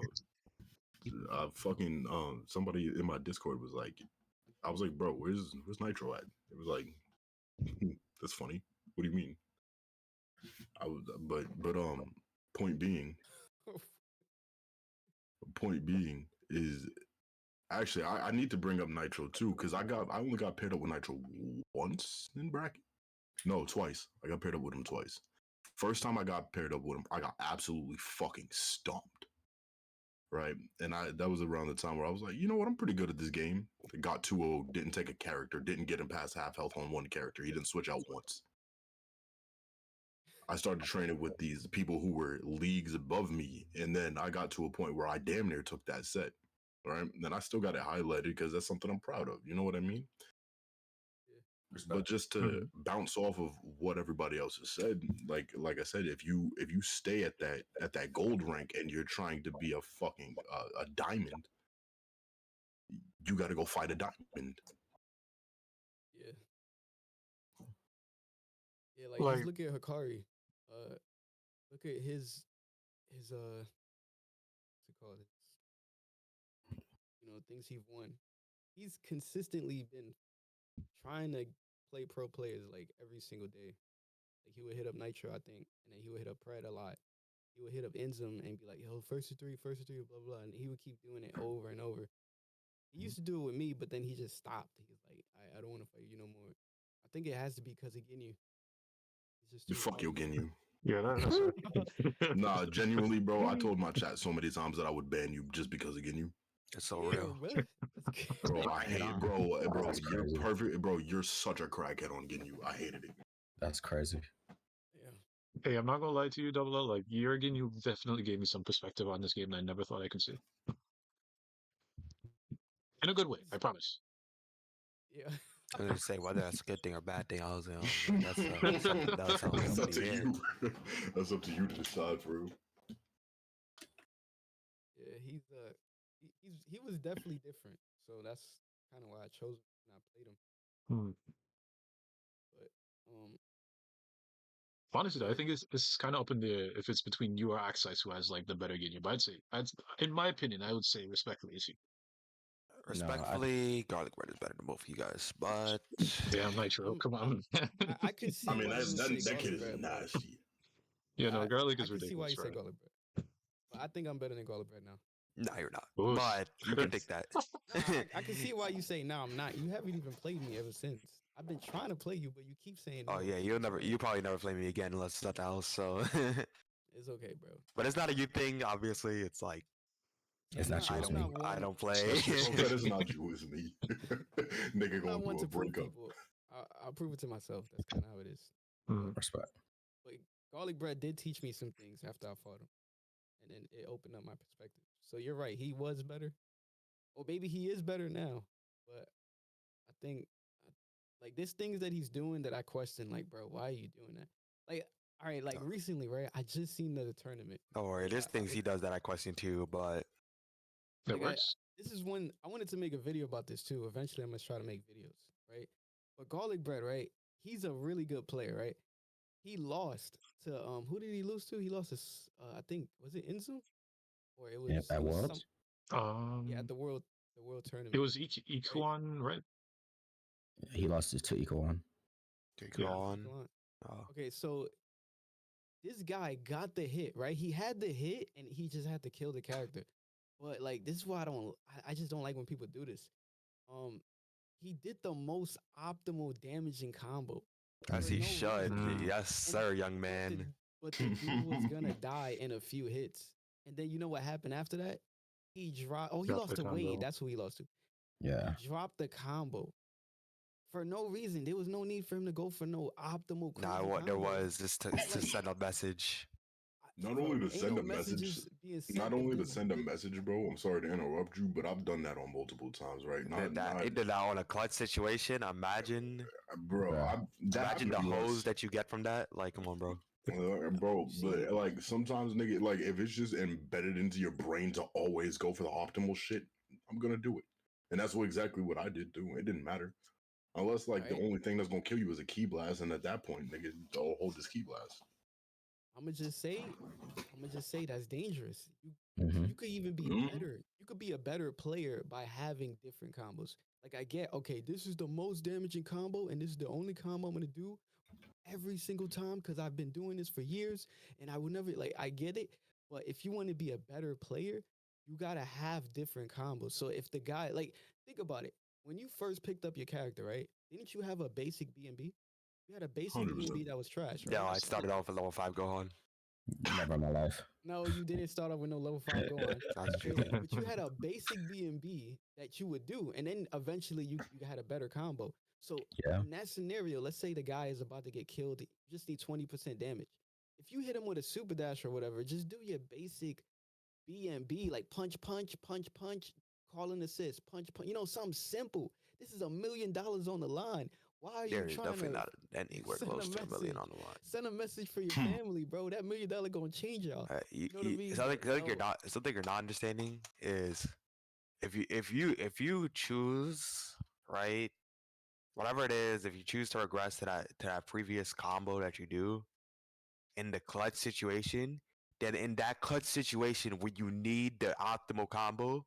I fucking somebody in my Discord was like, I was like, "Bro, where's Nitro at?" It was like, "That's funny. What do you mean?" I was, but point being, point being is actually I need to bring up Nitro too because I only got paired up with Nitro once in bracket. No, twice. I got paired up with him twice. First time I got paired up with him, I got absolutely fucking stomped. Right. And that was around the time where I was like, you know what, I'm pretty good at this game. Got 2-0, didn't take a character, didn't get him past half health on one character. He didn't switch out once. I started training with these people who were leagues above me. And then I got to a point where I damn near took that set. Right. And then I still got it highlighted because that's something I'm proud of. You know what I mean? But just to bounce off of what everybody else has said, like I said, if you stay at that gold rank and you're trying to be a fucking a diamond, you got to go fight a diamond. Yeah. Yeah, like Like, just look at Hikari. Look at his what's it called? Things he won. He's consistently been trying to play pro players like every single day. Like he would hit up Nitro, I think, and then he would hit up Pred a lot. He would hit up Enzum and be like, "Yo, first to three, blah blah," and he would keep doing it over and over. He used to do it with me, but then he just stopped. He was like, I don't want to fight you no more. I think it has to be because of Ginyu. He's just You too fuck your intelligent. Ginyu. yeah, that's right. Nah, genuinely, bro. I told my chat so many times that I would ban you just because of Ginyu. It's so Yeah, real. bro. That's Bro, I hate it, bro. Bro, That's you're crazy. perfect, bro. You're such a crackhead on Ginyu. I hated it. That's crazy. Yeah. Hey, I'm not gonna lie to you, DoubleLL. Like, Jurgen, you definitely gave me some perspective on this game that I never thought I could see. In a good way, I promise. Yeah. I was gonna say whether that's a good thing or bad thing. I was like, that's something That's up pretty to weird. you. That's up to you to decide, for real. Yeah, he was definitely different. So that's kind of why I chose him and I played him. Hmm. But Honestly, I yeah, think it's kind of up in the air if it's between you or Axis who has like the better game. But in my opinion, I would say respectfully, it's you. Respectfully, garlic bread is better than both of you guys, but Damn, Nitro, come on. I could see I mean, why you would say that kid garlic is bread, but nasty. Yeah, no, garlic I is can see why ridiculous, you say right? garlic bread. But I think I'm better than garlic bread now. no, you're not. Oof. But you can take that. Nah, I can see why you say no, I'm not. You haven't even played me ever since. I've been trying to play you, but you keep saying no. Oh yeah, you probably never play me again unless it's nothing else. So, It's okay, bro. but it's not a you thing. Obviously, it's like It's not you, I it's I'm me. not one. I don't play. That is not you, it's me. Nigga I'm not going one through a to prove breakup. people. I'll prove it to myself. That's kind of how it is. Hmm. Respect. But garlic bread did teach me some things after I fought him, and then it opened up my perspective. So you're right. He was better, or maybe he is better now. But I think like there's things that he's doing that I question. Like, bro, why are you doing that? Like, all right, like recently, right? I just seen the tournament. Don't worry, Like, there's things he does that I question too, but It like works. this is when I wanted to make a video about this too. Eventually, I'm gonna try to make videos, right? But garlic bread, right? He's a really good player, right? He lost to who did he lose to? He lost to I think was it Inzu or it was Yeah, that some world. at the world It tournament, was right? Ikuan, right? He lost it to Eco One. take it Yeah. on. Oh. Okay, so this guy got the hit, right? He had the hit and he just had to kill the character. But like this is why I just don't like when people do this. He did the most optimal damaging combo. As For he no should. reason. Yes, sir, young But man. the dude was gonna die in a few hits. And then you know what happened after that? He dropped he Drop lost the to combo. Wade. That's who he lost to. Yeah. He dropped the combo. For no reason. There was no need for him to go for no optimal Nah, crazy what there combo. was just to send a message. Not Bro, only to ain't send no a message, messages being not sent if only to this send a bitch. message, bro. I'm sorry to interrupt you, but I've done that on multiple times, right? It Not, did that. not, It did that on a clutch situation. bro. Bruh. That Imagine happened the hose once. that you get from that. Like, come on, bro. Bro, You see, but like sometimes, nigga, like if it's just embedded into your brain to always go for the optimal shit, I'm gonna do it, and that's exactly what I did do. It didn't matter unless like the right? only thing that's gonna kill you is a key blast, and at that point, nigga, don't hold this key blast. I'ma just say, I'ma just say that's dangerous. Mhm. You could even be Mhm. better. You could be a better player by having different combos. Like I get, okay, this is the most damaging combo, and this is the only combo I'm gonna do every single time because I've been doing this for years, and I would never like. I get it, but if you want to be a better player, you gotta have different combos. So if the guy, like, think about it, when you first picked up your character, right? Didn't you have a basic B&B? You had a basic 100%. B&B that was trash, Yeah, right? I started off with level 5 Gohan. Never in my life. No, you didn't start off with no level 5 go on. That's true. But you had a basic B&B that you would do, and then eventually you had a better combo. So Yeah. in that scenario, let's say the guy is about to get killed, you just need 20% damage. If you hit him with a super dash or whatever, just do your basic B&B, like punch, punch, punch, punch, call an assist, punch, punch. You know, something simple. This is $1 million on the line. Why are you There is trying definitely to not anywhere send a close to $1 million message? on the line. Send a message for your Hmm. family, bro. That $1 million gonna change y'all. You, You know what I mean? But something you're no. not understanding is if you choose right, whatever it is, if you choose to regress to that previous combo that you do in the clutch situation, then in that clutch situation where you need the optimal combo,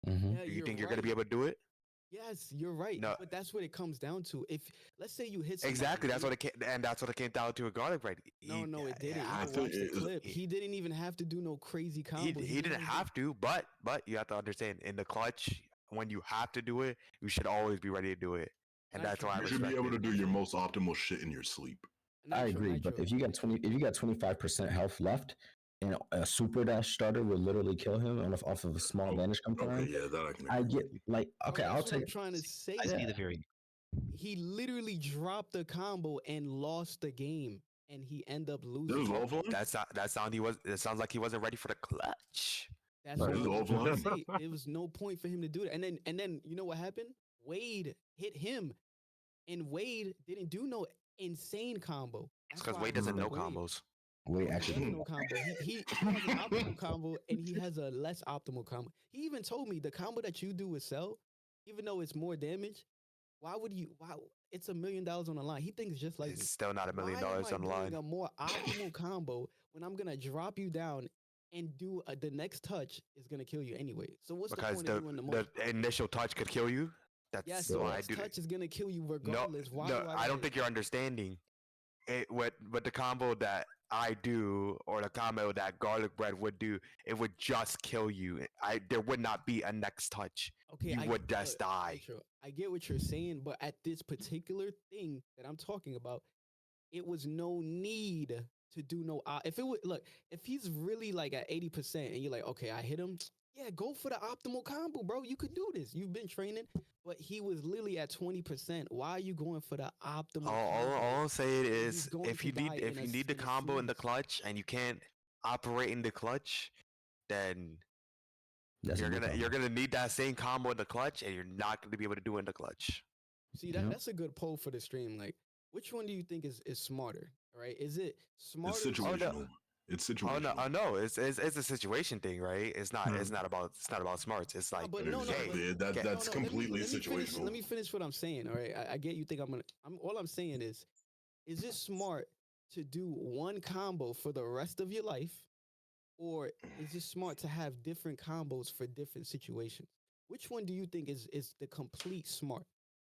Mhm. Yeah, do you you're think you're gonna right. be able to do it? Yes, you're right. No, But that's what it comes down to. If let's say you hit somebody, exactly. and you, That's what it came down to a garlic bread. no, it didn't. You I gotta think watch the it is. clip. He didn't even have to do no crazy combo. He Didn't didn't even. have to, but you have to understand in the clutch when you have to do it, you should always be ready to do it, and that's Nitro, why I You should be respect able it. to do your most optimal shit in your sleep. I Nitro, agree, but Nitro. if you got 25% health left, and a super dash starter will literally kill him off of a small Oh, damage okay, component, yeah, that I can I agree get with. like Bro, okay, I'll that's what I'm take trying to say. I yeah. see the very He literally dropped the combo and lost the game, and he ended up This is losing. offline. It sounds like he wasn't ready for the clutch. That's Right. what This is I'm trying to offline. say. There was no point for him to do it. And then you know what happened? Wade hit him, and Wade didn't do no insane combo. It's That's because why I Wade doesn't know respect Wade. combos. Wait, No, he actually, does know combo. He has an optimal combo, and he has a less optimal combo. He even told me the combo that you do with Cell, even though it's more damage, why would you? Why it's $1 million on the line? He thinks just like It's me. still not $1 million Why am I on the doing line a more optimal combo when I'm gonna drop you down and do the next touch is gonna kill you anyway? So what's the because point of doing the most? the initial touch could kill you. Yes, That's the why I next do. touch is gonna kill you No, regardless. Why no, do I I don't gotta? think you're understanding it. What the combo that I do or the combo that garlic bread would do, it would just kill you. There would not be a next touch. Okay, You would just die. Nitro, I get what you're saying, but at this particular thing that I'm talking about, it was no need to do no. If it would look, if he's really like at 80% and you're like, okay, I hit him. Yeah, go for the optimal combo, bro. You could do this. You've been training, but he was literally at 20%. Why are you going for the optimal All combo? I'll say it When he's is going to die if you need the in a combo in the series. clutch and you can't operate in the clutch, then that's a good you're combo. gonna need that same combo in the clutch, and you're not gonna be able to do it in the clutch. See Yeah. that's a good poll for the stream. Like, which one do you think is smarter? Right? Is it It's smarter? Oh no, situational. It's oh no, situational. oh no! It's a situation thing, right? It's not about smarts. It's No, like, but no, hey, Exactly. That get, that's no. completely Let me finish. situational. Let me finish what I'm saying. All right. I get you think I'm all I'm saying is it smart to do one combo for the rest of your life, or is it smart to have different combos for different situations? Which one do you think is the complete smart?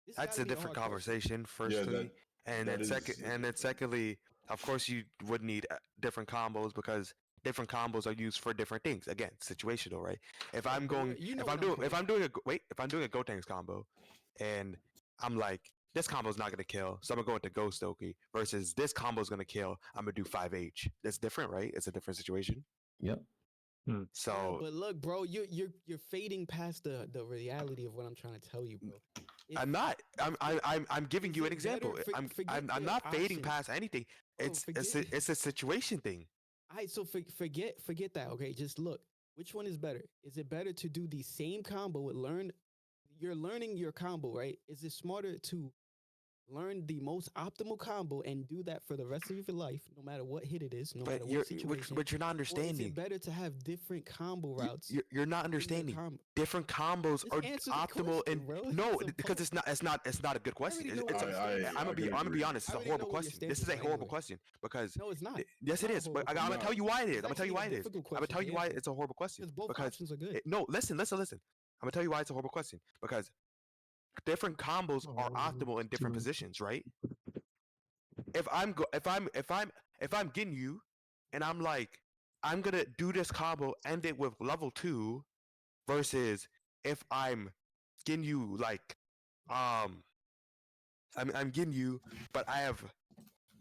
This got that's to a be a different hard question. conversation. Yeah, Firstly, and that then is. secondly, of course, you would need different combos because different combos are used for different things. Again, situational, right? If Yeah, I'm but going, you know what I'm if coming I'm from. doing if I'm doing a Gotenks combo, and I'm like, this combo is not gonna kill, so I'm gonna go into Ghost Oki versus this combo is gonna kill. I'm gonna do 5H. That's different, right? It's a different situation. Yep. Yeah, So but look, bro, you're fading past the reality of what I'm trying to tell you, bro. If, I'm not. I'm giving is you an it better? example. Forget I'm the not fading options, past anything. bro. It's a situation thing. All right, so forget that. Okay, just look. Which one is better? Is it better to do the same combo and you're learning your combo, right? Is it smarter to learn the most optimal combo and do that for the rest of your life, no matter what hit it is, no matter But what situation? but you're not Or is it understanding. better to have different combo routes You're not in your understanding. combo? Different combos Just are answer the optimal, question, and bro. no, It's a because pause. it's not a good I question. already know It's what a your stance is. I can I'm gonna be agree. honest. I It's a already horrible know what your question. stance This is is. a But horrible anyway, question because no, it's not. yes, It's it not a is. But horrible I'm question. gonna tell you why it is. It's I'm gonna tell you actually why a it is. difficult I'm gonna question tell to you why answer it's a horrible question because both because options are good. no, listen. I'm gonna tell you why it's a horrible question because different combos are optimal in different Two. positions, right? If I'm go if I'm getting you and I'm like I'm gonna do this combo, end it with level 2 versus if I'm getting you like um I'm getting you, but I have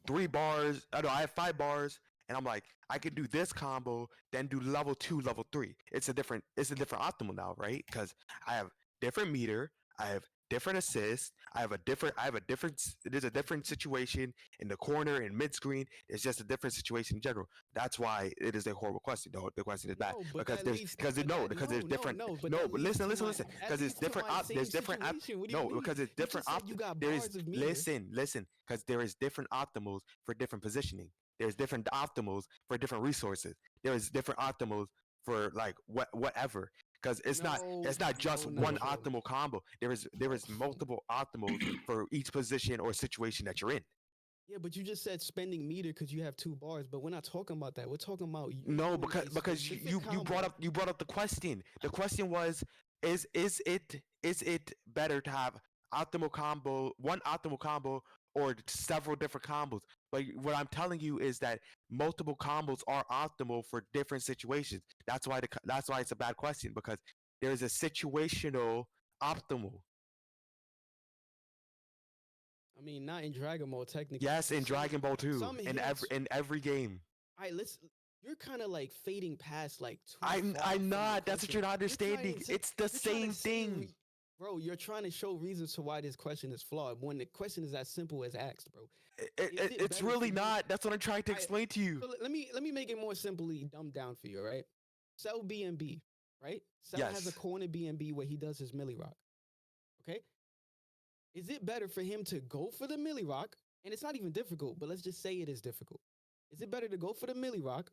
3 bars. I know I have 5 bars, and I'm like I could do this combo, then do level 2, level 3. It's a different optimal now, right? Because I have different meter, I have different assists, there's a different situation in the corner and mid screen. It's just a different situation in general. That's why it is a horrible question. The question is bad No, but because that leads. But that because there's different. no. But No, that but leads to my. listen. That Because it's leads to different. my There's same different. situation. What do you No, mean? because it's You different. just said you got There is bars of meter. listen. Because there is different optimals for different positioning. There's different optimals for different resources. There is different optimals for like whatever. Because No, it's not just no, one Nacho. optimal combo. There is multiple optimals for each position or situation that you're in. Yeah, but you just said spending meter because you have 2 bars. But we're not talking about that. We're talking about you No, doing a because specific combo. you brought up the question. The question was is it better to have one optimal combo or several different combos? But what I'm telling you is that multiple combos are optimal for different situations. That's why it's a bad question because there's a situational optimal. I mean, not in Dragon Ball technically. Yes, in Some Dragon Ball 2, some hits. in every game. All right, let's. You're kind of like fading past like too I'm far from the not. That's what question. you're not You're trying understanding. to. It's the You're trying same to say, thing. bro. You're trying to show reasons to why this question is flawed when the question is as simple as asked, bro. It's really not. That's what I'm trying to All right, explain to you. so let me make it more simply dumbed down for you, right? Cell BNB, right? Cell has a Yes. corner BNB where he does his Millie Rock. Okay, is it better for him to go for the Millie Rock? And it's not even difficult, but let's just say it is difficult. Is it better to go for the Millie Rock,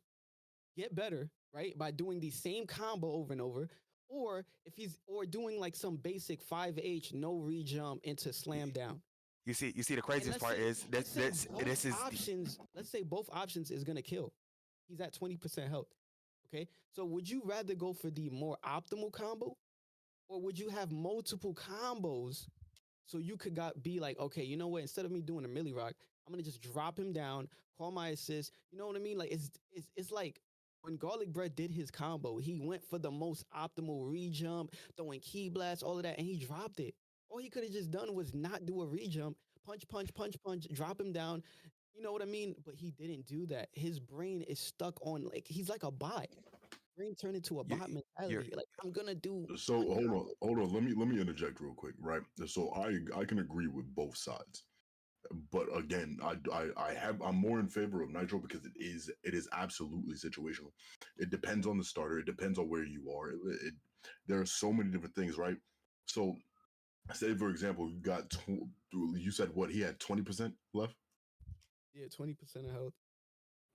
get better, right, by doing the same combo over and over, or if he's or doing like some basic 5H no re-jump into slam down? You see, the And craziest part is this is let's say both options is gonna kill. He's at 20% health. Okay. So would you rather go for the more optimal combo? Or would you have multiple combos so you could be like, okay, you know what? Instead of me doing a Millie Rock, I'm gonna just drop him down, call my assist. You know what I mean? Like it's like when Garlic Bread did his combo, he went for the most optimal re-jump, throwing key blast, all of that, and he dropped it. All he could have just done was not do a re-jump, punch, drop him down. You know what I mean? But he didn't do that. His brain is stuck on like he's like a bot. Brain turned into a you, bot you're mentality. Like I'm gonna do So one combo. hold on. Let me interject real quick, right? So I can agree with both sides, but again, I'm more in favor of Nitro because it is absolutely situational. It depends on the starter. It depends on where you are. There are so many different things, right? So say for example, you said what he had 20% left. Yeah, 20% of health.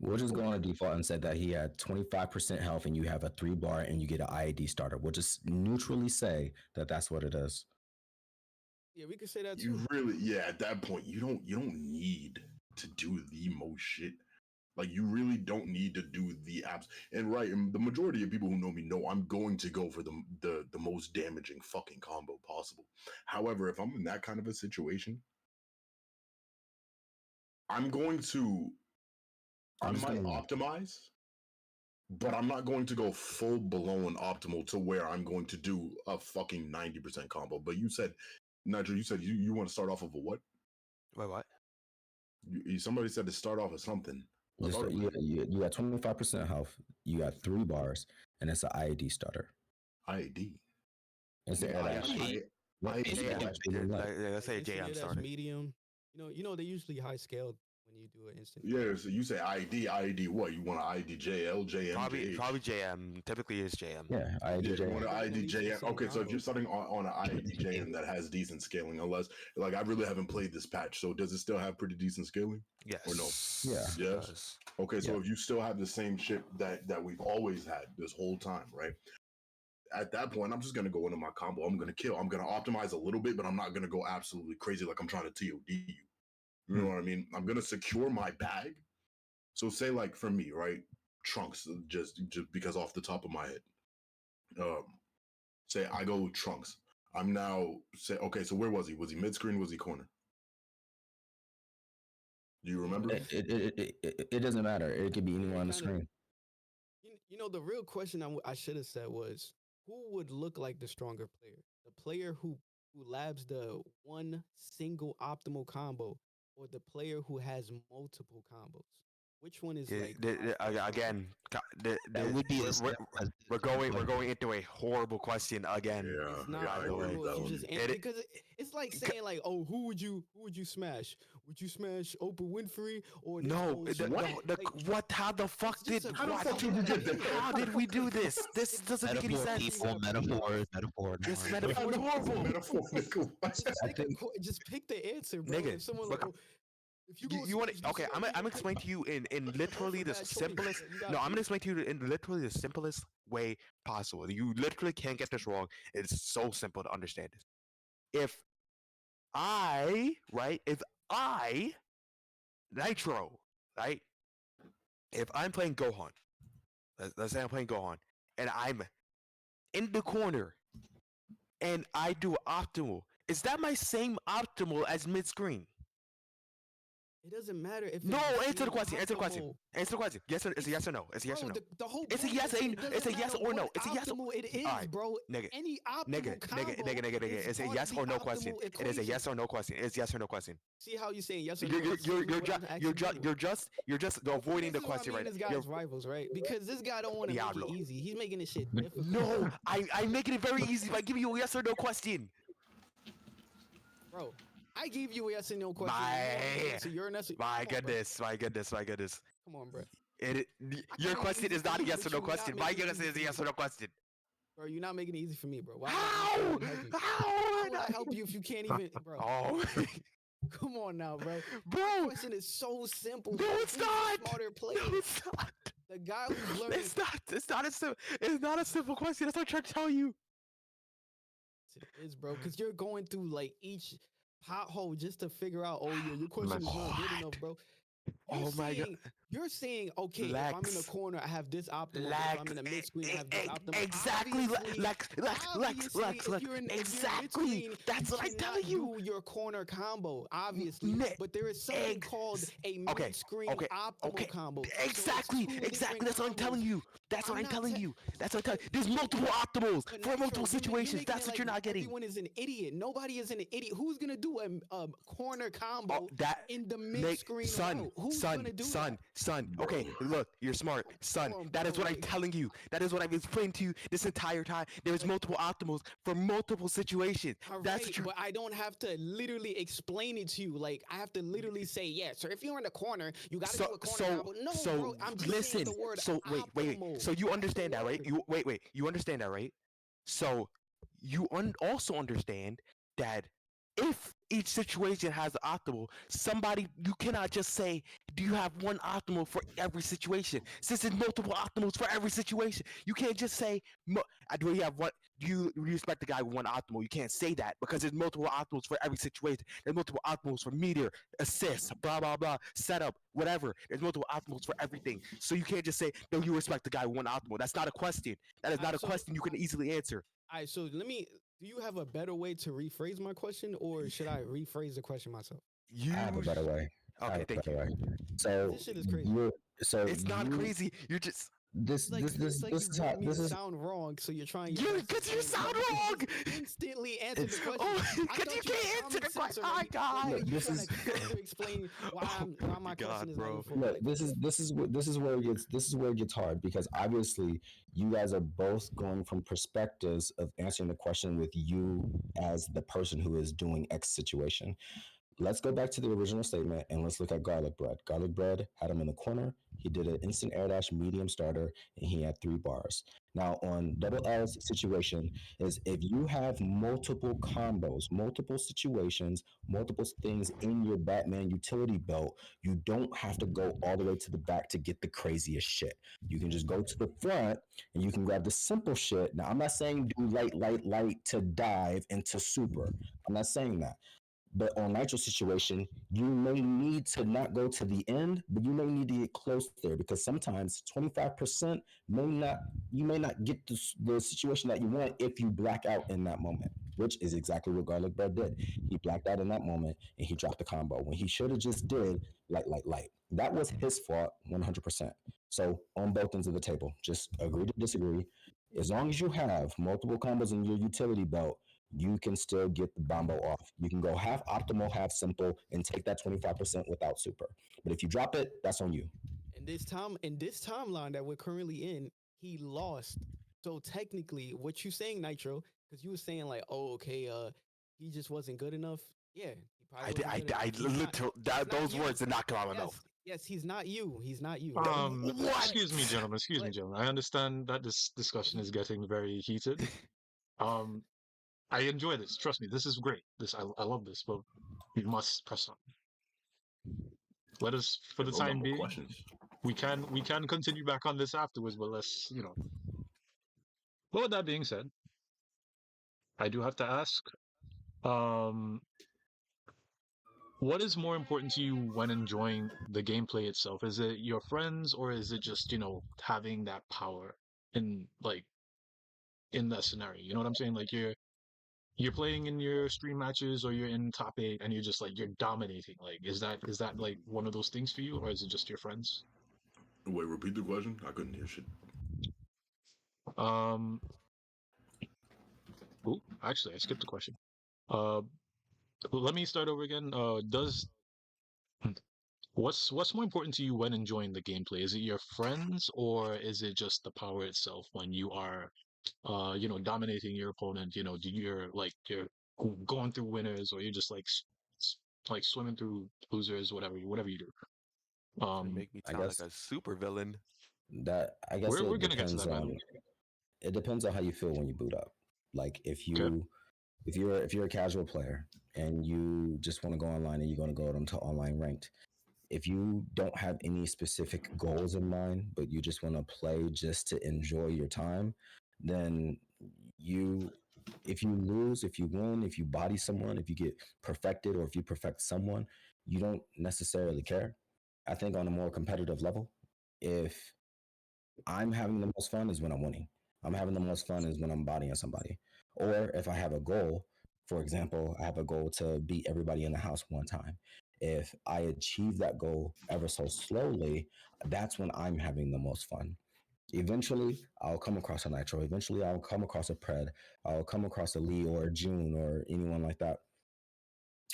We'll just go on a default and say that he had 25% health and you have a 3 bar and you get an IAD starter. We'll just neutrally say that that's what it is. Yeah, we could say that You too. really, yeah, at that point, you don't need to do the most shit. Like you really don't need to do the apps. And right, and the majority of people who know me know I'm going to go for the most damaging fucking combo possible. However, if I'm in that kind of a situation, I'm going to I I'm just might gonna optimize, but I'm not going to go full blown optimal to where I'm going to do a fucking 90% combo. But you said, Nigel, you said you want to start off of a what? wait, what? Somebody said to start off with something. I just thought it was you got 25% health, you got 3 bars, and it's an IAD starter. IAD. It's the Yeah, air I, dash. I, What? I, It's the air I, dash. We didn't let. Let's say It's the JM air dash started. medium. You know, they're usually high scaled when you do an instant. Yeah, so you say ID what? You want an ID JL, JM, Probably JM. Typically is JM. Yeah, Yeah, you IDJ. want an At least the IDJM. same Okay, so if you're combos. starting on an IDJM that has decent scaling, unless like I really haven't played this patch, so does it still have pretty decent scaling? Yes. Or no? Yeah. It Yes. does. Okay, so Yeah. if you still have the same shit that we've always had this whole time, right? At that point, I'm just gonna go into my combo. I'm gonna kill. I'm gonna optimize a little bit, but I'm not gonna go absolutely crazy like I'm trying to TOD you. You know what I mean? I'm gonna secure my bag. So say like for me, right? Trunks, just because off the top of my head. Say I go with Trunks. I'm now say okay. So where was he? Was he mid screen? Was he corner? Do you remember? It doesn't matter. It could be anywhere on the Kinda- screen. You know, the real question I should have said was, who would look like the stronger player? The player who labs the one single optimal combo, or the player who has multiple combos? Which one is like Again, That would be a step. we're going into a horrible question again. Yeah, It's not yeah, I agree horrible with if that you one. just because it's like saying like, oh, who would you smash? Would you smash Oprah Winfrey or this No, bullshit? what? How the fuck It's just did? a How the What? fuck did we get there? How did we do this? This doesn't make any Metaphor, sense. people, metaphor. This no. metaphor is horrible. Metaphor, nigga. What? Just pick the answer, bro. Nigga, If someone look, like, oh, if you go You want smash to? Okay, this I'm guy, gonna you explain to you in literally the bad choice. simplest. You got- No, I'm gonna explain to you in literally the simplest way possible. You literally can't get this wrong. It's so simple to understand this. If I Nitro, right? If I'm playing Gohan, let's say I'm playing Gohan, and I'm in the corner, and I do optimal. Is that my same optimal as mid screen? It doesn't matter if No, it's answer the same question. Answer the question. optimal. Answer the question. Yes or it's a yes or no. It's a yes or Bro, no. the whole It's a point yes is and- it doesn't it's a yes matter or no. what It's a yes or- optimal it is, Alright, bro. nigga, Any optimal combo nigga. It's a part yes of the or no optimal question. It is a equation. yes or no question. It's yes or no question. See how you saying yes or no? You're It's simply what I'm asking you're just avoiding the This is why question me right and this now. guy's rivals, right? Because this guy don't want to make Diablo. it easy. He's making this shit difficult. No, I'm making it very easy by giving you a yes or no question. Bro, I gave you a yes or no question. So you're an answer. My goodness. Come on, bro. Your question is not a yes or no But you're not question. My making it question is a easy. yes or no question. Bro, you're not making it easy for me, bro. Why How? would I help you? Why How? would I help you if you can't even, bro? Oh, Come on now, bro. The bro. question is so simple. No, bro. it's Who's the not. Smarter player. No, it's not. The guy who's learning. It's not a simple question. That's what I'm trying to tell you. It is, bro, because you're going through like each pothole just to figure out. Oh yeah, your question is not good enough, bro. Oh my god. You're saying, okay, if I'm in the Lex. corner, I have this optimal. But if I'm in the mid screen, I have this optimal. Exactly, Obviously, Lex. if you're in Exactly. mid-screen, That's you what I'm cannot telling you. do your corner combo, obviously. Ne- But there is something called a Okay, mid-screen okay, optimal combo. So it's Exactly. two Exactly. different That's what I'm combos. telling you. That's what I'm I'm not telling te- you. That's what I'm telling you. There's multiple optimals But for Nitro, multiple you're situations. making That's it what you're like not getting. Everyone is an idiot. Nobody is an idiot. Who's gonna do a corner combo That in the make mid-screen route? Who's gonna do that? son. Okay, look, you're smart, son. Come on, That is bro, what I'm like- telling you. That is what I've explained to you this entire time. There's multiple optimals for multiple situations. All That's right, what you. but I don't have to literally explain it to you. Like I have to literally say yes. So if you're in the corner, you gotta do a corner combo. No, bro, I'm just listen. saying the word So wait. optimal. So you understand that, right? Word. You wait. You understand that, right? So you also understand that if each situation has an optimal, you cannot just say, do you have one optimal for every situation? Since there's multiple optimals for every situation, you can't just say, do you have one? Do you respect the guy with one optimal? You can't say that because there's multiple optimals for every situation. There's multiple optimals for meter, assist, blah blah blah, setup, whatever. There's multiple optimals for everything. So you can't just say, no, you respect the guy with one optimal. That's not a question. That is not a question you can easily answer. All right, so do you have a better way to rephrase my question, or should I rephrase the question myself? I have a better way. Okay, thank you. So This shit is crazy. It's not crazy. You're just. This is how this is. Sound wrong, so you're trying. Because you sound wrong. Instantly answer the question. Oh, I because thought you can't answer the had question. common sense My already. God. Like, you This trying is- to further explain why my question is bro. not for Look, this is where it gets hard because obviously you guys are both going from perspectives of answering the question with you as the person who is doing X situation. Let's go back to the original statement and let's look at garlic bread. Garlic bread had him in the corner. He did an instant air dash medium starter and he had 3 bars. Now on Double L's situation is if you have multiple combos, multiple situations, multiple things in your Batman utility belt, you don't have to go all the way to the back to get the craziest shit. You can just go to the front and you can grab the simple shit. Now I'm not saying do light to dive into super. I'm not saying that. But on Nitro situation, you may need to not go to the end, but you may need to get close there because sometimes 25% may not you may not get the situation that you want if you black out in that moment, which is exactly what Garlic Bread did. He blacked out in that moment and he dropped the combo when he should have just did light. That was his fault 100%. So on both ends of the table, just agree to disagree. As long as you have multiple combos in your utility belt, you can still get the bombo off. You can go half optimal, half simple, and take that 25% without super. But if you drop it, that's on you. In this timeline that we're currently in, he lost. So technically, what you saying, Nitro, because you were saying like, oh, okay, he just wasn't good enough. Yeah, he probably wasn't good enough. Those words did not come out of my mouth. Yes, he's not you. He's not you. What? Excuse me, gentlemen. Excuse me, gentlemen. I understand that this discussion is getting very heated. Um, I enjoy this. Trust me, this is great. I love this, but we must press on. Let us, for If the those are time more being, questions. we can continue back on this afterwards. But let's. But with that being said, I do have to ask, um, what is more important to you when enjoying the gameplay itself? Is it your friends, or is it just having that power in in that scenario? You know what I'm saying? Like you're playing in your stream matches or you're in top 8 and you're just like you're dominating. Like is that like one of those things for you, or is it just your friends? Wait, repeat the question. I couldn't hear shit. Um ooh, actually I skipped the question. Uh let me start over again. Does what's more important to you when enjoying the gameplay? Is it your friends, or is it just the power itself when you are dominating your opponent? You're going through winners, or you're just like swimming through losers, whatever you do. Gonna Um, make me I sound like guess a super villain. that I guess we're gonna get to that, by the way. it depends on how you feel when you boot up. Like Okay. if you're a casual player and you just want to go online and you're going to go into online ranked, if you don't have any specific goals in mind, but you just want to play just to enjoy your time, then you, if you lose, if you win, if you body someone, if you get perfected, or if you perfect someone, you don't necessarily care. I think on a more competitive level, if I'm having the most fun is when I'm winning. I'm having the most fun is when I'm bodying somebody. Or if I have a goal, for example, I have a goal to beat everybody in the house one time. If I achieve that goal ever so slowly, that's when I'm having the most fun. Eventually, I'll come across a Nitro. Eventually, I'll come across a Pred. I'll come across a Lee or a June or anyone like that.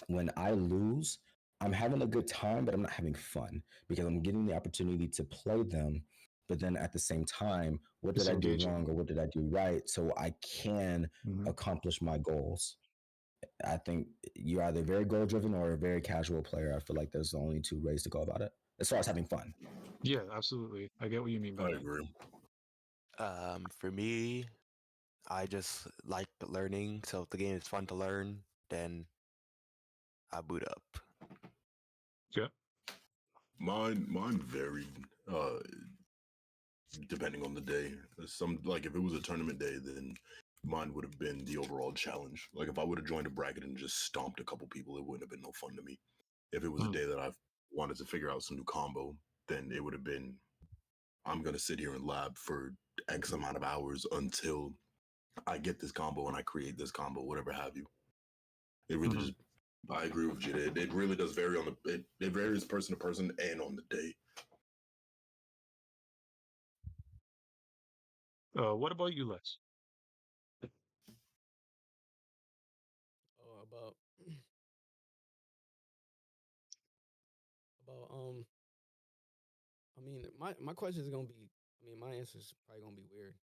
When I lose, I'm having a good time, but I'm not having fun because I'm getting the opportunity to play them. But then at the same time, what did It's I do engaging. wrong or what did I do right so I can Hmm. accomplish my goals? I think you're either very goal driven or a very casual player. I feel like there's only two ways to go about it as far as having fun. Yeah, absolutely. I get what you mean by I that. agree. For me, I just like learning. So if the game is fun to learn, then I boot up. Yeah. Mine varied. Depending on the day. Some like if it was a tournament day, then mine would have been the overall challenge. Like if I would have joined a bracket and just stomped a couple people, it wouldn't have been no fun to me. If it was a Mm. day that I wanted to figure out some new combo, then it would have been I'm gonna sit here and lab for X amount of hours until I get this combo and I create this combo, whatever have you. It really Mhm. just I agree with you. It really does vary on it varies person to person and on the day. What about you, Lex? Oh, about I mean, my question is gonna be. I mean, my answer is probably gonna be weird.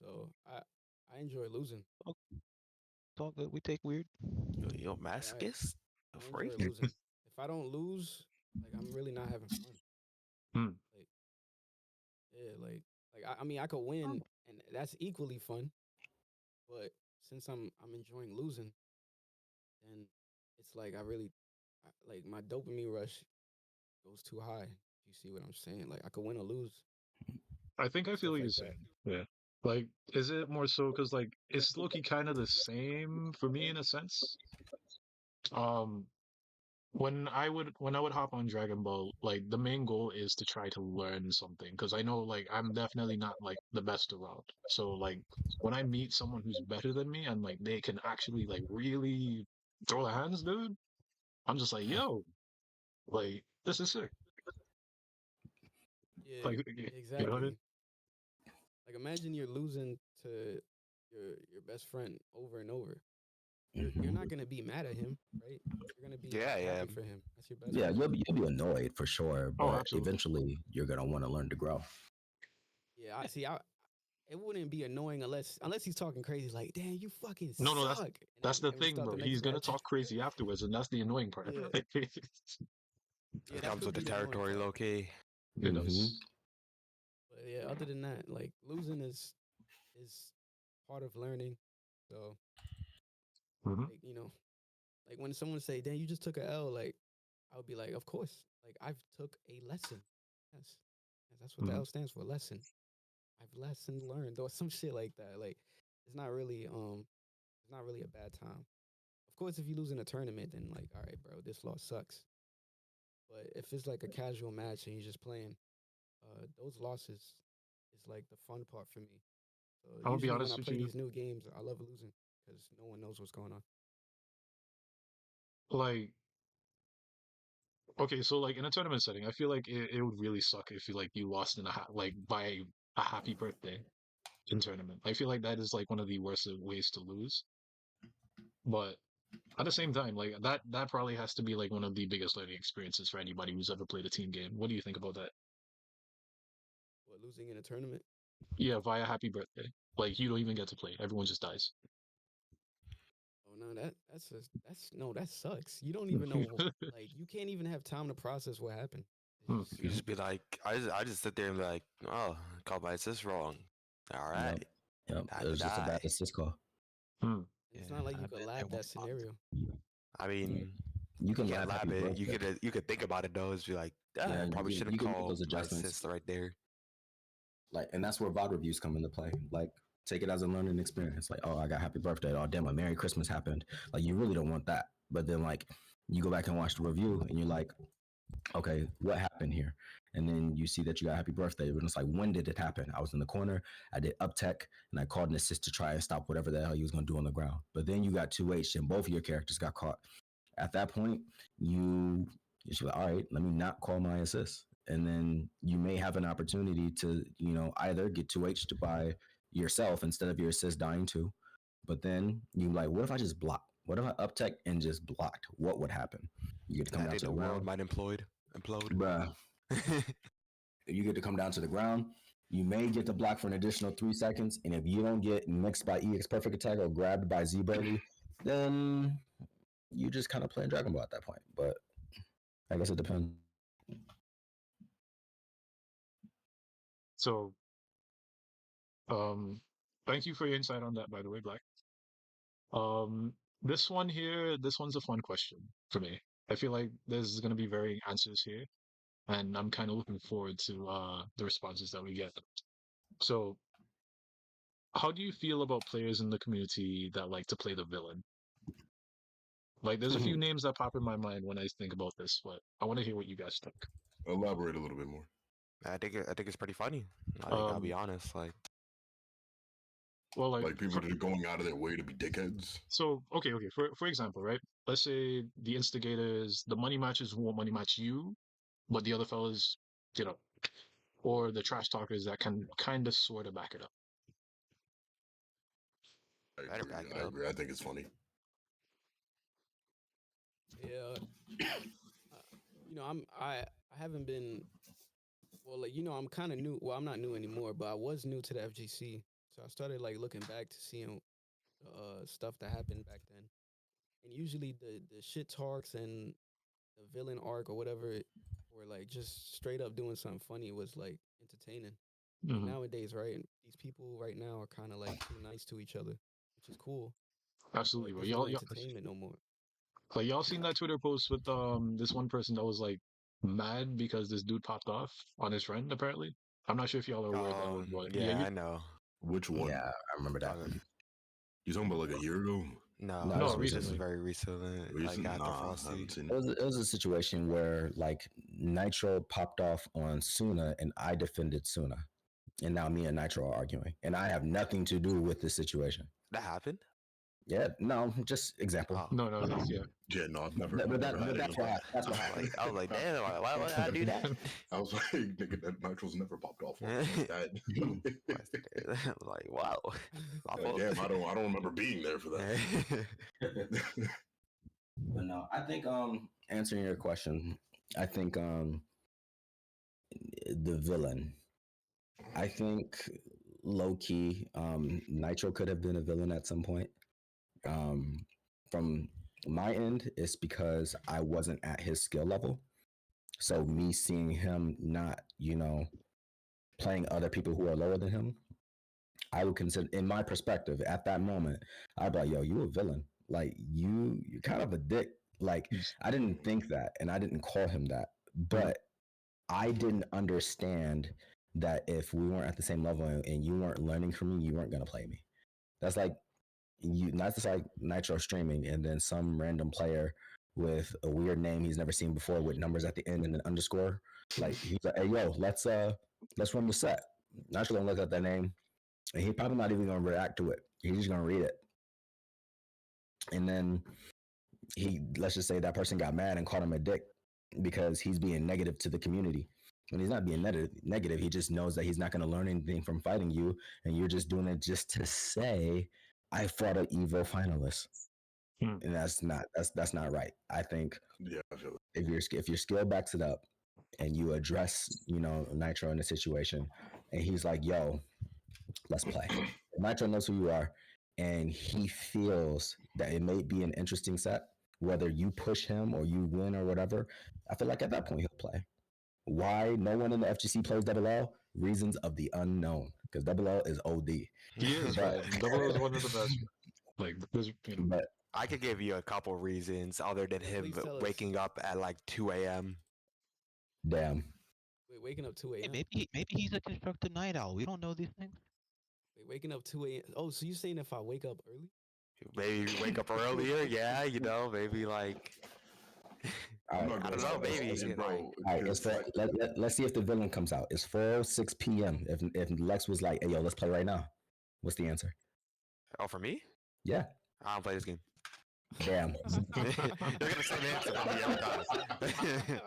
So I enjoy losing. Oh, it's all good. We take weird. Yo, Yeah, masochist? I enjoy Freaking. losing. If I don't lose, like I'm really not having fun. Hmm. Like yeah, I mean I could win and that's equally fun, but since I'm enjoying losing, then it's like I really like my dopamine rush goes too high. If you see what I'm saying? Like I could win or lose, I think I feel stuff what you're like that. saying. Yeah. Like, is it more so because like it's Loki kind of the same for me in a sense? Um, when I would hop on Dragon Ball, like the main goal is to try to learn something because I know like I'm definitely not like the best around. So like when I meet someone who's better than me and like they can actually like really throw their hands, dude, I'm just like, yo, like this is sick. Yeah, Like, you know what I mean? exactly. Like imagine you're losing to your best friend over and over. You're Mhm. not gonna be mad at him, right? You're gonna be Yeah, yeah. happy for him. That's your best Yeah, friend. you'll be annoyed for sure, Oh, but absolutely. eventually you're gonna want to learn to grow. Yeah, I see. I it wouldn't be annoying unless he's talking crazy, like, "Damn, you fucking No, no, suck," that's the and we thing, start bro. the next He's gonna match. talk crazy afterwards, and that's the annoying part. Yeah, yeah, It that comes could with the be the annoying territory, part. low key. It Hmm. does. But yeah, other than that, like losing is part of learning. So Hmm. like like when someone say, "Damn, you just took a L," like I would be like, "Of course." Like I've took a lesson. Yes, yes, that's what the Hmm. L stands for. Lesson. I've lesson learned or some shit like that. Like it's not really it's not really a bad time. Of course, if you lose in a tournament, then like, all right, bro, this loss sucks. But if it's like a casual match and you're just playing, those losses is like the fun part for me. So I'm gonna be usually when I honest with play you. these new games, I love losing because no one knows what's going on. Like, okay, so like in a tournament setting, I feel like it would really suck if you like you lost in like by a happy birthday in tournament. I feel like that is like one of the worst ways to lose. But at the same time, like that probably has to be like one of the biggest learning experiences for anybody who's ever played a team game. What do you think about that? What losing in a tournament? Yeah, via happy birthday. Like you don't even get to play. Everyone just dies. Oh no, that's no, that sucks. You don't even know like you can't even have time to process what happened. Hmm. It's just You just be like, I just sit there and be like, oh, called my assist wrong. All right, Yep. Yep. time It to was just a bad die. assist call. Hmm. and it's Yeah, not like you I've could been there lab that once. scenario. I Yeah. mean, You you can can't laugh lab happy it. birthday. You could think about it though. It's be like, Yeah, I probably should have you can make called those my adjustments. assist right there. Like, and that's where VOD reviews come into play. Like, take it as a learning experience. Like, oh, I got happy birthday. Oh, damn, a Merry Christmas happened. Like, you really don't want that. But then, like, you go back and watch the review, and you're like, okay, what happened here? And then you see that you got happy birthday. And it's like, when did it happen? I was in the corner, I did up tech, and I called an assist to try and stop whatever the hell he was going to do on the ground. But then you got 2H, and both of your characters got caught. At that point, you should be like, all right, let me not call my assist. And then you may have an opportunity to, either get 2H'd by yourself instead of your assist dying too. But then you like, what if I just block? What if I up tech and just blocked? What would happen? You get to come I down think to the the world ground. might implode. Bruh, you get to come down to the ground. You may get the block for an additional 3 seconds. And if you don't get mixed by EX Perfect Attack or grabbed by Z Burly, then you just kind of playing Dragon Ball at that point. But I guess it depends. So, um, thank you for your insight on that, by the way, Black. Um, this one here, this one's a fun question for me. I feel like there's gonna be varying answers here, and I'm kind of looking forward to the responses that we get. So, how do you feel about players in the community that like to play the villain? Like, there's a few names that pop in my mind when I think about this, but I want to hear what you guys think. Elaborate a little bit more. I think it's pretty funny. I'll be Um, honest. Like, well, like, Like people that are going out of their way to be dickheads. so okay. For example, right? Let's say the instigators, the money matches won't money match you, but the other fellas, you know, or the trash talkers that can kind of sort of back it up. I better agree. back it I up. agree. I think it's funny. Yeah, uh, I haven't been well, like I'm kind of new. Well, I'm not new anymore, but I was new to the FGC, so I started like looking back to seeing stuff that happened back then. and usually the shit talks and the villain arc or whatever, or like just straight up doing something funny was like entertaining. But Hmm. nowadays, right, these people right now are kind of like too nice to each other, which is cool, Absolutely, but bro. there's no entertainment no more. Like y'all seen that Twitter post with this one person that was like mad because this dude popped off on his friend apparently. I'm not sure if y'all are aware of that one, but yeah, Yeah, I know. Which one? Yeah, I remember that. You talking about like a year ago? No, no, this This is recently. very recent. Like Recent? after Nah, I Frosty. haven't seen It was a situation where like Nitro popped off on Suna and I defended Suna. And now me and Nitro are arguing. And I have nothing to do with this situation. That happened. Yeah, no, just example. Oh, No, that's yeah. Yeah, no, I've never. But, never had that's any. what happened. I was like, damn, why would I do that? I was like, nigga, that Nitro's never popped off on me like that. Like, wow. My Like, fault. damn, I don't remember being there for that. But no, I think answering your question, I think the villain. I think low key, Nitro could have been a villain at some point. From my end, it's because I wasn't at his skill level. So me seeing him not, playing other people who are lower than him, I would consider, in my perspective, at that moment, I'd be like, yo, you a villain. Like you're kind of a dick. Like I didn't think that, and I didn't call him that, but I didn't understand that if we weren't at the same level and you weren't learning from me, you weren't gonna play me. That's like not just like Nitro streaming and then some random player with a weird name he's never seen before with numbers at the end and an underscore. Like he's like, hey yo, let's run the set. Nitro gonna look at that name and he probably not even gonna react to it. He's just gonna read it. And then let's just say that person got mad and called him a dick because he's being negative to the community. When he's not being negative, he just knows that he's not going to learn anything from fighting you, and you're just doing it just to say, "I fought an Evo finalist," and that's not right. I think Yeah, I feel it. if your skill backs it up, and you address Nitro in the situation, and he's like, "Yo, let's play." Nitro knows who you are, and he feels that it may be an interesting set, whether you push him or you win or whatever. I feel like at that point he'll play. Why no one in the FGC plays DoubleL? Reasons of the unknown. Because DoubleL is OD. He is, But, man. Double is one of the best. Like there's but I could give you a couple reasons other than him Please tell us. waking up at like 2 a.m. damn. Wait, waking up 2 Hey, a.m. maybe he's a constructed night owl. We don't know these things. Wait, waking up 2 a.m. Oh, so you saying if I wake up early? Maybe wake up earlier. Yeah, maybe like. All right. I don't know, maybe, bro. All right, let's see if the villain comes out. It's 4:06 p.m. If Lex was like, hey, yo, let's play right now. What's the answer? Oh, for me? Yeah. I don't play this game. Damn. You're gonna say the answer for me every time.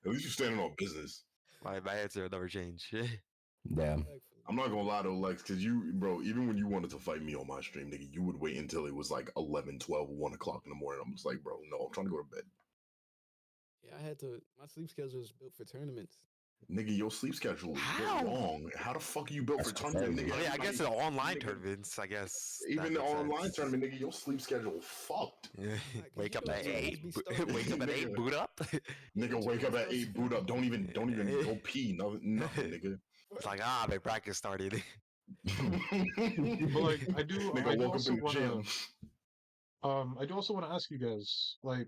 At least you're standing on business. My answer will never change. Damn. I'm not gonna lie though, Lex, because you, bro, even when you wanted to fight me on my stream, nigga, you would wait until it was like 11, 12, 1 o'clock in the morning. I'm just like, bro, no, I'm trying to go to bed. Yeah, I had to. My sleep schedule is built for tournaments. Nigga, your sleep schedule is How? built wrong. How the fuck are you built That's for tournament, crazy. nigga? I mean, I guess in Everybody- online nigga, tournaments, I guess. Even the that makes online sense. tournament, nigga, your sleep schedule fucked. Wake you up know, at tournaments 8. be starting- Wake up at 8. Nigga. Boot up. Nigga, wake up at 8, boot up. Don't even go pee. Nothing, nigga. It's like my practice started. but like I do Nigga woke up in the wanna gym. I do also want to ask you guys, like,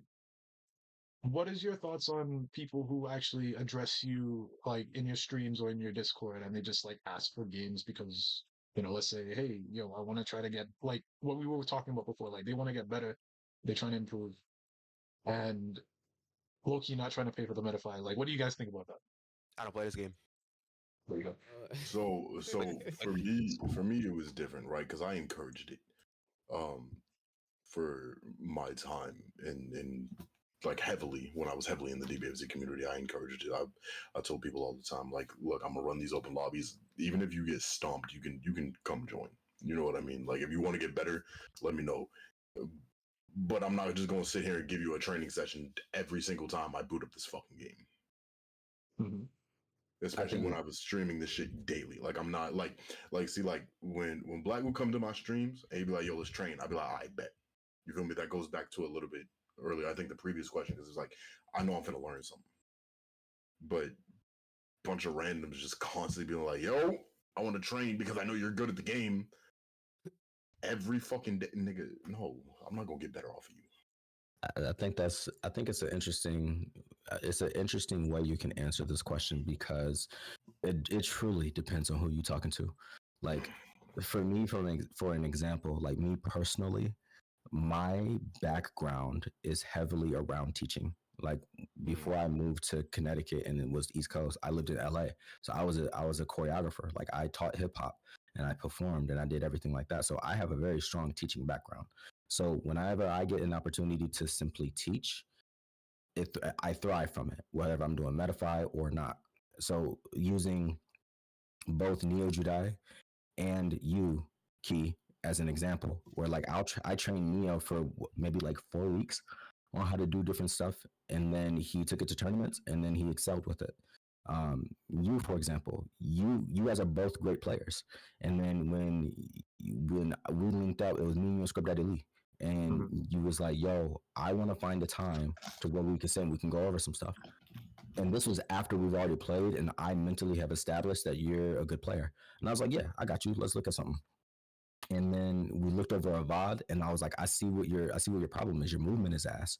what is your thoughts on people who actually address you like in your streams or in your Discord and they just like ask for games because let's say, hey, yo, I want to try to get like what we were talking about before, like they want to get better, they're trying to improve, and low-key not trying to pay for the Metafy. Like, what do you guys think about that? I don't play this game. There you go. So for me, it was different, right? Because I encouraged it. For my time and like heavily when I was heavily in the DBFZ community, I encouraged it. I told people all the time, like, look, I'm gonna run these open lobbies. Even if you get stomped, you can come join. You know what I mean? Like, if you want to get better, let me know. But I'm not just gonna sit here and give you a training session every single time I boot up this fucking game. Mm-hmm. Especially when I was streaming this shit daily. Like, I'm not like see, like when Black would come to my streams and he'd be like, yo, let's train. I'd be like, I bet. You feel me? That goes back to a little bit earlier. I think the previous question, because it's like, I know I'm gonna learn something, but bunch of randoms just constantly being like, "Yo, I want to train because I know you're good at the game." Every fucking day, nigga. No, I'm not gonna get better off of you. I think it's an interesting way you can answer this question, because it truly depends on who you're talking to. Like, for me, for an example, like me personally, my background is heavily around teaching. Like, before I moved to Connecticut and it was East Coast, I lived in LA. So I was a choreographer. Like, I taught hip hop and I performed and I did everything like that. So I have a very strong teaching background. So whenever I get an opportunity to simply teach, I thrive from it, whether I'm doing Medify or not. So using both Neo Judai and you, Key, as an example, where like I trained Neo for maybe like 4 weeks on how to do different stuff, and then he took it to tournaments, and then he excelled with it. You, for example, you guys are both great players, and then when we linked up, it was me, you, and Script Daddy Lee, and you was like, "Yo, I want to find a time to where we can sit and we can go over some stuff." And this was after we've already played, and I mentally have established that you're a good player. And I was like, "Yeah, I got you. Let's look at something." And then we looked over a VOD, and I was like, I see what your problem is. Your movement is ass."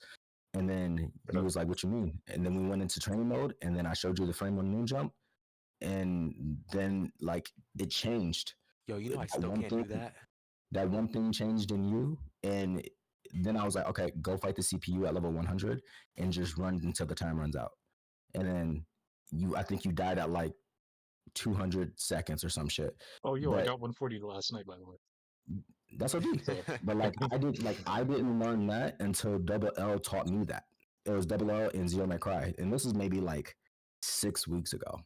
And then he was like, "What you mean?" And then we went into training mode, and then I showed you the frame on noon jump, and then like it changed. Yo, you know I still can't do that. That one thing changed in you, and then I was like, "Okay, go fight the CPU at level 100 and just run until the time runs out." And then I think you died at like 200 seconds or some shit. Oh, yo, I But got 140 last night, by the way. that's OD. So, But like I didn't learn that until DoubleLL taught me that. It was DoubleLL and Zero May Cry, and this was maybe like 6 weeks ago.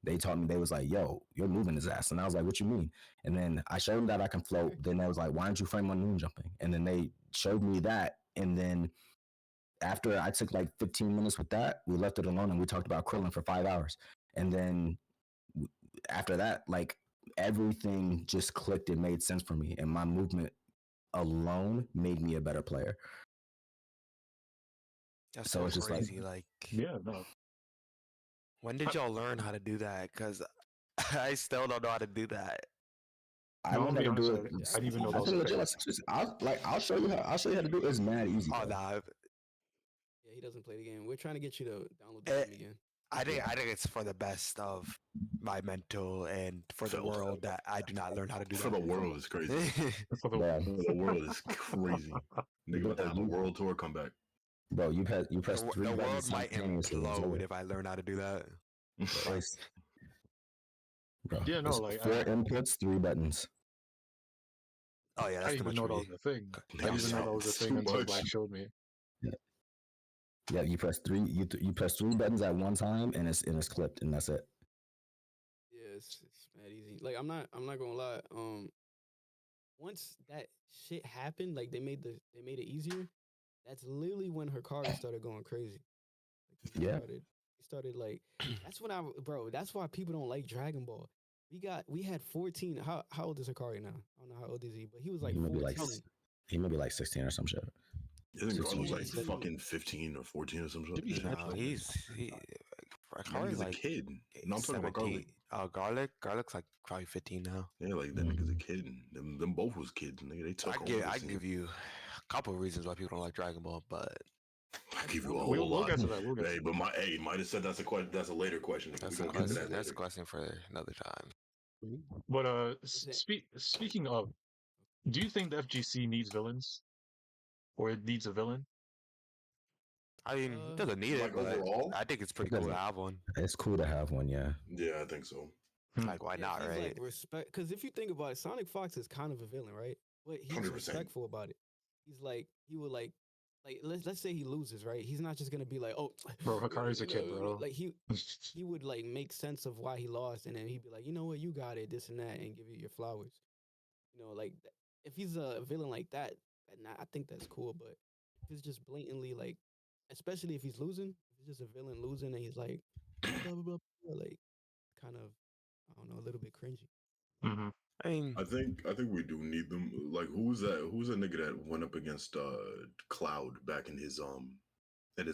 They taught me, they was like, "Yo, you're moving his ass," and I was like, "What you mean?" And then I showed them that I can float. Then they was like, "Why aren't you frame on noon jumping?" And then they showed me that, and then after I took like 15 minutes with that, we left it alone and we talked about Krillin for 5 hours. And then after that, like everything just clicked and made sense for me, and my movement alone made me a better player. That's So so it's just crazy. Like, yeah, no. when did y'all learn how to do that? Because I still don't know how to do that. I No, I'm learned gonna how be to honest, do it. I didn't even know that I was a think legit thing. like 6 weeks. I'll show you how. I'll show you how to do it. It's mad easy. Oh, Bro. nah. Yeah, he doesn't play the game. We're trying to get you to download the game again. I think it's for the best of my mental and for the world that I do not learn how to do For that. the world is crazy. For the- Bro, For the world is crazy. Nigga about to have a world tour comeback. bro, you press The 3 world buttons might simultaneously. implode if I learn how to do that. Bro, bro, Yeah, no, it's like 4 inputs, 3 buttons. Oh yeah, I that's didn't too even much know for that me. was a thing. I That didn't even know that was a sounds thing too until much. Black showed me. Yeah, you press 3. You press 3 buttons at one time, and it's clipped, and that's it. Yeah, it's mad easy. Like I'm not gonna lie. Once that shit happened, like they made it easier. That's literally when Hikari started going crazy. Like Yeah. he started like that's when bro. That's why people don't like Dragon Ball. We had 14. How old is Hikari now? I don't know how old is he, but he was like He may be 14. like he may be like 16 or some shit. I think 16 Garland's or like 17. fucking 15 or 14 or some shit. Did he Yeah. start No, playing? he Nigga's a like kid. No, I'm talking about 17. Garlic. Garlic's like probably 15 now. Yeah, like that nigga's a kid. Them both was kids. Nigga, they took I can give you a couple of reasons why people don't like Dragon Ball, but I give you a We'll whole lot. get to that. We'll get Hey, to but might have said that's a question. That's a later question. Nigga. that's We a gonna get to question. that That's a later. question for another time. that. But speaking of, do you think the FGC needs villains, or it needs a villain? I mean, it doesn't need Like it, but overall? I think it's pretty It cool to doesn't. have one. It's cool to have one, yeah. Yeah, I think so. Like, why not, He's right? like respect, because if you think about it, Sonic Fox is kind of a villain, right? But he's 100%. respectful about it. He's like he would like let's say he loses, right? He's not just gonna be like, oh, Bro, Hikari's a kid, bro. like he would like make sense of why he lost, and then he'd be like, you know what, you got it, this and that, and give you your flowers. You know, like if he's a villain like that, I think that's cool. But if it's just blatantly like, especially if he's losing, if it's just a villain losing, and he's like, blah blah blah, blah, like kind of, I don't know, a little bit cringy. Mm-hmm. I mean, I think we do need them. Like, who was that? Who was that nigga that went up against Cloud back in his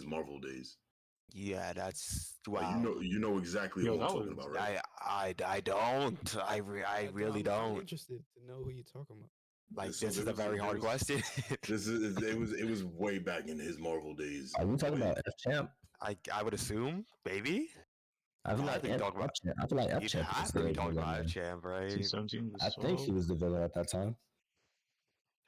Marvel days? yeah, that's You wow. know exactly Yo, who I'm that talking was about, right? I don't. I really I'm don't. interested to know who you're talking about. Like So this is a very hard question. this is it was way back in his Marvel days. Are we talking Way, about F Champ? I would assume maybe. I feel You have like to be talking about. I feel like F You'd Champ is have to still be a talking villain. about Man. Champ, right? T17 I was think he 12. was the villain at that time.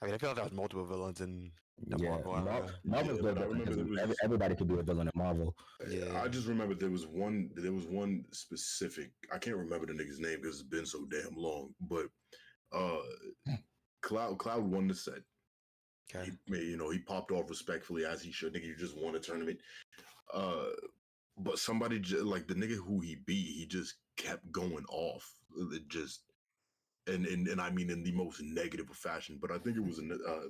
I mean, I feel like there was multiple villains in the Yeah, Marvel era. Marvel's yeah, built but I different remember there because was everybody could be a villain in Marvel. Yeah. I just remember there was one specific. I can't remember the nigga's name because it's been so damn long. But uh, Cloud won the set. Okay. He popped off respectfully as he should. Nigga, you just won a tournament. Uh, but somebody like the nigga who he beat, he just kept going off. It just and I mean in the most negative of fashion. But I think it was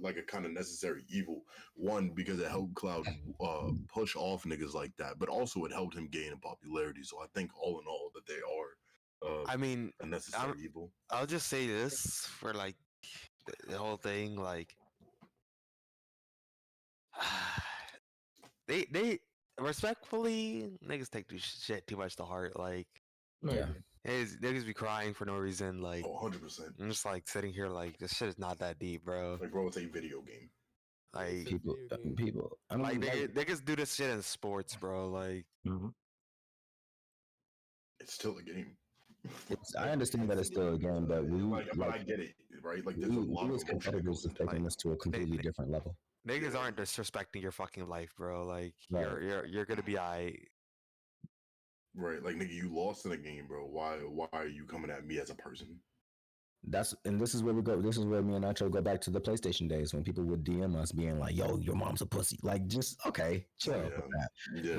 like a kind of necessary evil. One, because it helped Cloud push off niggas like that, but also it helped him gain in popularity. So I think all in all that they are I mean, a necessary evil. I'll just say this for like the whole thing, like they respectfully niggas take this shit too much to heart. Like Yeah. niggas be crying for no reason. Like Oh, 100%. I'm just like sitting here like this shit is not that deep, bro. Like, bro, it's a video game. Like People. I mean, niggas do this shit in sports, bro. Like Mhm. It's still a game. I understand that it's still a game, but but I get it, right? Like, there's a lot we of as emotion that competitors goes is into taking it. this to a completely different level. niggas Yeah. aren't disrespecting your fucking life, bro. Like Right. you're gonna be alright. Right, like nigga, you lost in a game, bro. Why are you coming at me as a person? This is where we go. This is where me and Nacho go back to the PlayStation days when people would DM us being like, "Yo, your mom's a pussy." Like, just okay, chill with that. Yeah.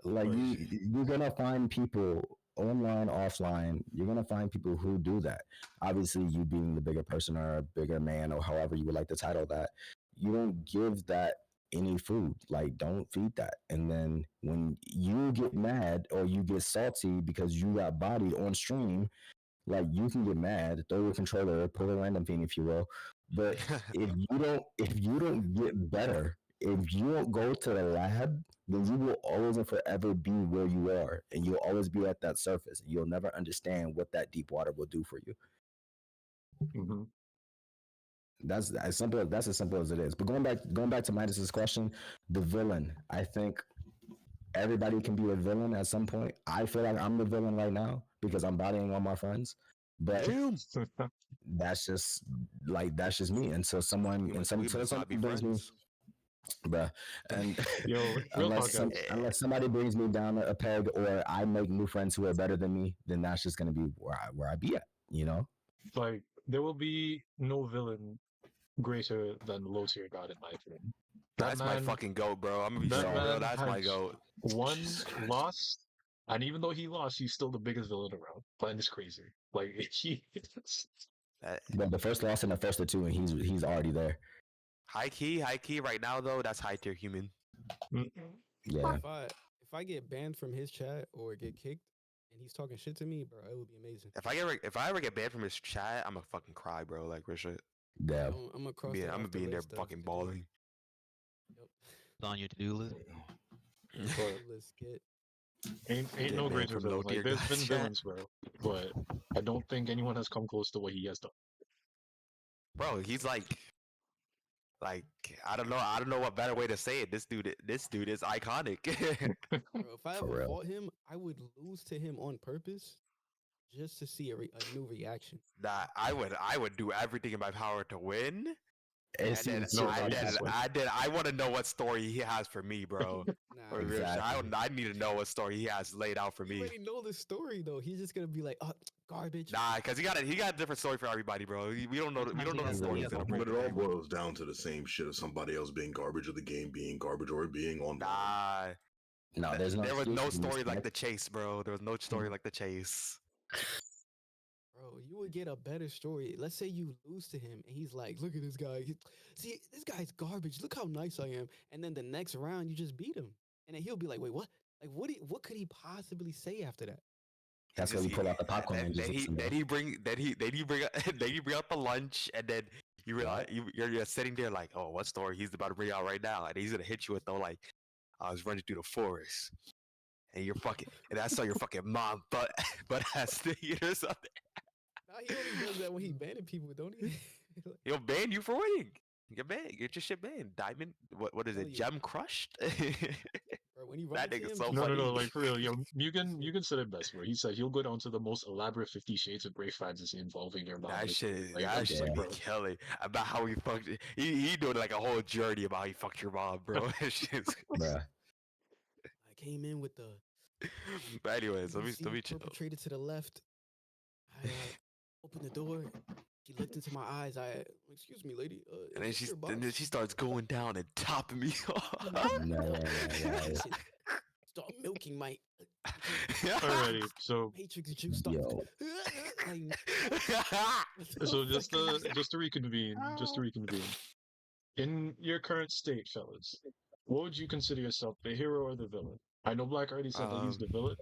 Like you're gonna find people online, offline. You're gonna find people who do that. Obviously, you being the bigger person or a bigger man or however you would like to title that, you don't give that any food. Like, don't feed that. And then when you get mad or you get salty because you got bodied on stream, like you can get mad, throw your controller, pull a random thing, if you will. But if you don't get better, if you don't go to the lab, then you will always and forever be where you are, and you'll always be at that surface. You'll never understand what that deep water will do for you. Mhm. That's as simple. That's as simple as it is. But going back to Midas's question, the villain. I think everybody can be a villain at some point. I feel like I'm the villain right now because I'm bodying all my friends. But that's just me. Until someone brings me, bruh. And Yo, real talk, guys. unless somebody brings me down a peg or I make new friends who are better than me, then that's just gonna be where I be at, you know? Like, there will be no villain greater than low tier god in my opinion. That's my fucking goat, bro. I'm gonna be That so real. man That's my has goat. one Jesus Christ. loss, and even though he lost, he's still the biggest villain around. Playing is crazy. Like he, But the first loss and the first of two, and he's already there. High key. Right now though, that's high tier human. Yeah. If I get banned from his chat or get kicked and he's talking shit to me, bro, it would be amazing. If I ever get banned from his chat, I'm gonna fucking cry, bro. Like real shit. Yeah. I'm gonna cross. I'm gonna be in there fucking bawling. Yep. It's on your to-do list. Let's get. ain't Get no banned greater from low villain. Like tier there's god been chat. villains, bro, but I don't think anyone has come close to what he has done. Bro, he's like I don't know what better way to say it. This dude is iconic. Bro, if I For ever real. fought him, I would lose to him on purpose just to see a new reaction. Nah, I would do everything in my power to win. And see, I want to know what story he has for me, bro. Nah, For real shit. Exactly. I need to know what story he has laid out for you me. already know the story though. He's just gonna be like, garbage. Nah, cause he got a different story for everybody, bro. We don't know the story he's gonna bring. But it all boils down to the same shit of somebody else being garbage or the game being garbage or it being on. Nah, No, there was no story like the chase, bro. There was no story like the chase. Bro, you would get a better story. Let's say you lose to him and he's like, look at this guy. See, this guy's garbage. Look how nice I am. And then the next round, you just beat him. And then he'll be like, wait, what? Like, what could he possibly say after that? That's where you pull out the popcorn and just listen to. then he bring out the lunch, and then you realize you're sitting there like, oh, what story he's about to bring out right now, and he's gonna hit you with like, I was running through the forest, and I saw your fucking mom but ass thinking or something. Nah, he only does that when he banning people, don't he? He'll ban you for winning. Get banned. Get your shit banned. Diamond. What is Hell it? yeah. Gem crushed. Bro, when he That runs nigga's him, so just No, funny. like for real, yo, Mugen said it best, bro. He said he'll go down to the most elaborate 50 Shades of Grey fantasy involving your mom. That shit, Like, that I'm just shit like, be bro. killing. About how he fucked. He doing like a whole journey about how he fucked your mom, bro. That shit's- Bruh. I came in with the but anyways, let me PVC chill. perpetrator to the left. I opened the door. She looked into my eyes. Excuse me, lady. And Is this your boss? then she starts going down and topping me off. No. Start milking my Alrighty, so Matrix juice. Start Yo. like, so just to reconvene, in your current state, fellas, what would you consider yourself, the hero or the villain? I know Black already said that he's the villain,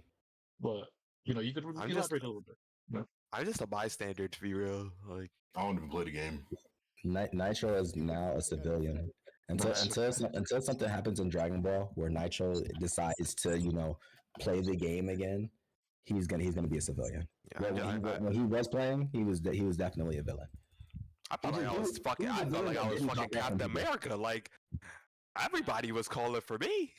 but you know you could I'm just elaborate a little bit. No? I'm just a bystander, to be real. Like, I don't even play the game. Nitro is now a civilian. Until something happens in Dragon Ball where Nitro decides to, play the game again, he's gonna be a civilian. yeah, When he was playing, he was definitely a villain. I felt like I was fucking. I felt like I was fucking Captain America. Like, everybody was calling for me.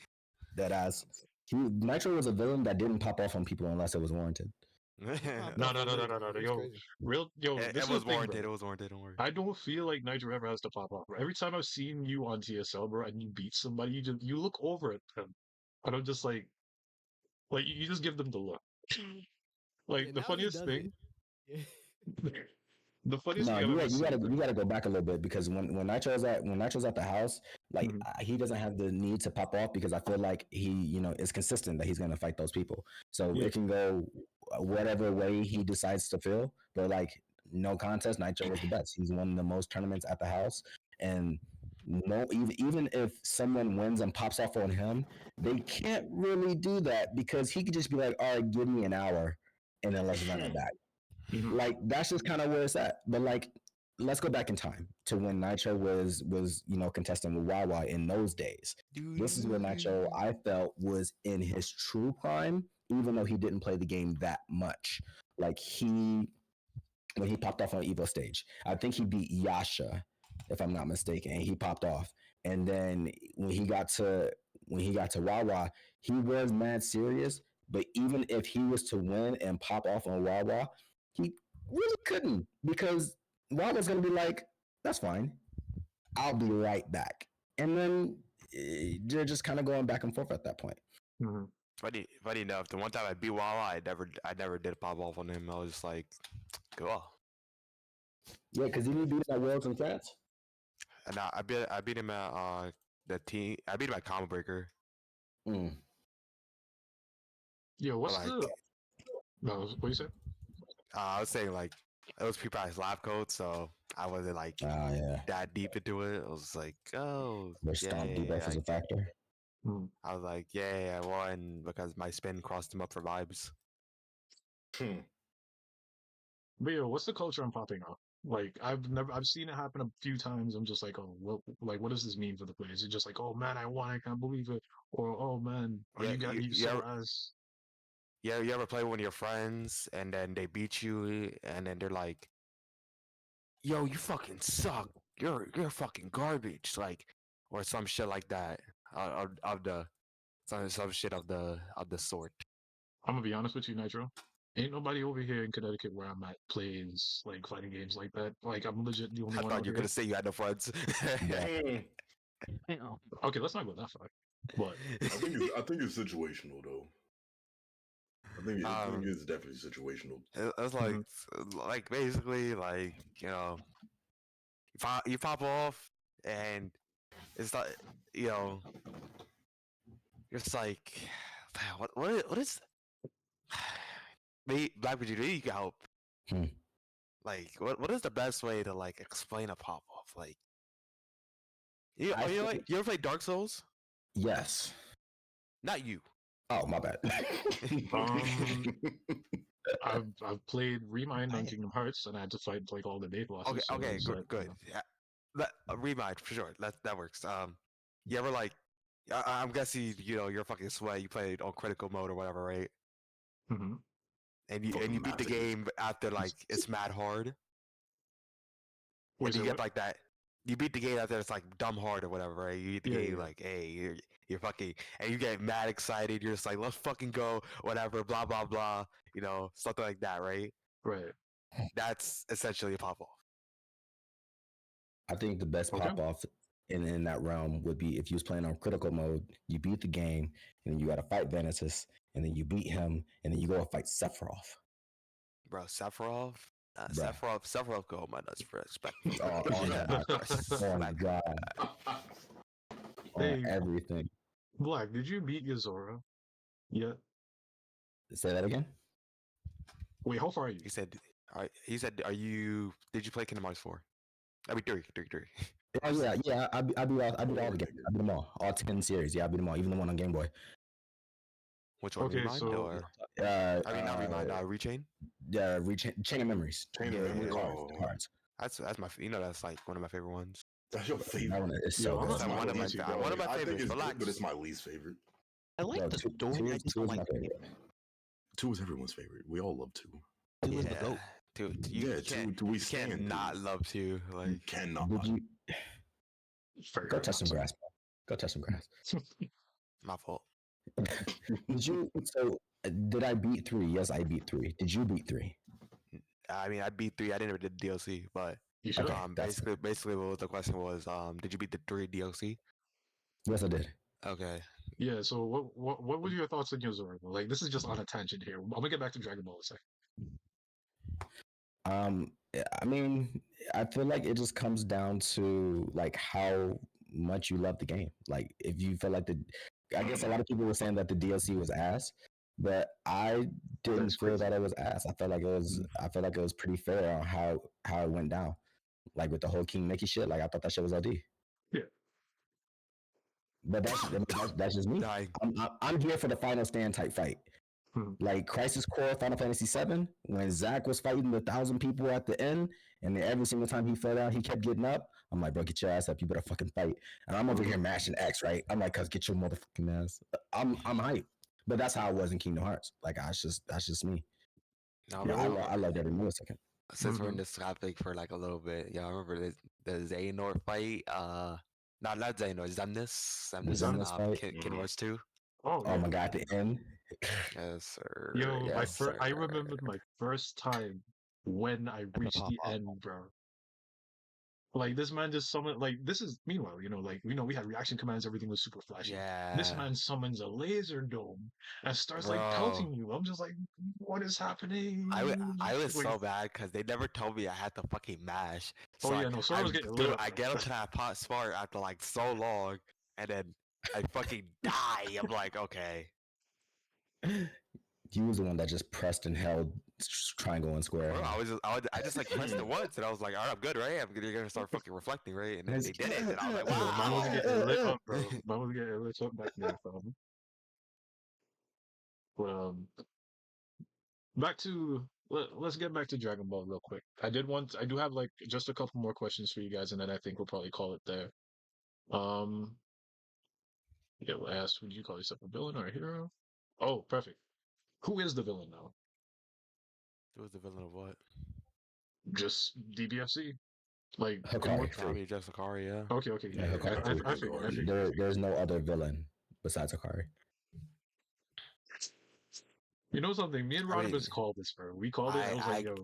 That ass. Nitro was a villain that didn't pop off on people unless it was warranted. No. It's Yo, crazy. this It was warranted. It was warranted. Don't worry. I don't feel like Nitro ever has to pop off, bro. Every time I've seen you on TSL, bro, and you beat somebody, you look over at them. And I'm just like you just give them the look. Like Yeah, the now he funniest does thing. it. The funniest No, thing I've ever you seen. gotta go back a little bit because when Nitro's at the house, like Mhm. he doesn't have the need to pop off because I feel like he is consistent that he's gonna fight those people. So Yeah. it can go whatever way he decides to feel. But like no contest, Nitro was the best. He's won the most tournaments at the house, and no, even if someone wins and pops off on him, they can't really do that because he could just be like, all right, give me an hour, and then let's run it back. Mhm. Like that's just kind of where it's at. But like, let's go back in time to when Nitro was contesting with Wawa in those days. This is where Nitro I felt was in his true prime, even though he didn't play the game that much. Like when he popped off on Evo stage, I think he beat Yasha, if I'm not mistaken, and he popped off. And then when he got to Wawa, he was mad serious. But even if he was to win and pop off on Wawa, he really couldn't because Wawa's gonna be like, "That's fine, I'll be right back," and then they're just kind of going back and forth at that point. Mhm. Funny enough, the one time I beat Wawa, I never did pop off on him. I was just like, cool. Yeah, because he didn't beat him at Worlds in France. And I beat him at the team. I beat him at Combo Breaker. Mm. Yo, what's Like, the? No, what you said? I was saying like it was pre-practice lab code, so I wasn't like Yeah. that deep into it. I was like, oh, Where stomp debuff is a factor. Hmm. I was like, yeah, I won because my spin crossed him up for vibes. But yo, what's the culture I'm popping off? Like I've seen it happen a few times. I'm just like, oh, what does this mean for the players? Is it just like, oh man, I won, I can't believe it, or oh man, are Yeah, you so ass? Yeah, you ever play with one of your friends and then they beat you and then they're like, "Yo, you fucking suck. You're fucking garbage." Like, or some shit like that. Of the some shit of the sort. I'm gonna be honest with you, Nitro. Ain't nobody over here in Connecticut where I'm at plays like fighting games like that. Like I'm legit the only I one thought out you were here. gonna say you had no friends. Okay, let's not go that far. But I think it's situational though. I think it's definitely situational. It's like basically like you pop off and it's like it's like what is me BlackVegeta, you can help. Hmm. Like what is the best way to like explain a pop off? Like you ever play Dark Souls? Yes. Not you. Oh, my bad. um, I've played Remind on I- Kingdom Hearts, and I had to fight like all the day bosses. Okay, So it okay, was good, like, good. Yeah, remind for sure. That works. You ever like? I'm guessing you're fucking sweat. You played on critical mode or whatever, right? mhm. And you Fucking beat the masochist. game after like it's mad hard, Wait, and say you get what? like that. You beat the game after it's like dumb hard or whatever, right? You beat the Yeah, game yeah, like, hey, you're fucking, and you get mad excited. You're just like, let's fucking go, whatever, blah blah blah. Something like that, right? right. That's essentially a pop off. I think the best Okay. pop off in that realm would be if you was playing on critical mode, you beat the game, and then you got to fight Vanitas, and then you beat him, and then you go and fight Sephiroth. Bro, Sephiroth, Bruh. Sephiroth go on my nuts for respectfully. On Yeah, on God, on Hey, everything. Black, did you beat Yozora yet? Say that again. Wait, how far are you? He said, are you? Did you play Kingdom Hearts 4? I mean, three. Oh yeah. I beat all the games. I beat them all 10 series. Yeah, I beat them all, even the one on Game Boy. Which one? Okay, Remind so or I mean, not Remind. Rechain. Yeah, Chain of Memories. Chain of Yeah, Memories. the cards. That's my. That's like one of my favorite ones. That's your That favorite. one is Yo, so I'm good. not- That's I'm one not of my easy, fa- bro. one of my I think favorites. it's good, Relax. but it's my least favorite. I like Bro, the two story. I is just don't my like the favorite. game. 2 is everyone's favorite. We all love 2. Two is the Yeah, goat. dude. Yeah, You can't. 2 we You can't stand. not love to You like. cannot. Did you Fair go touch enough. some grass? Bro. Go touch some grass. My fault. Did you? So did I beat 3? Yes, I beat 3. Did you beat 3? I mean, I beat 3. I didn't did the DLC, but You should. Okay, that's basically, what the question was, did you beat the 3 DLC? yes, I did. Okay. Yeah. So what were your thoughts on Yozora? Like, this is just on a tangent here. I'm gonna get back to Dragon Ball in a second. I mean, I feel like it just comes down to like how much you love the game. Like, if you feel like I guess a lot of people were saying that the DLC was ass, but I didn't That's feel crazy. that it was ass. I felt like it was. I felt like it was pretty fair on how it went down. Like with the whole King Mickey shit. Like I thought that shit was OD. Yeah. But that's just me. Dying. I'm here for the final stand type fight. Hmm. Like Crisis Core Final Fantasy VII, when Zack was fighting the 1,000 people at the end, and then every single time he fell down, he kept getting up. I'm like, bro, get your ass up. You better fucking fight. And I'm over here mashing X, right? I'm like, cuz get your motherfucking ass. I'm hyped. But that's how it was in Kingdom Hearts. Like that's just me. No, Yeah, remember, I loved every millisecond. since we're in Mhm. this topic for like a little bit, yeah, I remember the Xehanort fight. Not Xehanort, Xemnas in Xemnas fight. Kingdom Hearts 2. Oh Oh yeah. my god, at the end. Yes, sir. Yo, Yes, sir. I remembered my first time when I That's a reached pop the off. end, bro. Like this man just summoned like this is meanwhile, we had reaction commands, everything was super flashy. This Yeah, man summons a laser dome and starts like bro. pelting you. I'm just like, what is happening? I was Like, so bad because they never told me I had to fucking mash. oh So yeah, no, Sora was getting lit up. I Bro. get up to that pot spot after like so long, and then I fucking die. I'm like, okay. He was the one that just pressed and held triangle and square. Bro, I just like pressed it once, and I was like, all right, I'm good, right? You're gonna start fucking reflecting, right? And then they did it, and I was like, Bro, mine was wow. getting lit up, bro. Mine was getting lit up back there, fam. But back to let's get back to Dragon Ball real quick. I do have like just a couple more questions for you guys, and then I think we'll probably call it there. Um, yeah, we'll ask, would you call yourself a villain or a hero? Oh, perfect. Who is the villain now? It was the villain of what? Just DBFC? Like, Hikari. Probably just Akari, yeah. okay, Yeah, Hikari. I figured. There's no other villain besides Hikari. You know something? Me and I mean, Rodimus called this, bro. We called it. I was like, yo,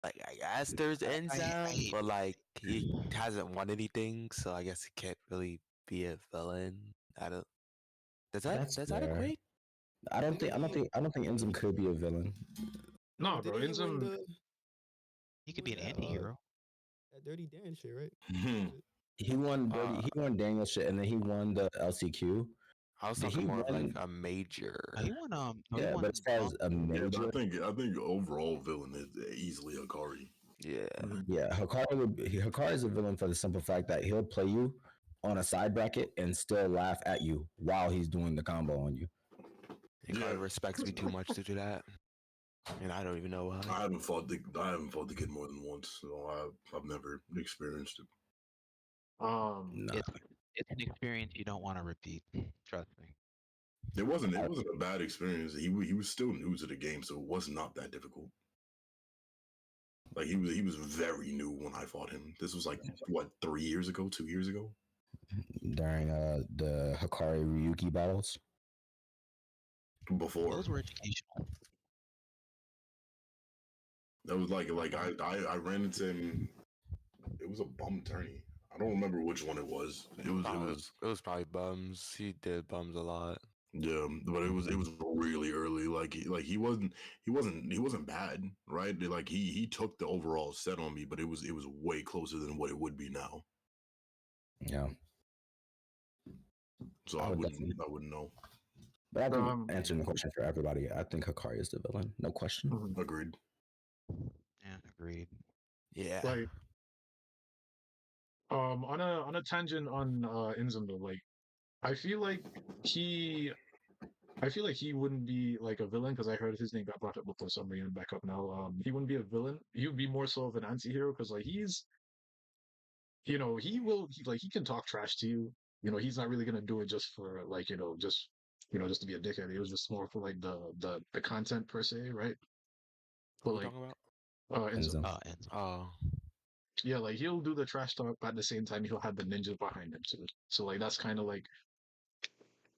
I guess there's Enzyme, but like he hasn't won anything, so I guess he can't really be a villain. I don't. That's Does that fair. equate? I don't think Enzim could be a villain. no, bro. Didn't he win Inzum, the He could be an that, anti-hero. that Dirty Dan shit, right? He won he won Daniel shit, and then he won the LCQ. I was Did talking he more of like win? a major. He won. He Yeah, won. but as far as a Yeah, major, but I think overall villain is easily Akari. Yeah. yeah, Hikari is a villain for the simple fact that he'll play you on a side bracket and still laugh at you while he's doing the combo on you. He probably respects me too much to do that. And I don't even know why. I haven't fought the kid more than once, so I've never experienced it. No. It's an experience you don't want to repeat. Trust me. It wasn't a bad experience. He was still new to the game, so it was not that difficult. Like he was very new when I fought him. This was like what 3 years ago, 2 years ago. During the Hikari Ryuki battles. Before Those were educational. that was like I ran into him. It was a bum tourney. I don't remember which one it was. It was probably bums. He did bums a lot. yeah, but it was really early. Like he wasn't bad, right? Like he took the overall set on me, but it was way closer than what it would be now. Yeah. So I I would wouldn't know. But I think answering the question for everybody, I think Hikari is the villain. No question. Agreed. Yeah, agreed. Yeah. Like, on a tangent on Inzum though, like, I feel like he wouldn't be like a villain because I heard his name got brought up before, so I'm bringing him back up now. He wouldn't be a villain. He would be more so of an anti-hero because like he's, he can talk trash to you. He's not really gonna do it just for like just to be a dickhead. It was just more for like the content per se, right? But What are we like, talking about? Inzum. And Oh. Yeah, like he'll do the trash talk, but at the same time he'll have the ninjas behind him too. So like that's kind of like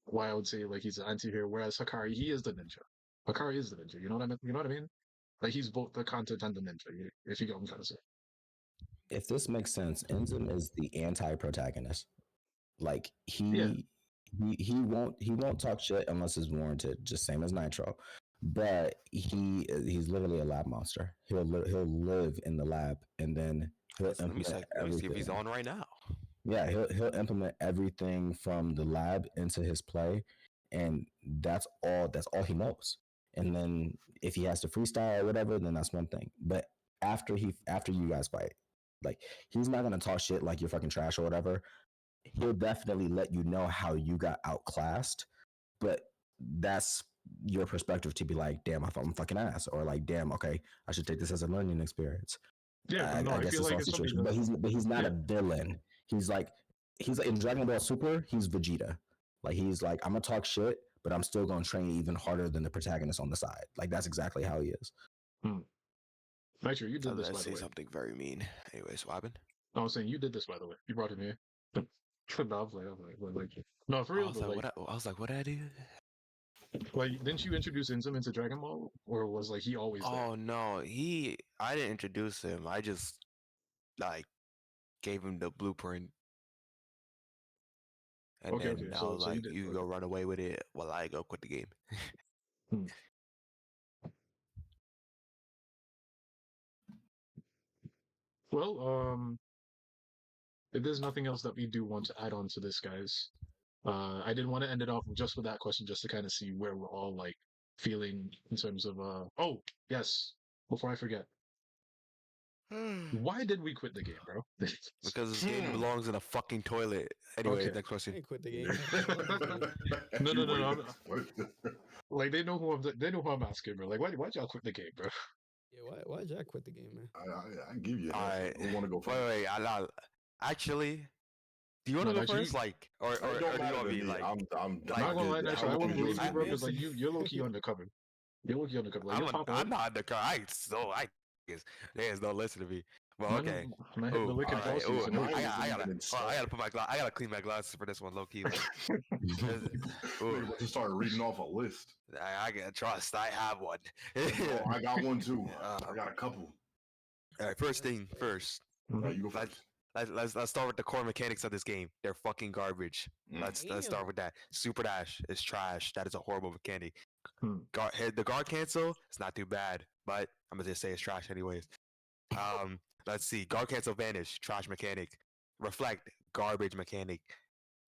why I would say like he's an anti-hero, whereas Hikari, he is the ninja. Hikari is the ninja. You know what I mean? You know what I mean? Like he's both the content and the ninja. If you get what I'm trying to say. If this makes sense, Enzim is the anti-protagonist. Like Yeah. he won't talk shit unless it's warranted, just same as Nitro. But he's literally a lab monster. He'll live in the lab, and then he'll implement Let me see if he's everything. on right now. Yeah, he'll implement everything from the lab into his play, and that's all he knows. And then if he has to freestyle or whatever, then that's one thing. But after you guys fight, like he's not gonna talk shit like you're fucking trash or whatever. He'll definitely let you know how you got outclassed, but that's your perspective to be like, damn, I thought I'm fucking ass, or like, damn, okay, I should take this as a learning experience. Yeah, but no, I guess feel it's like all it's something situation. that, But he's not yeah. a villain. He's in Dragon Ball Super. He's Vegeta. Like he's like, I'm gonna talk shit, but I'm still gonna train even harder than the protagonist on the side. Like that's exactly how he is. Nitro, you did this by Let's the say way. something very mean. Anyways, what happened? No, I was saying you did this by the way. You brought him here. No, I'm like, no, for I real was though. like, Like, what did I do? didn't you introduce Inzum into Dragon Ball, or was like he always there? Oh no, I didn't introduce him. I just like gave him the blueprint, and Okay, then I so was you like, did. you Okay. go run away with it while I go quit the game. Hmm. Well, if there's nothing else that we do want to add on to this, guys, I didn't want to end it off just with that question, just to kind of see where we're all like feeling in terms of. Oh, yes. Before I forget, why did we quit the game, bro? Because this game belongs in a fucking toilet. Anyway, Okay. next I question. ain't quit the game. No. Like they know who I'm asking, bro. Like why'd y'all quit the game, bro? Yeah, why Jack quit the game, man? I give you that. Alright. I want to go first. Wait. Actually, do you want to No, go Nitro, first? Like, or It do don't you matter want to me me. like? I'm not gonna lie, Nitro, I wouldn't believe you, bro, because like you're low key undercover. You're low key undercover. Like you'll pop I'm out. not undercover. I guess there's no listen to me. Well, Man, okay. man, hit the Oh, lick all and right. false you, Oh, so Mine no. I gotta put my I gotta clean my glasses for this one, low key. Like, Nigga about to start reading off a list. I gotta trust. I have one. Oh, I got one too. I got a couple. All right. First thing first. Right, you go Let's first. let's start with the core mechanics of this game. They're fucking garbage. Let's start Damn. with that. Super dash is trash. That is a horrible mechanic. Hmm. The guard cancel, it's not too bad, but I'm gonna just say it's trash anyways. Let's see. Guard cancel vanish, trash mechanic. Reflect, garbage mechanic.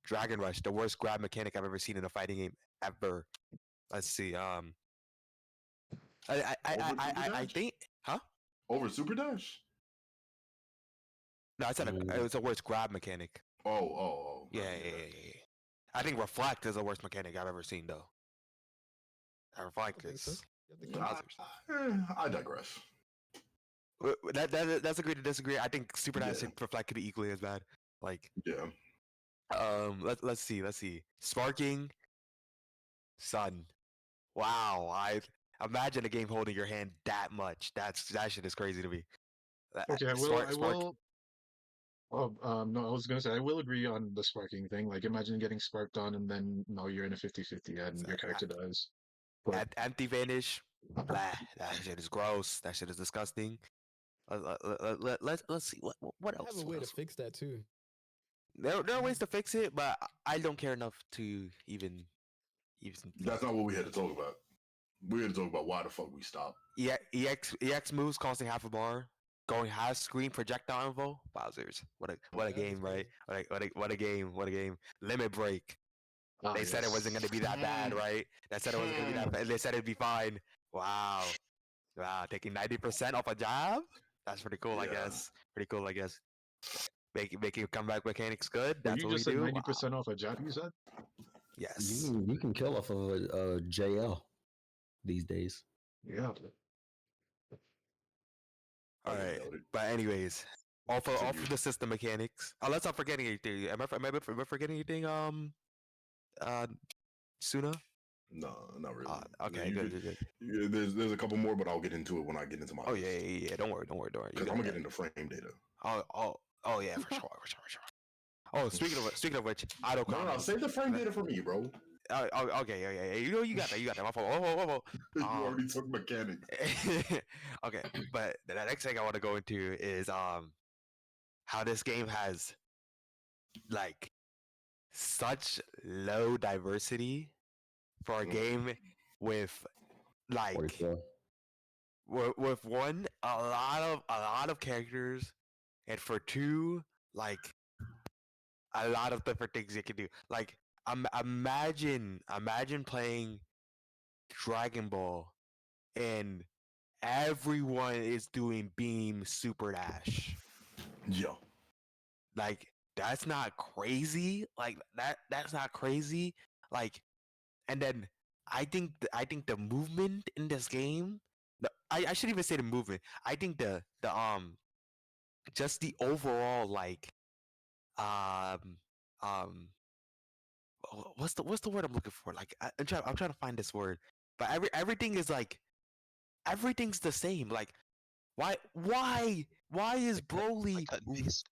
Dragon rush, the worst grab mechanic I've ever seen in a fighting game ever. Let's see. I think, huh? Over Super Dash? No, I said it was the worst grab mechanic. Oh. Yeah. I think reflect is the worst mechanic I've ever seen though. Reflect I think so. is You have to kill I digress. That's agree to disagree. I think super dash Yeah. for flat could be equally as bad. Like, Yeah. let's see. Sparking, son. Wow, I imagine a game holding your hand that much. That shit is crazy to me. Okay, Spark, I spark. will. Oh, no, I was gonna say I will agree on the sparking thing. Like, imagine getting sparked on and then now you're in a 50-50 and your character dies. But Empty vanish. Blah. That shit is gross. That shit is disgusting. Let's see what I have else. a way to fix that too. There are ways to fix it, but I don't care enough to even. That's not what we had to talk about. We had to talk about why the fuck we stopped. Yeah, EX moves costing half a bar. Going half screen projectile info. Wowzers! What a that is game, right? crazy. What a game! What a game! Limit break. They said it yes. wasn't gonna be that bad, right? They said it wasn't gonna be that bad. They said it'd be fine. Wow. Wow, taking 90% off a job? That's pretty cool, I Yeah. guess. Pretty cool, I guess. Making comeback mechanics good. But That's you what we just said do. 90% off a job, you said? Yes. You can kill off of a JL these days. Yeah. All I didn't right. know it. But anyways, off of Continue. the system mechanics. Unless I'm forgetting anything. Am I forgetting anything? Suna? No, not really. Okay, You good, could- good. yeah, there's a couple more, but I'll get into it when I get into my. Oh yeah. Don't worry. You Because got I'm gonna that. get into frame data. Oh yeah, for sure. Oh, speaking of which, auto No, comment. save the frame data for me, bro. Okay, yeah. You got that. My fault. Whoa. You already took mechanics. Okay, but the next thing I want to go into is how this game has like such low diversity for a game with like 44. with one a lot of characters, and for two like a lot of different things you can do. Like imagine playing Dragon Ball and everyone is doing beam super dash. Yo. Like that's not crazy. Like that's not crazy. Like, and then I think the movement in this game. I shouldn't even say the movement. I think the just the overall like um um what's the word I'm looking for? Like I'm trying to find this word. But everything is like everything's the same. Like why is Broly Cut and paste.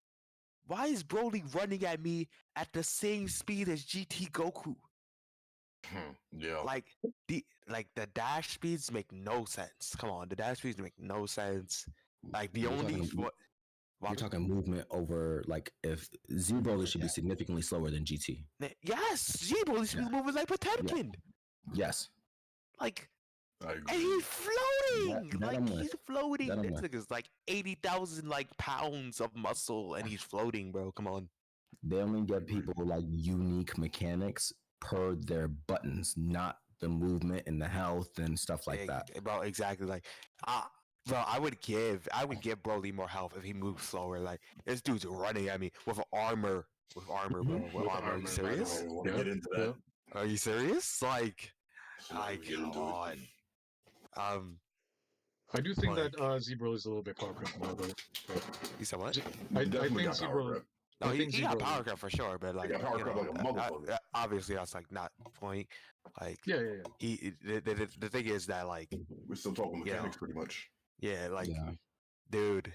why is Broly running at me at the same speed as GT Goku? Yeah. Like the dash speeds make no sense. Come on, the dash speeds make no sense. Like the You're only talking- You're talking movement over like if Z Broly should be significantly slower than GT. yes, G Broly speed moving like Potemkin. Yes. Like I and agree. he's floating. That like I'm with. he's floating. That I'm This with. nigga's like 80,000 like pounds of muscle and he's floating, bro. Come on. They only give people like unique mechanics per their buttons, not the movement and the health and stuff like that. Bro, exactly. Like, bro, I would give Broly more health if he moved slower. Like, this dude's running at me with armor, bro. With armor. Are you serious? I want to Yeah, get into that. Are you serious? Like, So let me get into come it. on. I do think Like- that Zebro is a little bit power crept now, though. But You said what? I Definitely think got power Zebro. crept. No, I he think got Zebro. power crept for sure, but like, got power crept like a motherfucker. obviously that's like not the point. Like, Yeah. the thing is that like, We're still talking Yeah. mechanics pretty much. yeah, like, Yeah. dude,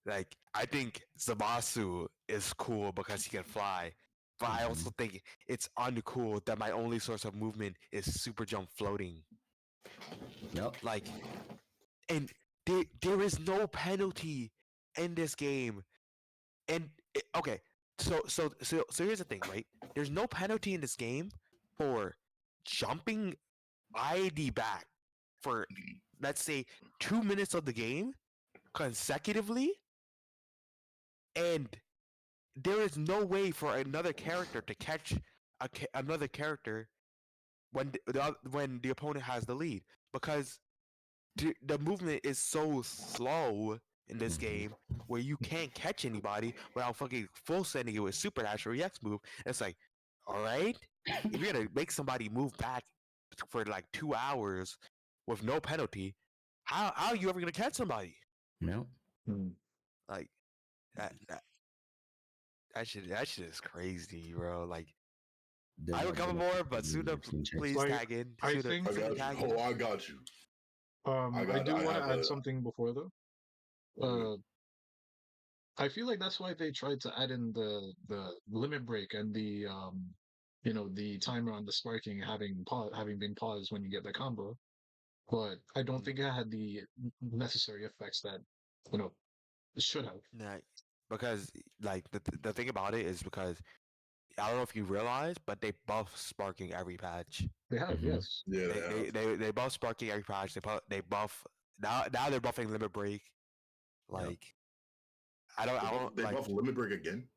like I think Zamasu is cool because he can fly, but I also think it's uncool that my only source of movement is super jump floating. Yep. Like, and there is no penalty in this game, and okay, so here's the thing, right? There's no penalty in this game for jumping ID back for let's say 2 minutes of the game consecutively, and there is no way for another character to catch another character when when the opponent has the lead, because the movement is so slow in this game where you can't catch anybody without fucking full sending it with super dash or EX move. It's like, all right, if you're gonna make somebody move back for like 2 hours with no penalty, how are you ever gonna catch somebody? Yeah. Hmm. Like that shit is crazy, bro. Like There's I would never cover been a more, point but where Suna, we've seen chase. please Like, tag in. I Suna, think I Suna got tag you. in. Oh, I got you. I do I want to have add a. something before though. Mhm. I feel like that's why they tried to add in the limit break and the the timer on the sparking having been paused when you get the combo. But I don't think it had the necessary effects that you know it should have. Nah, because like the thing about it is because I don't know if you realize, but they buff sparking every patch. They have, Mhm. yes. Yeah, they have. They buff sparking every patch. They buff now they're buffing limit break. Yep. Like I don't They like buff limit break again,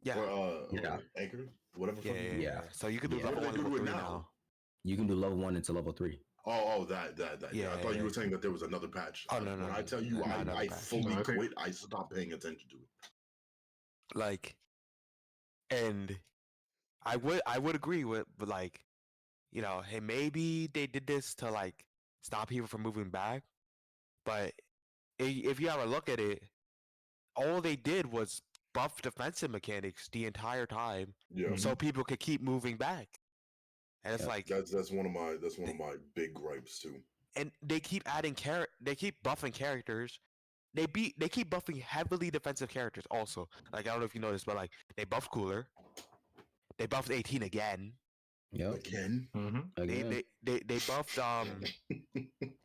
yeah. Yeah. or anchor, whatever. Yeah, Fucking. Yeah. So you can do Yeah. What level do one, they do level to it 3 now? now. You can do level 1 into level 3. Oh, that. Yeah, I thought you Yeah. were saying that there was another patch. Oh no, When I tell you, not another I patch. fully No, I think quit. I stopped paying attention to it. Like, and I would agree with, but like, hey, maybe they did this to like stop people from moving back. But if you ever look at it, all they did was buff defensive mechanics the entire time, Yeah, so people could keep moving back. And it's Yep. like, that's one of my big gripes too. and they keep adding they keep buffing characters. They keep buffing heavily defensive characters also. Like I don't know if you noticed, but like they buffed Cooler, they buffed 18 again. Yep. Again, Again. They buffed they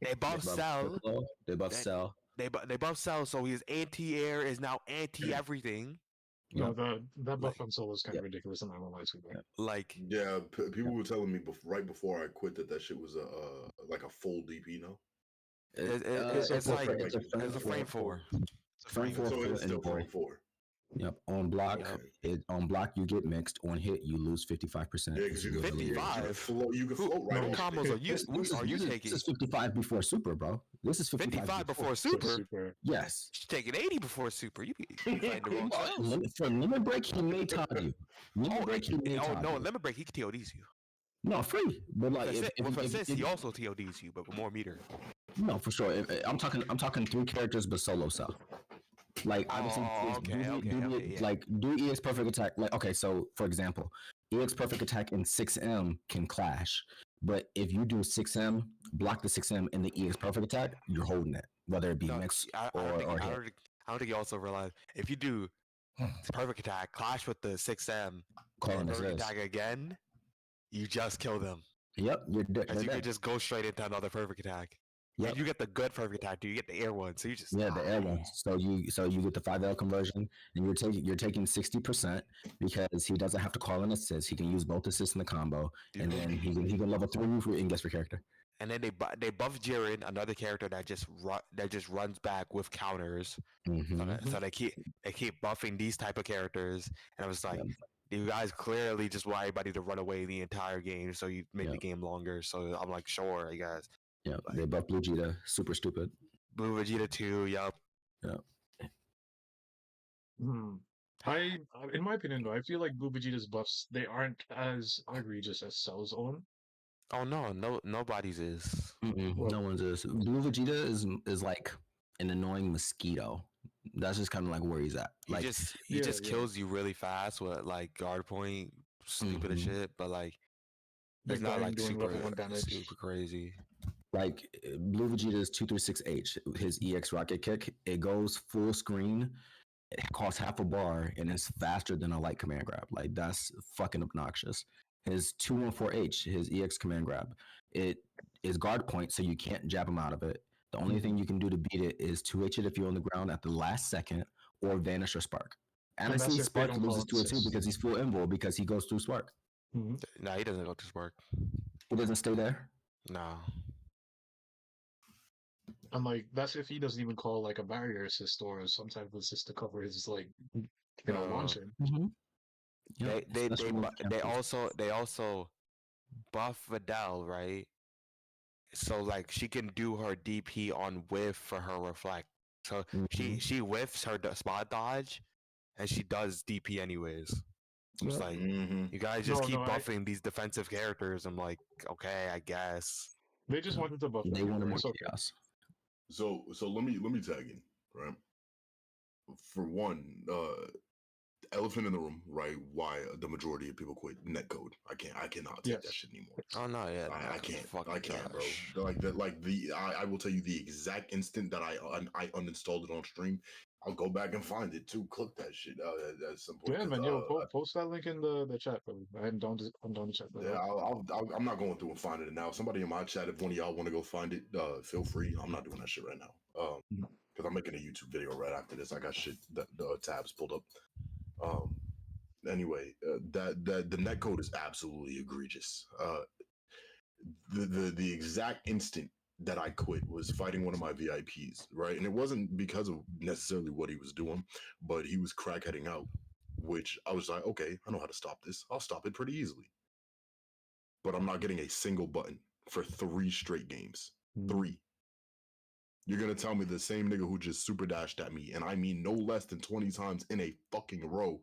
They buffed buff Cell. Piccolo. They buff That Cell. they buffed Cell, so his anti-air is now anti-everything. no, Yep. that buff Like on Soul was kind Yep. of ridiculous. I'm not gonna lie to you. Yep. like yeah. People Yep. were telling me right before I quit that shit was like a full DP now. It's a it's full like frame. It's a it's a frame four. 4. It's a Frame frame four So 4. full it's still info. frame 4. Yep. On block, Okay. on block you get mixed. On hit you lose 55%. Yeah, because you can literally float. lose. 55? You can float right Who off combos it. are you This taking? is 55 before super, bro. This is 55 55 before So super? super. Yes. She's taking 80 before super. You be fighting the wrong cells. For limit break, he may tog you. Limit break, he may tog no, you. in limit break he can TODs you. No, free. But like, With assist, he also TODs you, but with more meter. no, for sure. I'm talking 3 characters, but solo cell. Like I've seen Yeah. like do EX perfect attack. Like okay, so for example, EX perfect attack and 6M can clash. But if you do 6M, block the 6M in the EX perfect attack, you're holding it, whether it be No, mix I or don't think hit. I don't think you also realize if you do perfect attack, clash with the 6M, Calling and this perfect is. attack again, you just kill them. Yep, you're dead. Because you can just go straight into another perfect attack. Yep. And you get the good perfect attack, you get the air one, so you just Yeah, the air ones. So you get the 5L conversion, and you're taking 60% because he doesn't have to call an assist. He can use both assists in the combo, and then he can level 3 and guess for character. And then they buff Jiren, another character that just runs back with counters. Mm-hmm. So they keep buffing these type of characters, and I was like, Yep. you guys clearly just want everybody to run away the entire game, so you make the Yep. game longer. So I'm like, sure, you guys. Yeah, Like- they buff Blue Vegeta, super stupid. Blue Vegeta 2, yup. In my opinion, though, I feel like Blue Vegeta's buffs they aren't as egregious as Cell's own. Oh no, nobody's is. Well- No one's is. Blue Vegeta is like an annoying mosquito. That's just kind of like where he's at. He Like just kills you really fast with like guard point, stupid as shit. But like, it's not Guy like doing super level 1 damage. super crazy. like Blue Vegeta's 236H, his EX rocket kick, it goes full screen. It costs half a bar and it's faster than a light command grab. Like that's fucking obnoxious. His 214H, his EX command grab, it is guard point, so you can't jab him out of it. The only thing you can do to beat it is 2H it if you're on the ground at the last second, or vanish or spark. And that's Honestly, if they Spark don't loses call it 2 2 assist. because he's full invul because he goes through Spark. No, he doesn't go to Spark. He doesn't stay there. No. And like that's if he doesn't even call like a barrier assist or some type of assist to cover his like launching. Yeah, They also buff Vidal, right? So like she can do her DP on whiff for her reflect. So she whiffs her spot dodge, and she does DP anyways. It's like you guys just keep buffing these defensive characters. I'm like, okay, I guess. They just wanted to buff They everyone. wanted more It's okay. chaos. So let me tag in, right? For one, elephant in the room, right? Why the majority of people quit netcode? I cannot take that Yes. shit anymore. Oh no, yeah, I Netcode's can't, fucking bro. trash. I will tell you the exact instant that I uninstalled it on stream. I'll go back and find it too. Click that shit at some point Yeah, because man. Yo, post that link in the chat, bro. I'm down to check that yeah, out. I'm not going through and finding it now. Somebody in my chat, if one of y'all want to go find it, feel free. I'm not doing that shit right now. Because I'm making a YouTube video right after this. I got shit the tabs pulled up. Anyway, that the netcode is absolutely egregious. The exact instant that I quit was fighting one of my VIPs, right? And it wasn't because of necessarily what he was doing, but he was crackheading out, which I was like, okay, I know how to stop this. I'll stop it pretty easily. But I'm not getting a single button for 3 straight games. 3. You're gonna tell me the same nigga who just super dashed at me, and I mean no less than 20 times in a fucking row.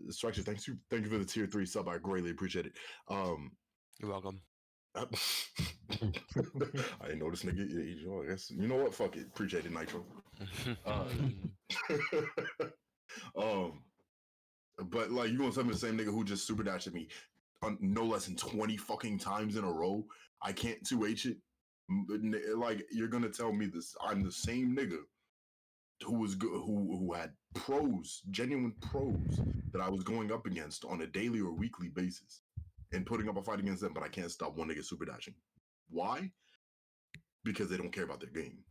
Structure, thank you for the tier 3 sub. I greatly appreciate it. You're welcome. I didn't know this nigga. I guess you know what? Fuck it. Appreciate it, Nitro. But like you gonna tell me the same nigga who just super dashed at me no less than 20 fucking times in a row? I can't 2H it. Like you're gonna tell me this? I'm the same nigga who was good, who had pros, genuine pros that I was going up against on a daily or weekly basis, and putting up a fight against them, but I can't stop one nigga super dashing. Why? Because they don't care about their game.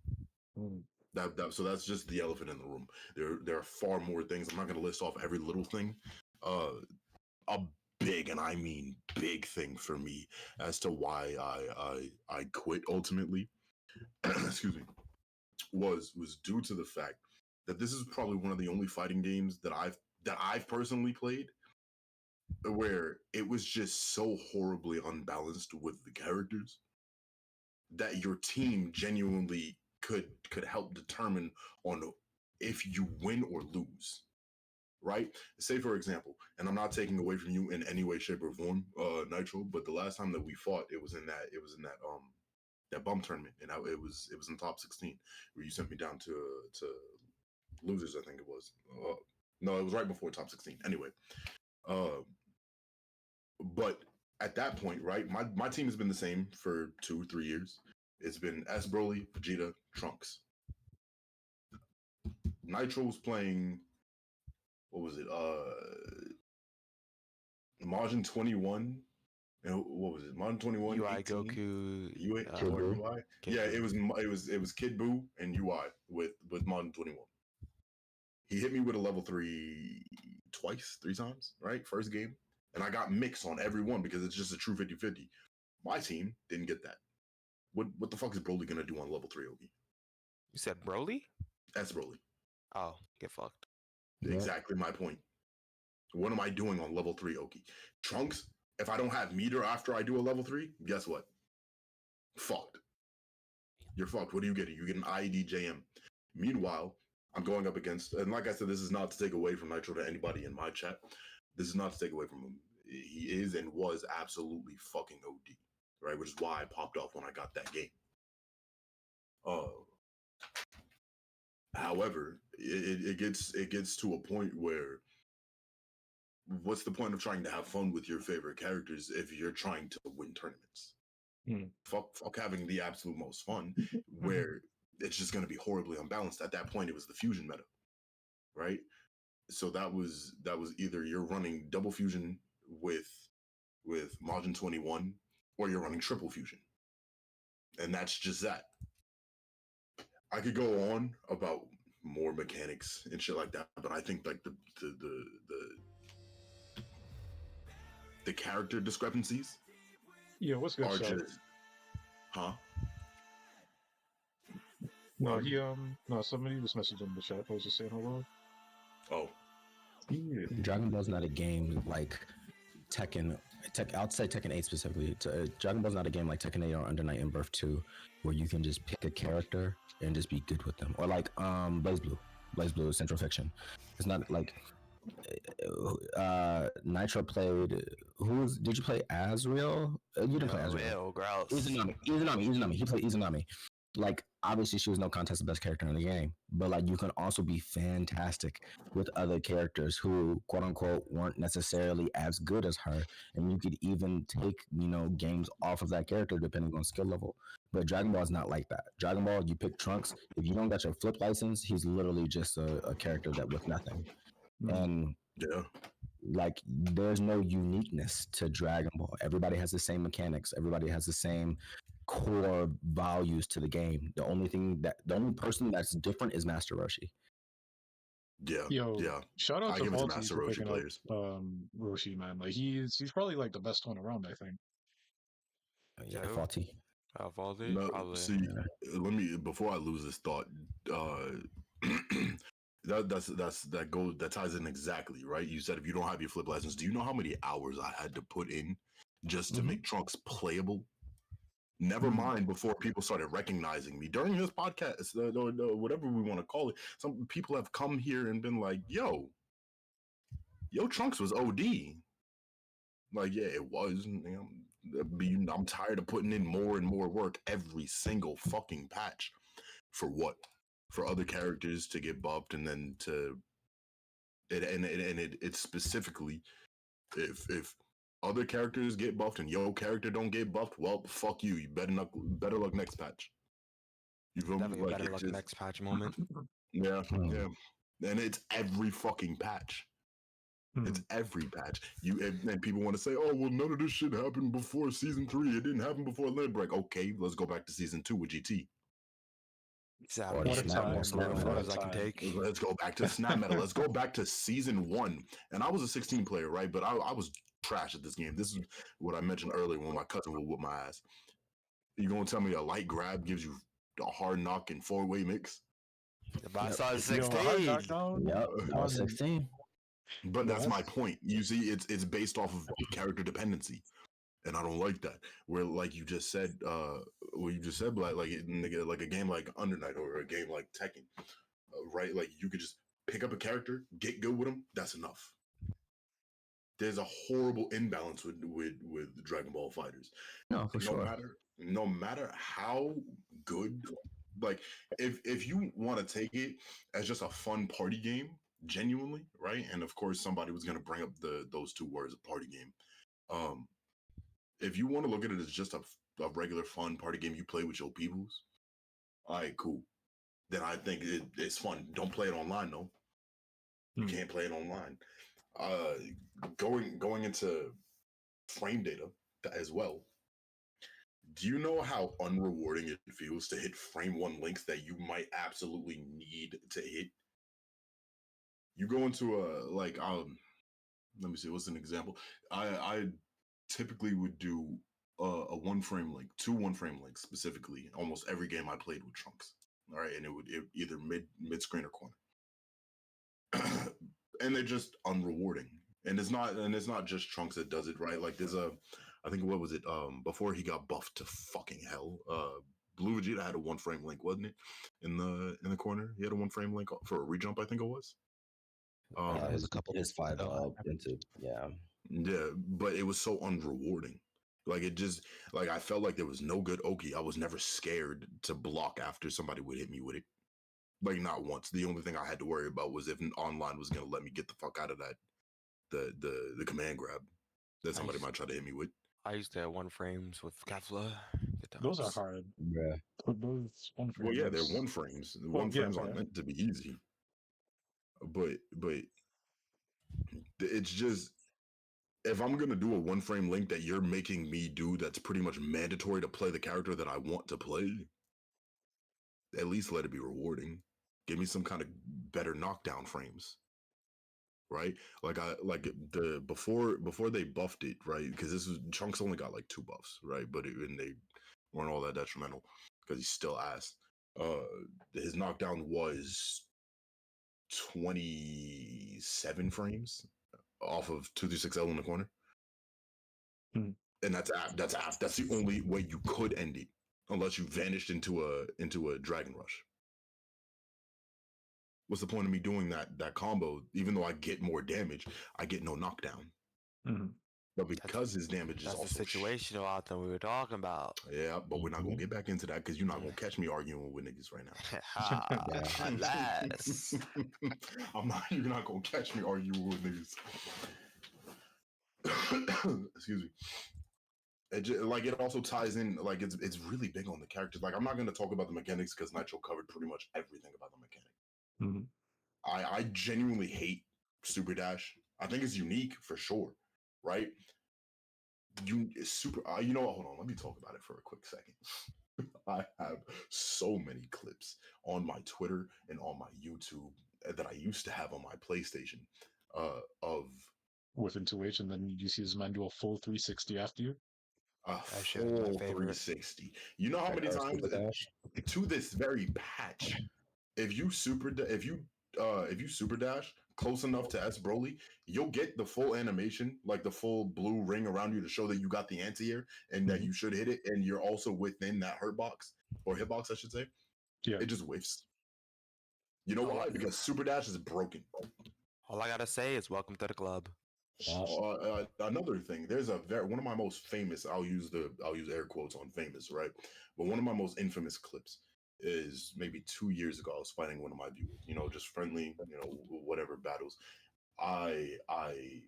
So that's just the elephant in the room. There are far more things. I'm not going to list off every little thing. A big, and I mean big thing for me as to why I quit ultimately. Excuse me. Was due to the fact that this is probably one of the only fighting games that I've personally played where it was just so horribly unbalanced with the characters that your team genuinely could help determine on if you win or lose, right? Say for example, and I'm not taking away from you in any way, shape, or form, Nitro, but the last time that we fought, it was in that bum tournament, and it was in top 16 where you sent me down to losers, I think it was. No, it was right before top 16. Anyway, but at that point, right, my team has been the same for 2-3 years. It's been S Broly, Vegeta, Trunks. Nitro was playing, what was it? Majin 21. And what was it? Majin 21, UI 18? Goku, UI, Kid or Buu. UI? Kid Yeah, Buu. it was Kid Buu and UI with Majin 21. He hit me with a level 3 twice, 3 times, right? First game. And I got mix on every one because it's just a true 50-50. My team didn't get that. What the fuck is Broly gonna do on level 3, Ogi? You said Broly? That's Broly. Oh, get fucked. Yeah. Exactly my point. What am I doing on level 3, Oki? Trunks, if I don't have meter after I do a level 3, guess what? Fucked. You're fucked. What do you get? You get an IED Meanwhile, I'm going up against, and like I said, this is not to take away from Nitro to anybody in my chat. This is not to take away from him. He is and was absolutely fucking OD, right? Which is why I popped off when I got that game. However, it gets to a point where what's the point of trying to have fun with your favorite characters if you're trying to win tournaments? Fuck having the absolute most fun where it's just going to be horribly unbalanced. At that point, it was the fusion meta, right? So that was either you're running double fusion with Majin 21 or you're running triple fusion, and that's just that. I could go on about more mechanics and shit like that, but I think like the character discrepancies Yeah, what's good, are Shell? just, huh? No, somebody was messaging in the chat. I was just saying hello. Oh, Yeah. Dragon Ball's not a game like Tekken. I'll say Tekken 8 specifically. Dragon Ball's not a game like Tekken 8 or Under Night in Birth 2, where you can just pick a character and just be good with them. Or like BlazBlue is Central Fiction. It's not like Nitro played. Did you play Azrael? You didn't play Azrael. Ew, gross. Izanami. He played Izanami. Like, obviously, she was no contest the best character in the game, but like, you can also be fantastic with other characters who, quote unquote, weren't necessarily as good as her, and you could even take games off of that character depending on skill level. But Dragon Ball is not like that. Dragon Ball, you pick Trunks. If you don't got your flip license, he's literally just a character that with nothing. And Yeah. like, there's no uniqueness to Dragon Ball. Everybody has the same mechanics. Everybody has the same core values to the game. The only person that's different is Master Roshi. Yeah. Yo, Yeah. shout out I to give it to Faulty Master for Roshi picking players. up Roshi, man. Like he's probably like the best one around, I think. Yeah, Who? Faulty. Faulty? No, Probably. see, let me before I lose this thought. That ties in exactly right. You said if you don't have your flip license, do you know how many hours I had to put in just to Mhm. make Trunks playable? Never mind before people started recognizing me during this podcast, whatever we want to call it. Some people have come here and been like, yo, Trunks was OD. Like, yeah, it was. I'm tired of putting in more and more work every single fucking patch. For what? For other characters to get buffed, and then it's specifically if other characters get buffed and your character don't get buffed, well, fuck you. You better luck next patch. You feel me? Definitely a Like, better it's luck just, next patch moment. yeah, and it's every fucking patch. It's every patch. And people want to say, "Oh, well, none of this shit happened before season 3. It didn't happen before Limit Break." Okay, let's go back to season 2 with GT. Or the What a snap, time, snap bro. As What far a as I can time. take. Let's go back to Snap Metal. Let's go back to season 1. And I was a 16 player, right? But I was trash at this game. This is what I mentioned earlier when my cousin would whoop my ass. You gonna tell me a light grab gives you a hard knock and 4-way mix? But I saw Yo, a 16. hard knockdown. Yep, that was on- 16. But Yo, that's my point. You see, it's based off of character dependency. And I don't like that. Where, like you just said, like a game like Under Night or a game like Tekken, right? Like, you could just pick up a character, get good with them. That's enough. There's a horrible imbalance with Dragon Ball Fighters. No, for sure. No matter how good, like, if you want to take it as just a fun party game, genuinely, right? And of course, somebody was gonna bring up those two words, a party game. If you want to look at it as just a regular fun party game you play with your peoples, all right, cool. Then I think it's fun. Don't play it online, though. You can't play it online. Going into frame data as well. Do you know how unrewarding it feels to hit frame 1 links that you might absolutely need to hit? You go into let me see, what's an example? I typically would do a 1-frame link, 2 1-frame links specifically, almost every game I played with Trunks. All right, and it would either mid screen or corner. And they're just unrewarding. And it's not just Trunks that does it, right? Like, there's I think, what was it? Before he got buffed to fucking hell, Blue Vegeta had a 1-frame link, wasn't it? In the corner, he had a 1-frame link for a rejump, I think it was. It was a couple His 5 ago. into Yeah, but it was so unrewarding. Like, it just, like, I felt like there was no good Oki. I was never scared to block after somebody would hit me with it. Like, not once. The only thing I had to worry about was if online was gonna let me get the fuck out of that the command grab that somebody might try to hit me with. I used to have 1-frames with Kefla. Those are hard. Yeah. Those 1-frame. Well, yeah, they're 1-frames. Well, 1-frames yeah, aren't yeah. meant to be easy. But it's just, if I'm gonna do a 1-frame link that you're making me do, that's pretty much mandatory to play the character that I want to play, at least let it be rewarding. Give me some kind of better knockdown frames, right? Before they buffed it, right? Because this was Chunks only got like 2 buffs, right? And they weren't all that detrimental because he's still ass. His knockdown was 27 frames off of 236L in the corner. And that's the only way you could end it, unless you vanished into a Dragon Rush. what's the point of me doing that combo? Even though I get more damage, I get no knockdown. Mm-hmm. But because his damage is That's also the situational outcome we were talking about. yeah, but we're not gonna get back into that because you're not gonna catch me arguing with niggas right now. Unless. You're not gonna catch me arguing with niggas. Excuse me. It also ties in, like, it's really big on the characters. Like, I'm not gonna talk about the mechanics because Nitro covered pretty much everything about the mechanic. Mm-hmm. I genuinely hate Super Dash. I think it's unique for sure, right? You know what? Hold on, let me talk about it for a quick second. I have so many clips on my Twitter and on my YouTube that I used to have on my PlayStation of With intuition, then you see this man do a full 360 after you. a That shit was my full favorite. 360. You know how many That times Super Dash. to this very patch, if you super dash close enough to S Broly, you'll get the full animation, like the full blue ring around you to show that you got the anti-air and that Mhm. you should hit it, and you're also within that hurt box or hitbox, I should say. Yeah. It just whiffs. You know why? Because super dash is broken. All I gotta say is welcome to the club. Another thing, there's one of my most famous. I'll use air quotes on famous, right? But one of my most infamous clips is maybe 2 years ago. I was fighting one of my viewers, just friendly, whatever battles. What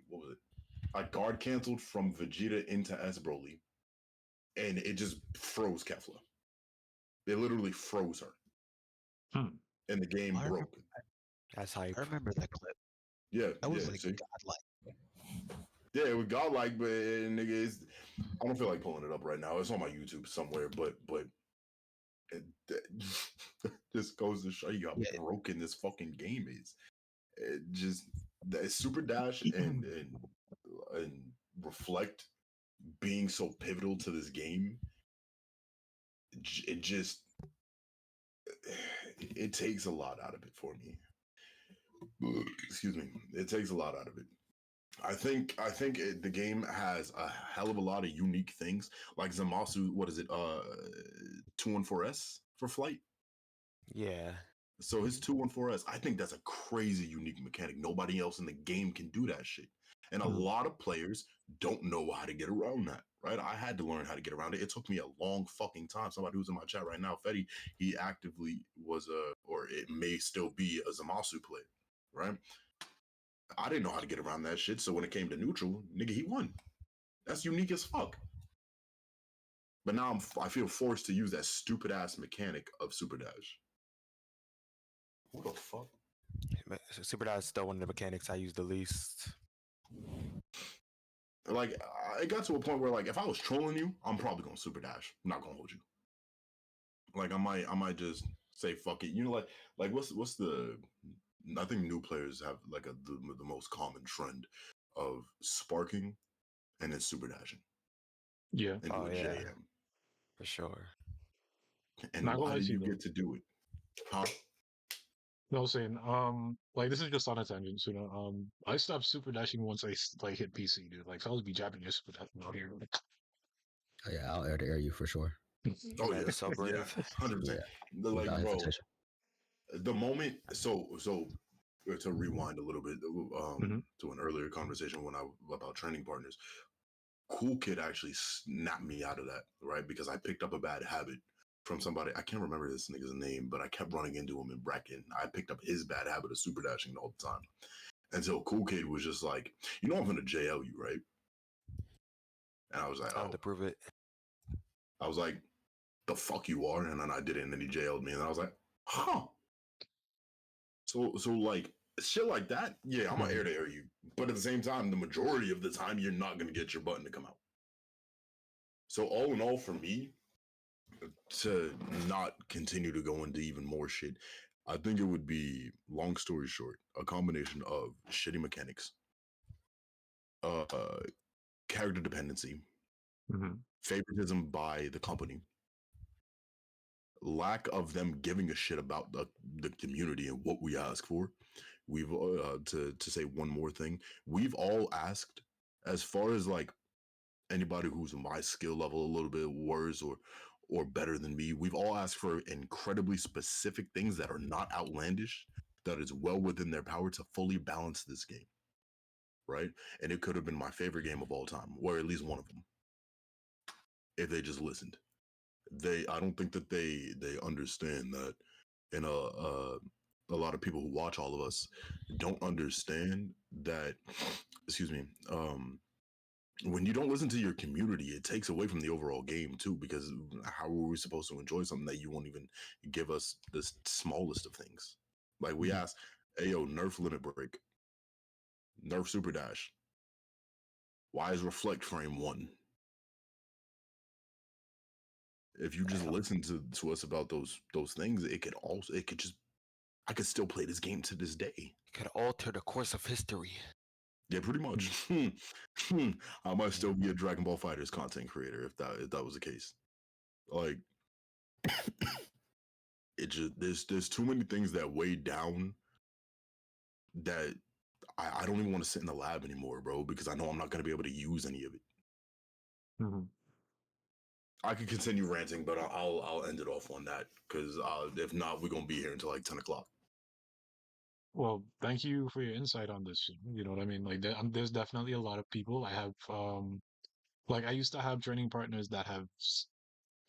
was it? I guard canceled from Vegeta into S Broly, and it just froze Kefla. It literally froze her, and the game broke. That's hype. I remember that clip. Yeah, I was yeah, like see? godlike. Yeah, it was godlike, but nigga, I don't feel like pulling it up right now. It's on my YouTube somewhere, but it just goes to show you how broken this fucking game is. It just that Super Dash and Reflect being so pivotal to this game. It just it takes a lot out of it for me. Excuse me. It takes a lot out of it. I think the game has a hell of a lot of unique things, like Zamasu. What is it? 214S for flight. Yeah. So his 214S, I think that's a crazy unique mechanic. Nobody else in the game can do that shit, and a lot of players don't know how to get around that. Right? I had to learn how to get around it. It took me a long fucking time. Somebody who's in my chat right now, Fetty, he actively was or it may still be a Zamasu player, right? I didn't know how to get around that shit. So when it came to neutral, nigga, he won. That's unique as fuck. But now I feel forced to use that stupid ass mechanic of Super Dash. What the fuck? Super Dash is still one of the mechanics I use the least. Like, it got to a point where, like, if I was trolling you, I'm probably gonna Super Dash. I'm not gonna hold you. Like, I might just say fuck it. Like what's the? I think new players have like the most common trend of sparking and then super dashing. Yeah. Into a JM. For sure. And why do you get to do it? Huh? No, I was saying, like this is just on a tangent, I stopped super dashing once I like hit PC, dude. Like fellas be jabbing your super dashing out here. Oh, yeah, I'll air to air you for sure. Oh yeah, so brave. 100%. Like, bro, the moment. So to rewind a little bit, to an earlier conversation about training partners, Cool Kid actually snapped me out of that, right? Because I picked up a bad habit from somebody. I can't remember this nigga's name, but I kept running into him in bracket. I picked up his bad habit of super dashing all the time. And so Cool Kid was just like, I'm going to JL you, right? And I was like, Time to prove it. I was like, the fuck you are? And then I did it, and then he jailed me. And I was like, huh. So like, shit like that, yeah, I'm going to air to air you. But at the same time, the majority of the time, you're not going to get your button to come out. So all in all, for me, to not continue to go into even more shit, I think it would be, long story short, a combination of shitty mechanics, character dependency, favoritism by the company, lack of them giving a shit about the community and what we ask for. We've to say one more thing, we've all asked, as far as like anybody who's my skill level a little bit worse or better than me, we've all asked for incredibly specific things that are not outlandish, that is well within their power to fully balance this game, right? And it could have been my favorite game of all time, or at least one of them, if they just listened. I don't think that they understand that, and a lot of people who watch all of us don't understand that. Excuse me. When you don't listen to your community, it takes away from the overall game too. Because how are we supposed to enjoy something that you won't even give us the smallest of things? Like we ask, "Hey yo, nerf limit break, nerf super dash. Why is reflect frame 1?" If you just listen to us about those things, it could just, I could still play this game to this day. It could alter the course of history. Yeah, pretty much. I might still be a Dragon Ball Fighters content creator if that was the case. Like, it just there's too many things that weigh down that I don't even want to sit in the lab anymore, bro, because I know I'm not gonna be able to use any of it. Mm-hmm. I could continue ranting, but I'll end it off on that because if not, we're gonna be here until like 10 o'clock. Well, thank you for your insight on this. You know what I mean? Like, there's definitely a lot of people. I have, like, I used to have training partners that have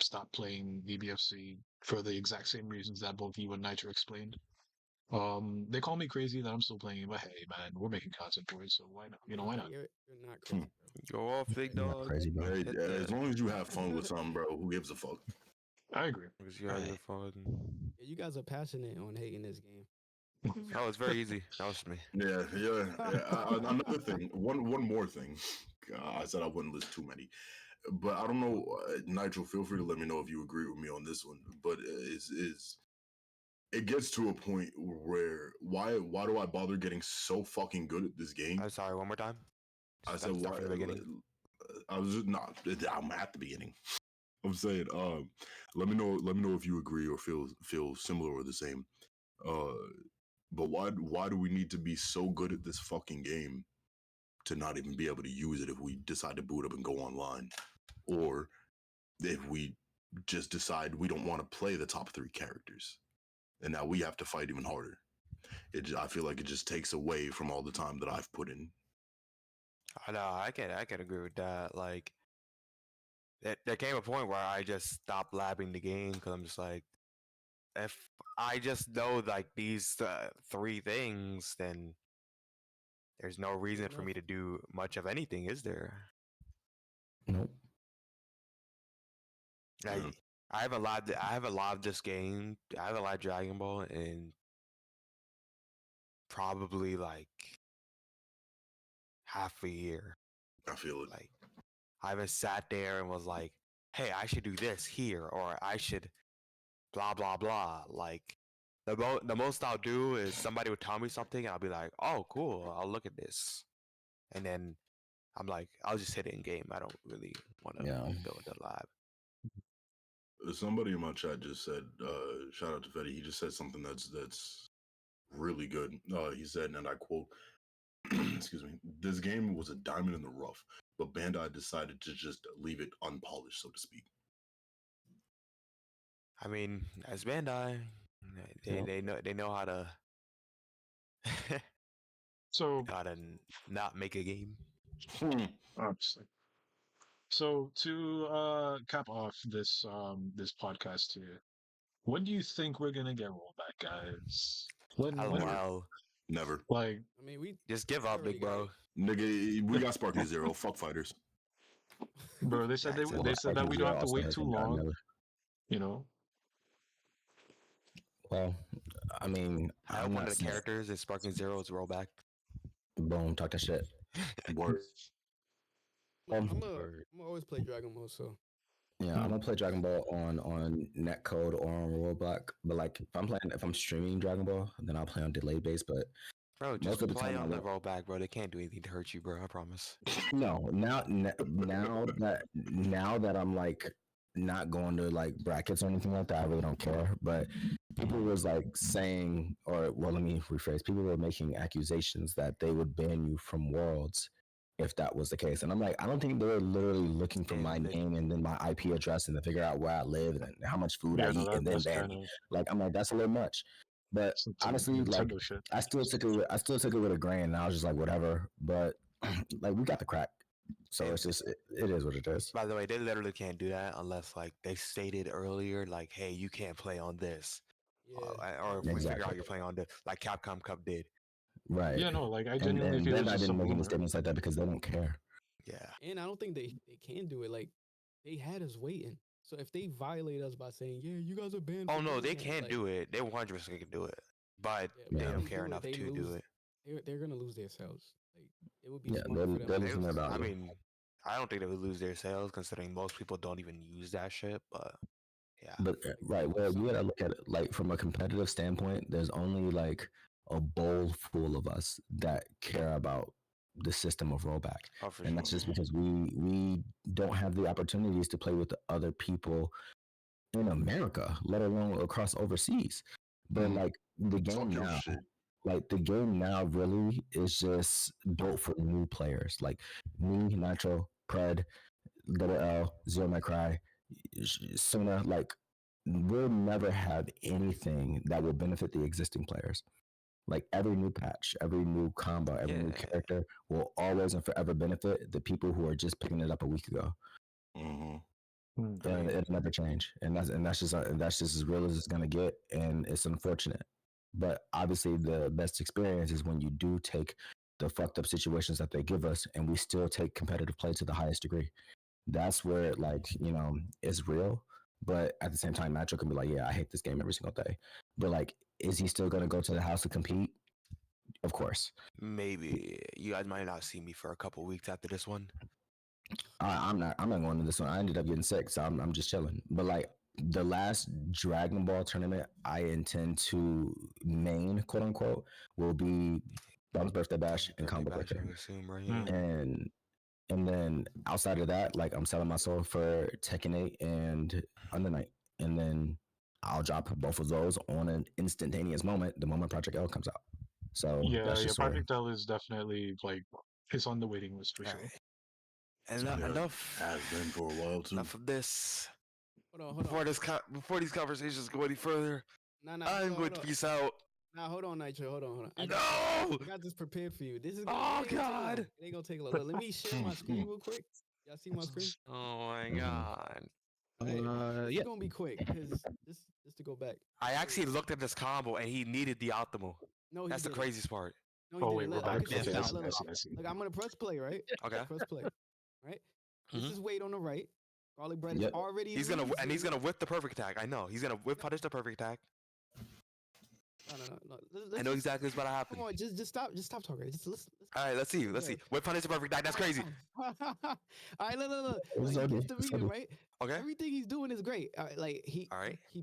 stopped playing VBFC for the exact same reasons that both you and Nitro explained. They call me crazy that I'm still playing it, but hey, man, we're making content for it, so why not? You know, why not? You're not crazy, bro. Go off, big You're not dog. crazy, bro. Hey, Hit as that. long as you have fun with something, bro, who gives a fuck? I agree. Because you have your fun. Yeah, you guys are passionate on hating this game. Oh, it's very easy. That was me. Yeah. Another thing, one more thing. I said I wouldn't list too many, but I don't know. Nigel, feel free to let me know if you agree with me on this one. But is it gets to a point where why do I bother getting so fucking good at this game? I'm sorry, one more time. I Start said why? from the beginning. I was just not. I'm at the beginning. I'm saying, let me know if you agree or feel similar or the same. But why do we need to be so good at this fucking game to not even be able to use it if we decide to boot up and go online, or if we just decide we don't want to play the top 3 characters, and now we have to fight even harder? I feel like it just takes away from all the time that I've put in. I know, I can agree with that. Like, there came a point where I just stopped labbing the game because I'm just like, if I just know like these 3 things, then there's no reason for me to do much of anything, is there? Nope. Like, Yeah. I haven't lobbed this game. I haven't lobbed Dragon Ball in probably like half a year. I feel it. Like, I haven't sat there and was like, hey, I should do this here, or I should blah blah blah. Like, the most I'll do is somebody would tell me something and I'll be like, oh cool, I'll look at this. And then I'm like, I'll just hit it in game. I don't really want to build a lab. Somebody in my chat just said, shout out to Fetty, he just said something that's really good. He said, and I quote, excuse me, this game was a diamond in the rough, but Bandai decided to just leave it unpolished, so to speak. I mean, as Bandai, they know how to So, how to not make a game. obviously. So to cap off this podcast here, when do you think we're gonna get rollback, guys? When LOL. Never. like I mean, we Just give up, big bro. Nigga, we got Sparking Zero. Fuck fighters. bro, they said That's it. they said that we don't have to wait too long, Never. you know? Well, I mean, I hope I'm one not of the characters in Sparking Zero's rollback. Boom, talk that shit. Word. I'm gonna always play Dragon Ball, so Yeah, I'm gonna play Dragon Ball on netcode or on rollback. But like, if I'm streaming Dragon Ball, then I'll play on delay base. But Bro, most just of the play time, on I the won't. rollback, bro. They can't do anything to hurt you, bro. I promise. No, now that I'm like not going to like brackets or anything like that, I really don't care. But people was like saying, or well, let me rephrase. People were making accusations that they would ban you from Worlds if that was the case. And I'm like, I don't think they were literally looking for my name and then my IP address and to figure out where I live and how much food I Yeah, no, eat and then that's ban kind me. of Like, I'm like, that's a little much. But Some honestly, like Nintendo shit. I still took it with a grain, and I was just like, whatever. But like we got the crack, so it's just it is what it is. By the way, they literally can't do that unless like they stated earlier, like, hey, you can't play on this, Yeah. or if we figure Exactly. out you're playing on this, like Capcom Cup did. Right. Yeah, no, like I And, genuinely and feel then it's I just didn't some make any rumor. statements like that because they don't care. Yeah. And I don't think they can do it. Like they had us waiting. So if they violate us by saying, "Yeah, you guys are banned," Oh from no, doing they that," can like, do it. They 100% can do it, but yeah, they but don't if care enough they to do it. They're gonna lose their sales. Like it would be Yeah, smart for them. they're to losing just their I value. mean, I don't think they would lose their sales considering most people don't even use that shit. But yeah, But right, well, you gotta look at it like from a competitive standpoint. There's only like a bowl full of us that care about the system of rollback, oh for and sure. that's just because we don't have the opportunities to play with the other people in America, let alone across overseas. But like the game Talk your now, shit. like the game now really is just built for new players, like me, Nitro, Pred, DoubleL, Zero My Cry, Suna. Like we'll never have anything that will benefit the existing players. Like every new patch, every new combo, every new Yeah. character will always and forever benefit the people who are just picking it up a week ago. Mm-hmm. And it'll never change. And that's just as real as it's gonna get, and it's unfortunate. But obviously, the best experience is when you do take the fucked up situations that they give us, and we still take competitive play to the highest degree. That's where like it's real. But at the same time, Nitro can be like, yeah, I hate this game every single day. But like, is he still gonna go to the house to compete? Of course. Maybe you guys might not see me for a couple weeks after this one. I'm not going to this one. I ended up getting sick, so I'm just chilling. But like the last Dragon Ball tournament I intend to main, quote unquote, will be Dom's Birthday Bash and Combo Bash, Breaker. I assume, right? Mm. And then outside of that, like I'm selling my soul for Tekken 8 and Under Night. And then I'll drop both of those on an instantaneous moment the moment Project L comes out. So Yeah, that's just where Project L is definitely like it's on the waiting list for sure. Alright. And Yeah, enough. has been for a while too. Enough of this. Hold Before on. before these conversations go any further, Nah, I'm going to peace out. Nah, hold on, Nitro. Hold on. I No! got this prepared for you. This is Oh, it ain't gonna take long. God. It ain't gonna take long. Look, let me share my screen real quick. Y'all see my screen? Oh my god. It's gonna be quick because just to go back. I actually looked at this combo and he needed the optimal. No, he That's the didn't. craziest part. No, he Oh didn't. wait, we're Look, back. look, Okay, look, I see, look, I see, I see. look, I'm gonna press play, right? Okay. Press play, right? This Mhm. is weight on the right. Garlic bread Yep. is already. He's gonna whip the perfect attack. I know. He's gonna whip punish the perfect attack. No. I know exactly what's about to happen. Come on, just stop talking. Just listen. Alright, let's see. Let's see. Whip punish the perfect attack. That's crazy. All right, look. It's He okay, gets the it's medium, okay. right? Okay. Everything he's doing is great. Like he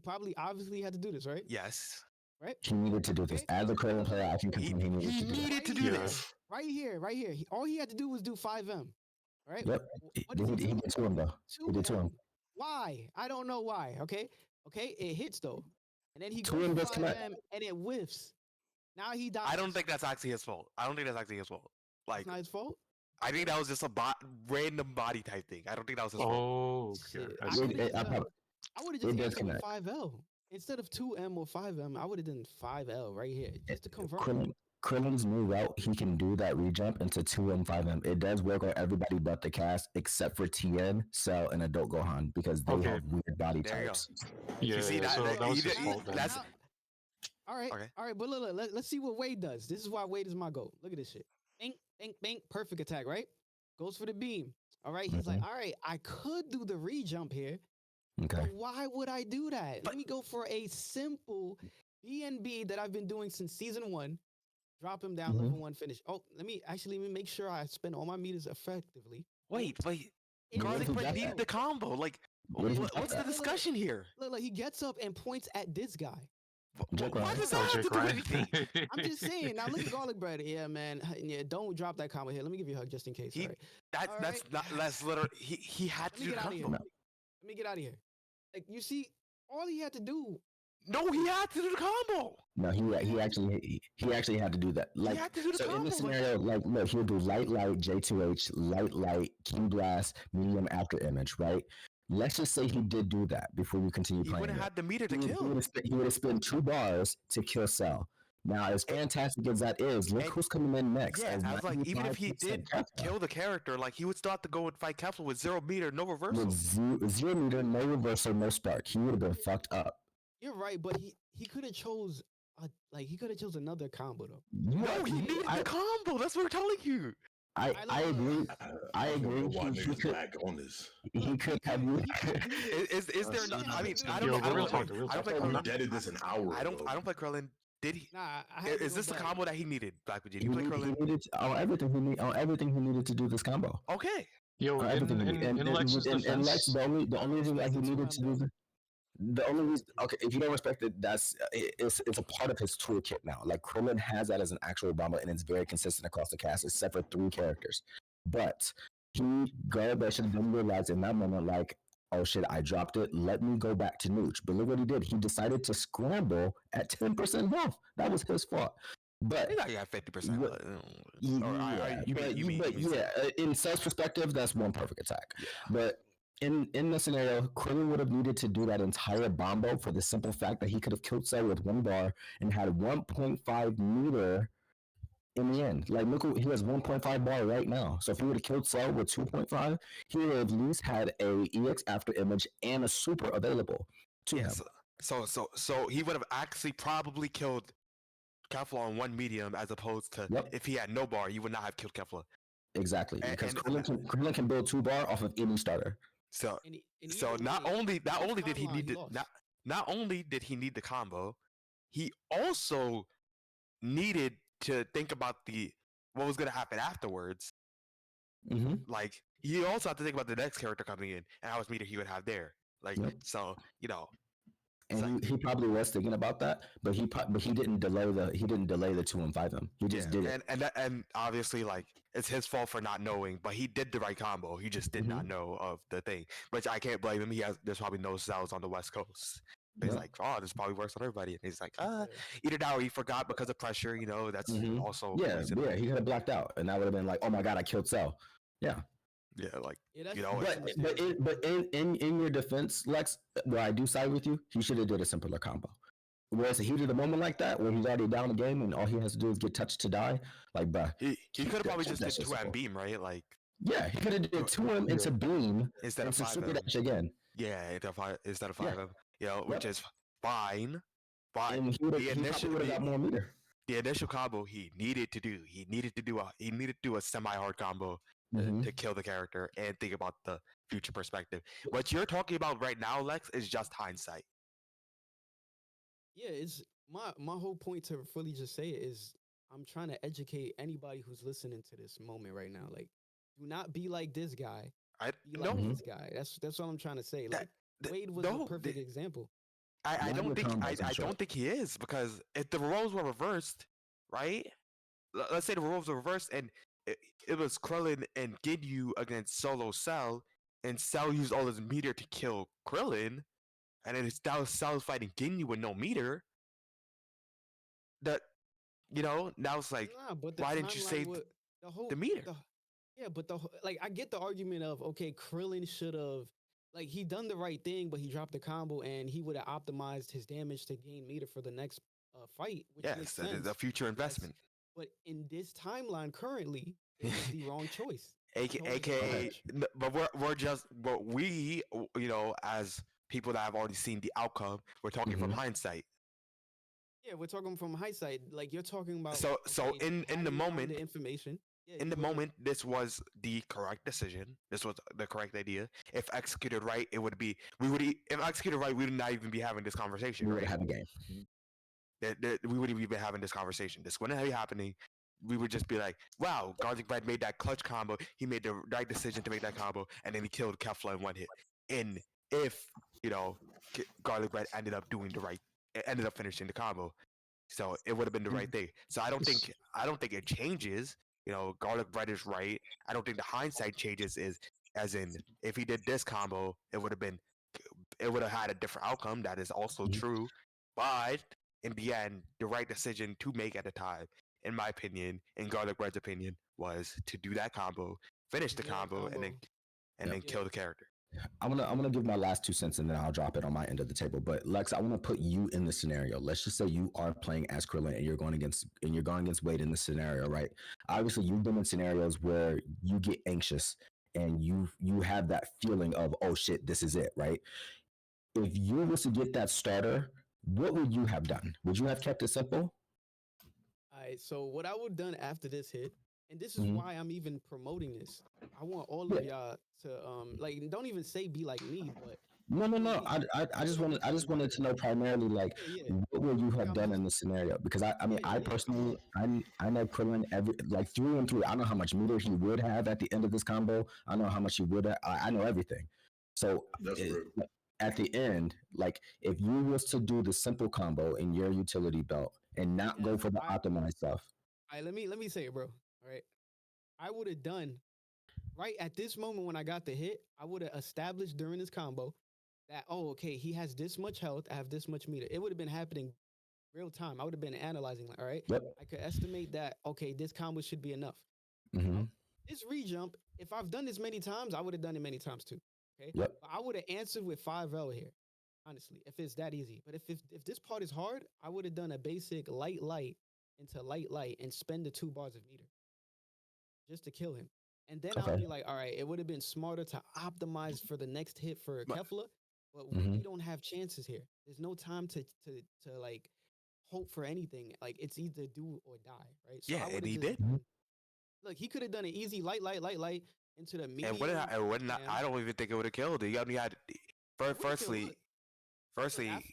probably obviously had to do this, right? Yes. Right? He needed to do this. As a Korean player, I can confirm he needed to do He this. needed to do Yeah. this. Right here. All he had to do was do 5M. Right? Yep. What does He did to him though. He did to him. Why? I don't know why. Okay, it hits though, and then he Two goes in for this 5M and it whiffs. Now he dies. I don't think that's actually his fault. Like, It's not his fault. I think that was just a random body type thing. I don't think that was his fault. Oh, okay. Shit. I I see. would have just It does answered with connect. 5L instead of 2M or 5M. I would have done 5L right here just to confirm. Krillin's new route, he can do that rejump into 2 and 5M. It does work on everybody but the cast, except for TN, Cell, and Adult Gohan, because they Okay. have weird body There you go. types. Yeah, see, so that was his he- fault then. that's- All right, Okay. but look, let's see what Wade does. This is why Wade is my goal. Look at this shit. Bang, perfect attack, right? Goes for the beam. All right, he's like, all right, I could do the rejump here, Okay. but why would I do that? Let me go for a simple BNB that I've been doing since season 1. Drop him down, level 1, finish. Oh, let me make sure I spend all my meters effectively. Wait. In Garlic who bread got needed that? the combo. Like, What if he what's got the that? discussion here? Look, he gets up and points at this guy. Jake Why Ryan. does Oh, that have Jake to do Ryan. anything? I'm just saying. Now look at garlic bread. Yeah, man. Yeah, don't drop that combo here. Let me give you a hug just in case. He- All right. That's Alright. not. That's literally. He had Let to me do the get out of here. combo. Let me get out of here. Like you see, all he had to do. No, he had to do the combo. No, he actually had to do that. Like, he had to do the so combo. in this like- scenario, like, look, he'll do light, J2H, light, King Blast, medium after image, right? Let's just say he did do that before we continue He playing. wouldn't it. have the meter to He kill. would have spent 2 bars to kill Cell. Now, as fantastic as that is, look and- who's coming in next. Yeah, I was like, even if he 95% did Kefla. kill the character, like he would still have to go and fight Kefla with 0 meter, no reversal. With 0 meter, no reversal, no spark. He would have been fucked up. You're right, but he could have chose he could have chose another combo though. No, he needed the combo. That's what we're telling you. I agree. I don't agree. know why He niggas could- back on this. He could have. Is there not? I mean, I Yo, don't. I real don't talk, play. real I don't play talk. We Krillin. deaded this an hour I don't. ago. I don't play Krillin. Did he? Nah, I had to Is go this the back. combo that he needed, BlackVegeta? He You play Krillin? needed on everything he needed to do this combo. Okay. Yo, On in, everything. in Lex's and defense, Lex, the only reason that he needed to do the only reason, okay, if you don't respect it, it's a part of his toolkit now. Like Krillin has that as an actual bomber, and it's very consistent across the cast, except for 3 characters. But Garabet should have been realized in that moment, like, oh shit, I dropped it. Let me go back to Nooch. But look what he did. He decided to scramble at 10% health. That was his fault. But He's not got 50%. In Cell's perspective, that's one perfect attack. Yeah. But in the scenario, Krillin would have needed to do that entire bombo for the simple fact that he could have killed Cell with 1 bar and had 1.5 meter in the end. Like, look, he has 1.5 bar right now. So if he would have killed Cell with 2.5, he would have at least had a EX after image and a super available to him. So he would have actually probably killed Kefla on 1 medium, as opposed to if he had no bar, you would not have killed Kefla. Exactly, because Krillin can build 2 bar off of any starter. So not only did he need the combo, he also needed to think about what was going to happen afterwards. Mm-hmm. Like, he also had to think about the next character coming in and how much meter he would have there. Like, so And he probably was thinking about that, but he didn't delay the 2 and 5 him. He just did it. And obviously, like, it's his fault for not knowing, but he did the right combo. He just did not know of the thing, which I can't blame him. There's probably no cells on the West Coast. He's like, oh, this probably works on everybody. And he's like, either that or he forgot because of pressure. That's also reasonable. He could have blacked out, and that would have been like, oh my god, I killed Cell. Yeah. Yeah, like, but in your defense, Lex, where I do side with you, he should have did a simpler combo. Whereas he did a moment like that, where he's already down the game and all he has to do is get touched to die, like, bruh. He could have probably just did 2M beam, right? Like, yeah, he could have did 2M into beam instead of 5M. Again. Yeah, instead of 5M, which is fine. But and he probably would have got more meter. The initial combo he needed to do a semi-hard combo to kill the character and think about the future perspective. What you're talking about right now, Lex, is just hindsight. Yeah, it's my whole point to fully just say it is I'm trying to educate anybody who's listening to this moment right now. Like, do not be like this guy. Be like this guy. That's what I'm trying to say. Like, Wade was a perfect example. I don't think he is, because if the roles were reversed, right? Let's say the roles were reversed and it was Krillin and Ginyu against Solo Cell, and Cell used all his meter to kill Krillin, and then Cell fighting Ginyu with no meter. Now it's like, why didn't you say the meter? But I get the argument of, okay, Krillin should have, like, he done the right thing, but he dropped the combo and he would have optimized his damage to gain meter for the next fight. Which makes sense. That is a future investment. But in this timeline currently, it's the wrong choice. AKA, but we, as people that have already seen the outcome, we're talking from hindsight. Yeah, we're talking from hindsight. Like, you're talking about. So in the moment, the information. Yeah, in the moment, this was the correct decision. This was the correct idea. If executed right, it would be. If executed right, we would not even be having this conversation. We would have a game. We wouldn't even be having this conversation. This wouldn't be happening. We would just be like, wow, Garlic Bread made that clutch combo. He made the right decision to make that combo, and then he killed Kefla in 1 hit. And if, Garlic Bread ended up finishing the combo, so it would have been the right thing. So I don't think it changes. Garlic Bread is right. I don't think the hindsight changes as in, if he did this combo, it would have had a different outcome. That is also true. But in the end, the right decision to make at the time, in my opinion, in Garlic Bread's opinion, was to do that combo, finish the combo, and then kill the character. I'm gonna give my last 2 cents and then I'll drop it on my end of the table. But Lex, I want to put you in the scenario. Let's just say you are playing as Krillin and you're going against Wade in the scenario, right? Obviously, you've been in scenarios where you get anxious and you have that feeling of, oh shit, this is it, right? If you was to get that starter, what would you have done? Would you have kept it simple? All right. So what I would have done after this hit, and this is Mhm. why I'm even promoting this. I want all Yeah. of y'all to like don't even say be like me, but No, no, feel no. me. I just Feel wanted me. to know primarily like Yeah, yeah. what would you Like have I'm done just in this scenario? Because I mean yeah, I yeah. personally I know Krillin every like through and through. I know how much meter he would have at the end of this combo. I know how much he would have. I know everything. So That's real. at the end, like if you was to do the simple combo in your utility belt and not go Yes. for the optimized stuff. All right, let me say it, bro. All right. I would have done right at this moment when I got the hit, I would have established during this combo that, oh, okay, he has this much health, I have this much meter. It would have been happening real time. I would have been analyzing, like, all right, Yep. I could estimate that, okay, this combo should be enough. Mm-hmm. Now, this rejump, if I've done this many times, I would have done it many times too. Okay. Yep. But I would have answered with 5L here, honestly, if it's that easy. But if this part is hard, I would have done a basic light into light and spend the 2 bars of meter just to kill him. And then I'll Okay. be like, all right, it would have been smarter to optimize for the next hit for But- Kefla, but Mhm. we don't have chances here. There's no time to like hope for anything. Like it's either do or die, right? So Yeah, I and would he have did. just look. He could have done an easy light into the medium. And what did I, and when slam. I don't even think it would have killed. He only had It would've killed, firstly, look, firstly, he's after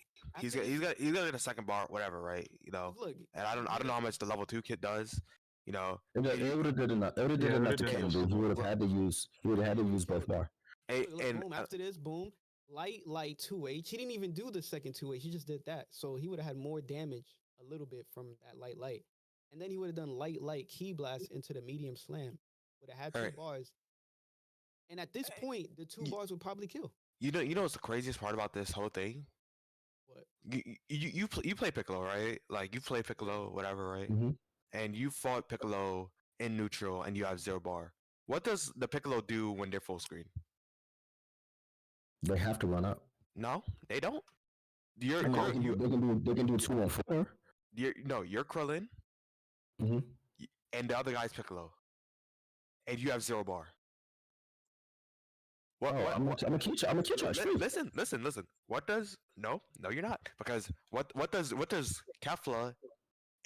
got this, he's gonna get a second bar, whatever, right? You know, look. and I don't know how much the level 2 kit does. You know, It would have did enough. It would have Yeah, did it enough would've to did kill him, enough dude. for He both. would have had to use. He would have had to use both bar. Look, and boom. After this, boom. Light 2H. He didn't even do the second 2H. He just did that. So he would have had more damage a little bit from that light. And then he would have done light key blast into the medium slam. Would have had all 2 right, bars. And at this point, the 2 bars would probably kill. you know what's the craziest part about this whole thing? What? You play Piccolo, right? Like you play Piccolo, whatever, right? Mhm. And you fought Piccolo in neutral, and you have 0 bar. What does the Piccolo do when they're full screen? They have to run up. No, they don't. I mean, they can do 2 on 4. You're Krillin, Mm-hmm. and the other guy's Piccolo, and you have 0 bar. What? Oh, what? I'm gonna teach you. I'm gonna teach you. It's free. Listen. What does no, you're not, because what does Kefla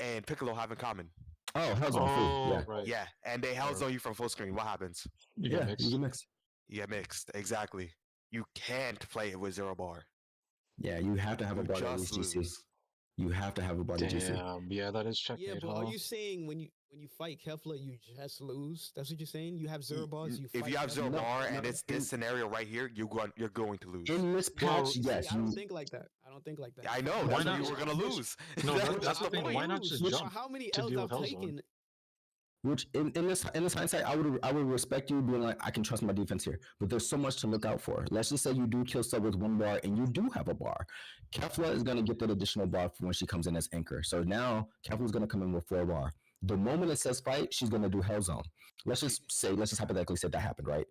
and Piccolo have in common? Oh, hell's on free. Oh, Yeah, right. Yeah, and they hell Right. zone you from full screen. What happens? You get yeah. mixed. You can mix. You get mixed. Exactly. You can't play it with 0 bar. Yeah, you have to have a You bar to just lose GC. lose. You have to have a bar to GC. Damn. Yeah, that is Yeah, checkmate, but huh? are you saying when you fight Kefla, you just lose? That's what you're saying? You have 0 bars, you If fight you have 0 Kefla? bar and no, it's this scenario right here, you're going to lose. In this Well, patch, See, yes, I you. don't think like that. I don't think like that. I know. Why That's what not? you were gonna lose. No, That's, that's the the thing. point. Why not just For jump how many to L's deal I've Hellzone? taken? Which in this hindsight, I would respect you being like, I can trust my defense here. But there's so much to look out for. Let's just say you do kill sub with 1 bar and you do have a bar. Kefla is gonna get that additional bar for when she comes in as anchor. So now Kefla is gonna come in with 4 bar. The moment it says fight, she's gonna do Hellzone. Let's just hypothetically say that happened, right?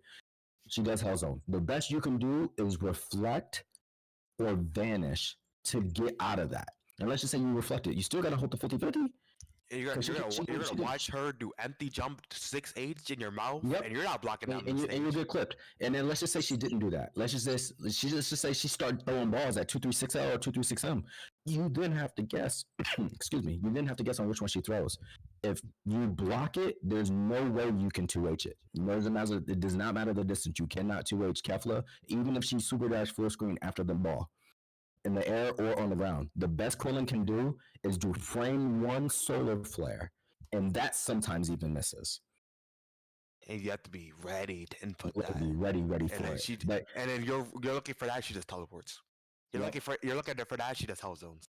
She does Hellzone. The best you can do is reflect or vanish to get out of that. And let's just say you reflect it. You still gotta hold the 50-50. And you're Cause gonna she can- watch her do empty jump 6H in your mouth, Yep. and you're not blocking down the and stage. you get clipped. And then let's just say she didn't do that. Let's just say she started throwing balls at 236L or 236M. You then have to guess. Excuse me. You then have to guess on which one she throws. If you block it, there's no way you can 2H it. It does not matter the distance. You cannot 2H Kefla, even if she super dash full screen after the ball. In the air or on the ground. The best Krillin can do is do frame 1 solar flare. And that sometimes even misses. And you have to be ready to input You have that. to be ready And for then it. But and then you're looking for that, she just teleports. Yep. You're looking for that, she just hell zones.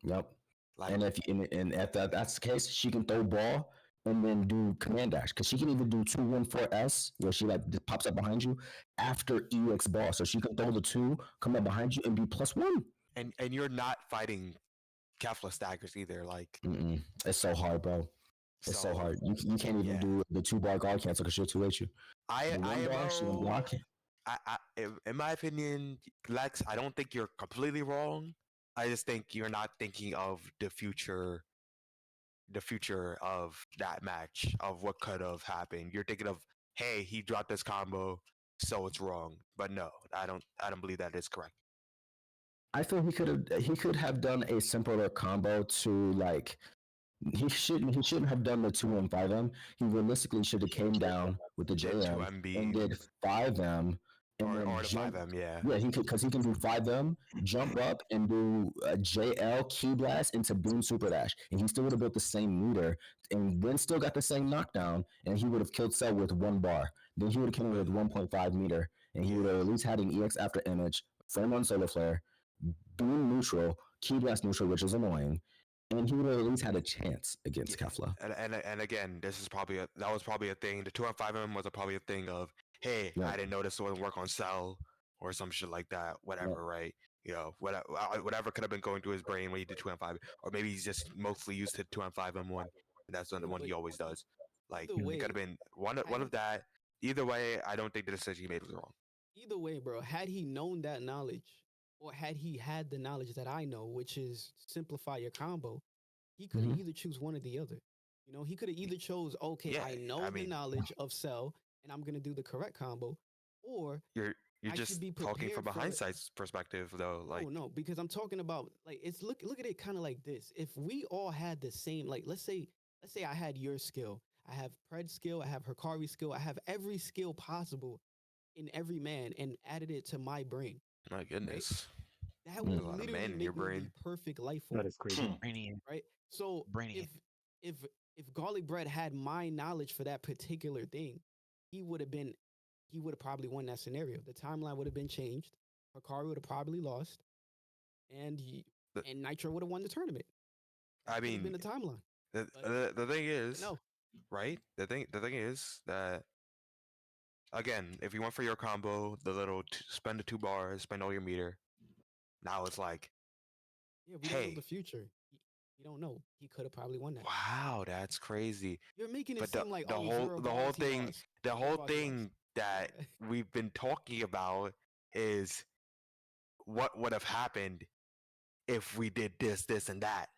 Yep. Like, And if that's the case, she can throw ball and then do command dash, because she can even do 214S where she like just pops up behind you after EX ball, so she can throw the 2, come up behind you, and be +1. and you're not fighting Kefla staggers either. Like, It's so hard, bro. It's so hard. You can't even yeah. do the 2 bar guard cancel because she'll 2H you. The 1 bar, she can block it. in my opinion, Lex, I don't think you're completely wrong. I just think you're not thinking of the future of that match, of what could have happened. You're thinking of, hey, he dropped this combo, so it's wrong. But no, I don't believe that is correct. I feel he could have done a simpler combo to like he shouldn't have done the 2-1-5M. He realistically should have came down with the Did two JM and MB did 5M and then or the jump. 5M, yeah. Yeah, he could because he can do 5M, jump up and do a JL key blast into Boom Super Dash, and he still would have built the same meter and then still got the same knockdown, and he would have killed Cell with 1 bar. Then he would have killed him with 1.5 meter, and he would have at least had an EX after image, frame on solar flare, Boom neutral, key blast neutral, which is annoying, and he would have at least had a chance against Kefla. And again, this is probably that was probably a thing. The 2-5M was probably a thing of, hey, Yeah. I didn't know this wouldn't work on Cell or some shit like that. Whatever, right? You know, whatever could have been going through his brain when he did 2-5, or maybe he's just mostly used to 2-5M one, and that's the one he always does. Like Either it way, could have been one of that. Either way, I don't think the decision he made was wrong. either way, bro, had he known that knowledge, or had he had the knowledge that I know, which is simplify your combo, he could Mhm. either choose one or the other. You know, he could have either chose, okay, Yeah, I know I the mean, knowledge of Cell, and I'm gonna do the correct combo, or you're I should just be talking prepared from a for. hindsight perspective, though. Like, No, because I'm talking about like it's look at it kind of like this. If we all had the same, like let's say I had your skill, I have Pred skill, I have Hikari skill, I have every skill possible in every man, and added it to my brain, my goodness, that there's would a lot of literally man in your make me brain. the perfect life That form, is crazy. Brainy, right? So brainy. if if Garlic Bread had my knowledge for that particular thing, he would have been he would have probably won that scenario. The timeline would have been changed. Hikari would have probably lost, and The- and Nitro would have won the tournament. I Would have been mean, the timeline. the, But, the thing is, no, right? The thing is that again, if you went for your combo, the little spend the 2 bars, spend all your meter. Now it's like, yeah, we don't know the hey, future. We don't know. He could have probably won that. wow, that's crazy. You're making it But seem like the oh, whole zero the whole bars he thing lost. the Zero whole bars he lost. thing that Yeah. we've been talking about is what would have happened if we did this, this, and that.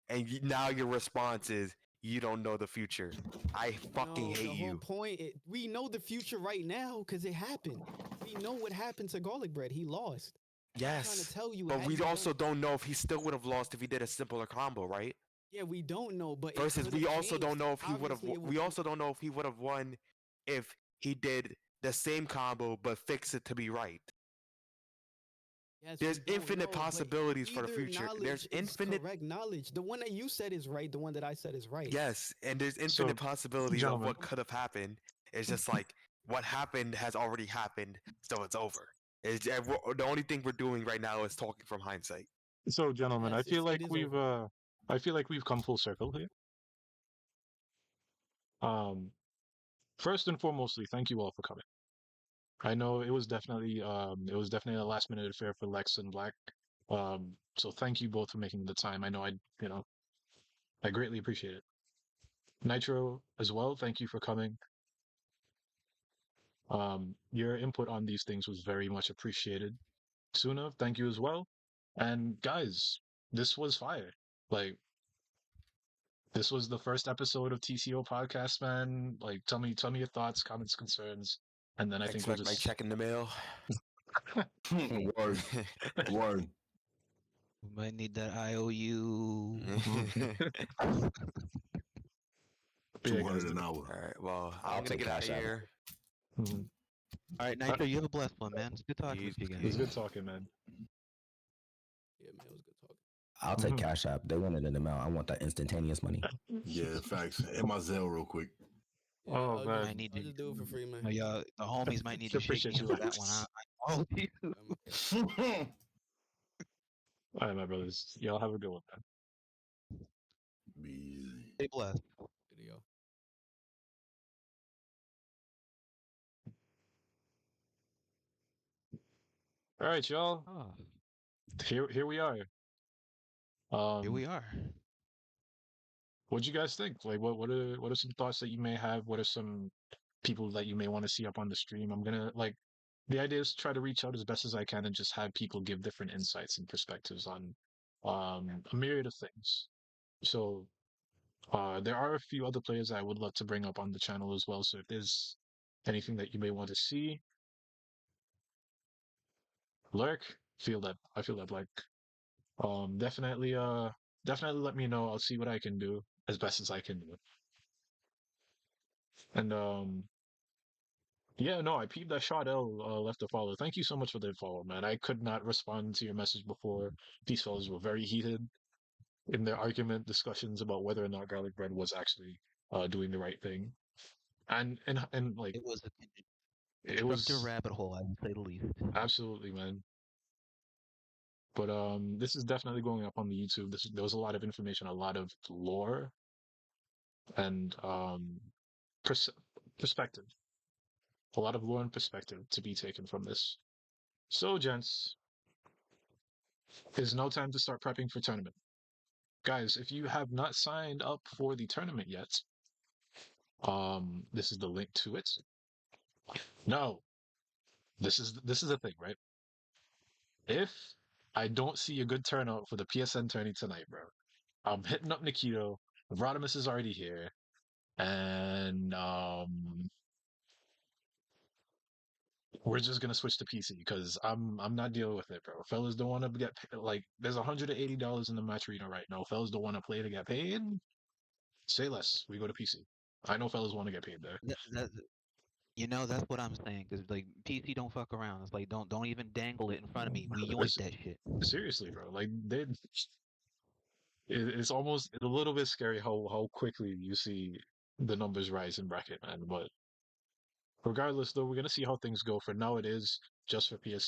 And now your response is you don't know the future. I fucking No, the hate whole you. point. We know the future right now because it happened. We know what happened to Garlic Bread. He lost. I'm trying to Yes, tell you. but Had we he also done, don't know if he still would have lost if he did a simpler combo, right? yeah, we don't know, but it Versus could we have also don't changed. know if he would have. Obviously, it would. We also don't know if he would have won if he did the same combo but fix it to be right. Yes, There's we don't infinite know, but possibilities for the either future. There's knowledge is infinite, correct knowledge. The one that you said is right. The one that I said is right. yes, and there's So, infinite possibilities of gentlemen, what could have happened. It's just like what happened has already happened, so it's over. The only thing we're doing right now is talking from hindsight. so gentlemen, Yes, it is over. I feel like we've come full circle here. Um, First and foremostly, thank you all for coming. I know it was definitely a last minute affair for Lex and Black. So thank you both for making the time. I know I greatly appreciate it. Nitro as well, thank you for coming. Your input on these things was very much appreciated. Tsuna, thank you as well. And guys, this was fire. Like this was the first episode of TCO podcast, man. Like tell me your thoughts, comments, concerns, and then I think we'll Expect my just check in the mail. Word, word. We might need that IOU. yeah, 200 guys. an All hour. right. Well, I'll I'm gonna take get out of Cash App. here. Mhm. All right, Nitro, you have a blessed one, man. It's good talking with you It was guys. good talking, man. Yeah, man, it was good talking. I'll take Mhm. Cash App. They want it in the mail. I want that instantaneous money. Yeah, facts. And my Zelle real quick. Yeah, Oh, I'll man. just, I need I'll to. just do it for free, man. Yeah, the homies might need to shake Appreciate hands you, with that one. Lex. Oh, you. Okay. All right, my brothers. Y'all have a good one, man. Be easy. Stay blessed. There you go. All right, y'all. Oh, Here we are. here we are. What do you guys think? Like, what are some thoughts that you may have? What are some people that you may want to see up on the stream? I'm gonna like the idea is to try to reach out as best as I can and just have people give different insights and perspectives on a myriad of things. So there are a few other players I would love to bring up on the channel as well. So if there's anything that you may want to see, lurk, feel that I feel that like definitely definitely let me know. I'll see what I can do as best as I can do. And yeah, no, I peeped that Shot L left a follow. Thank you so much for the follow, man. I could not respond to your message before. These fellas were very heated in their argument discussions about whether or not garlic bread was actually doing the right thing. And like It was a it constructive was rabbit hole, I would say the least. absolutely, man. But this is definitely going up on the YouTube. There was a lot of information, a lot of lore, and pers- perspective. A lot of lore and perspective to be taken from this. So, gents, it's no time to start prepping for tournament. Guys, if you have not signed up for the tournament yet, this is the link to it. No, this is the thing, right? If I don't see a good turnout for the PSN tourney tonight, bro, I'm hitting up Nikito. Rodimus is already here, and we're just gonna switch to PC because I'm not dealing with it, bro. Fellas don't want to get like there's $180 in the match arena right now. Fellas don't want to play to get paid. Say less. We go to PC. I know fellas want to get paid there. That, that's what I'm saying. Cause like PC don't fuck around. It's like don't even dangle it in front of me. We yoink It's, that shit. seriously, bro. Like it's almost a little bit scary how quickly you see the numbers rise in bracket, man. But regardless, though, we're gonna see how things go. For now, it is just for PSN.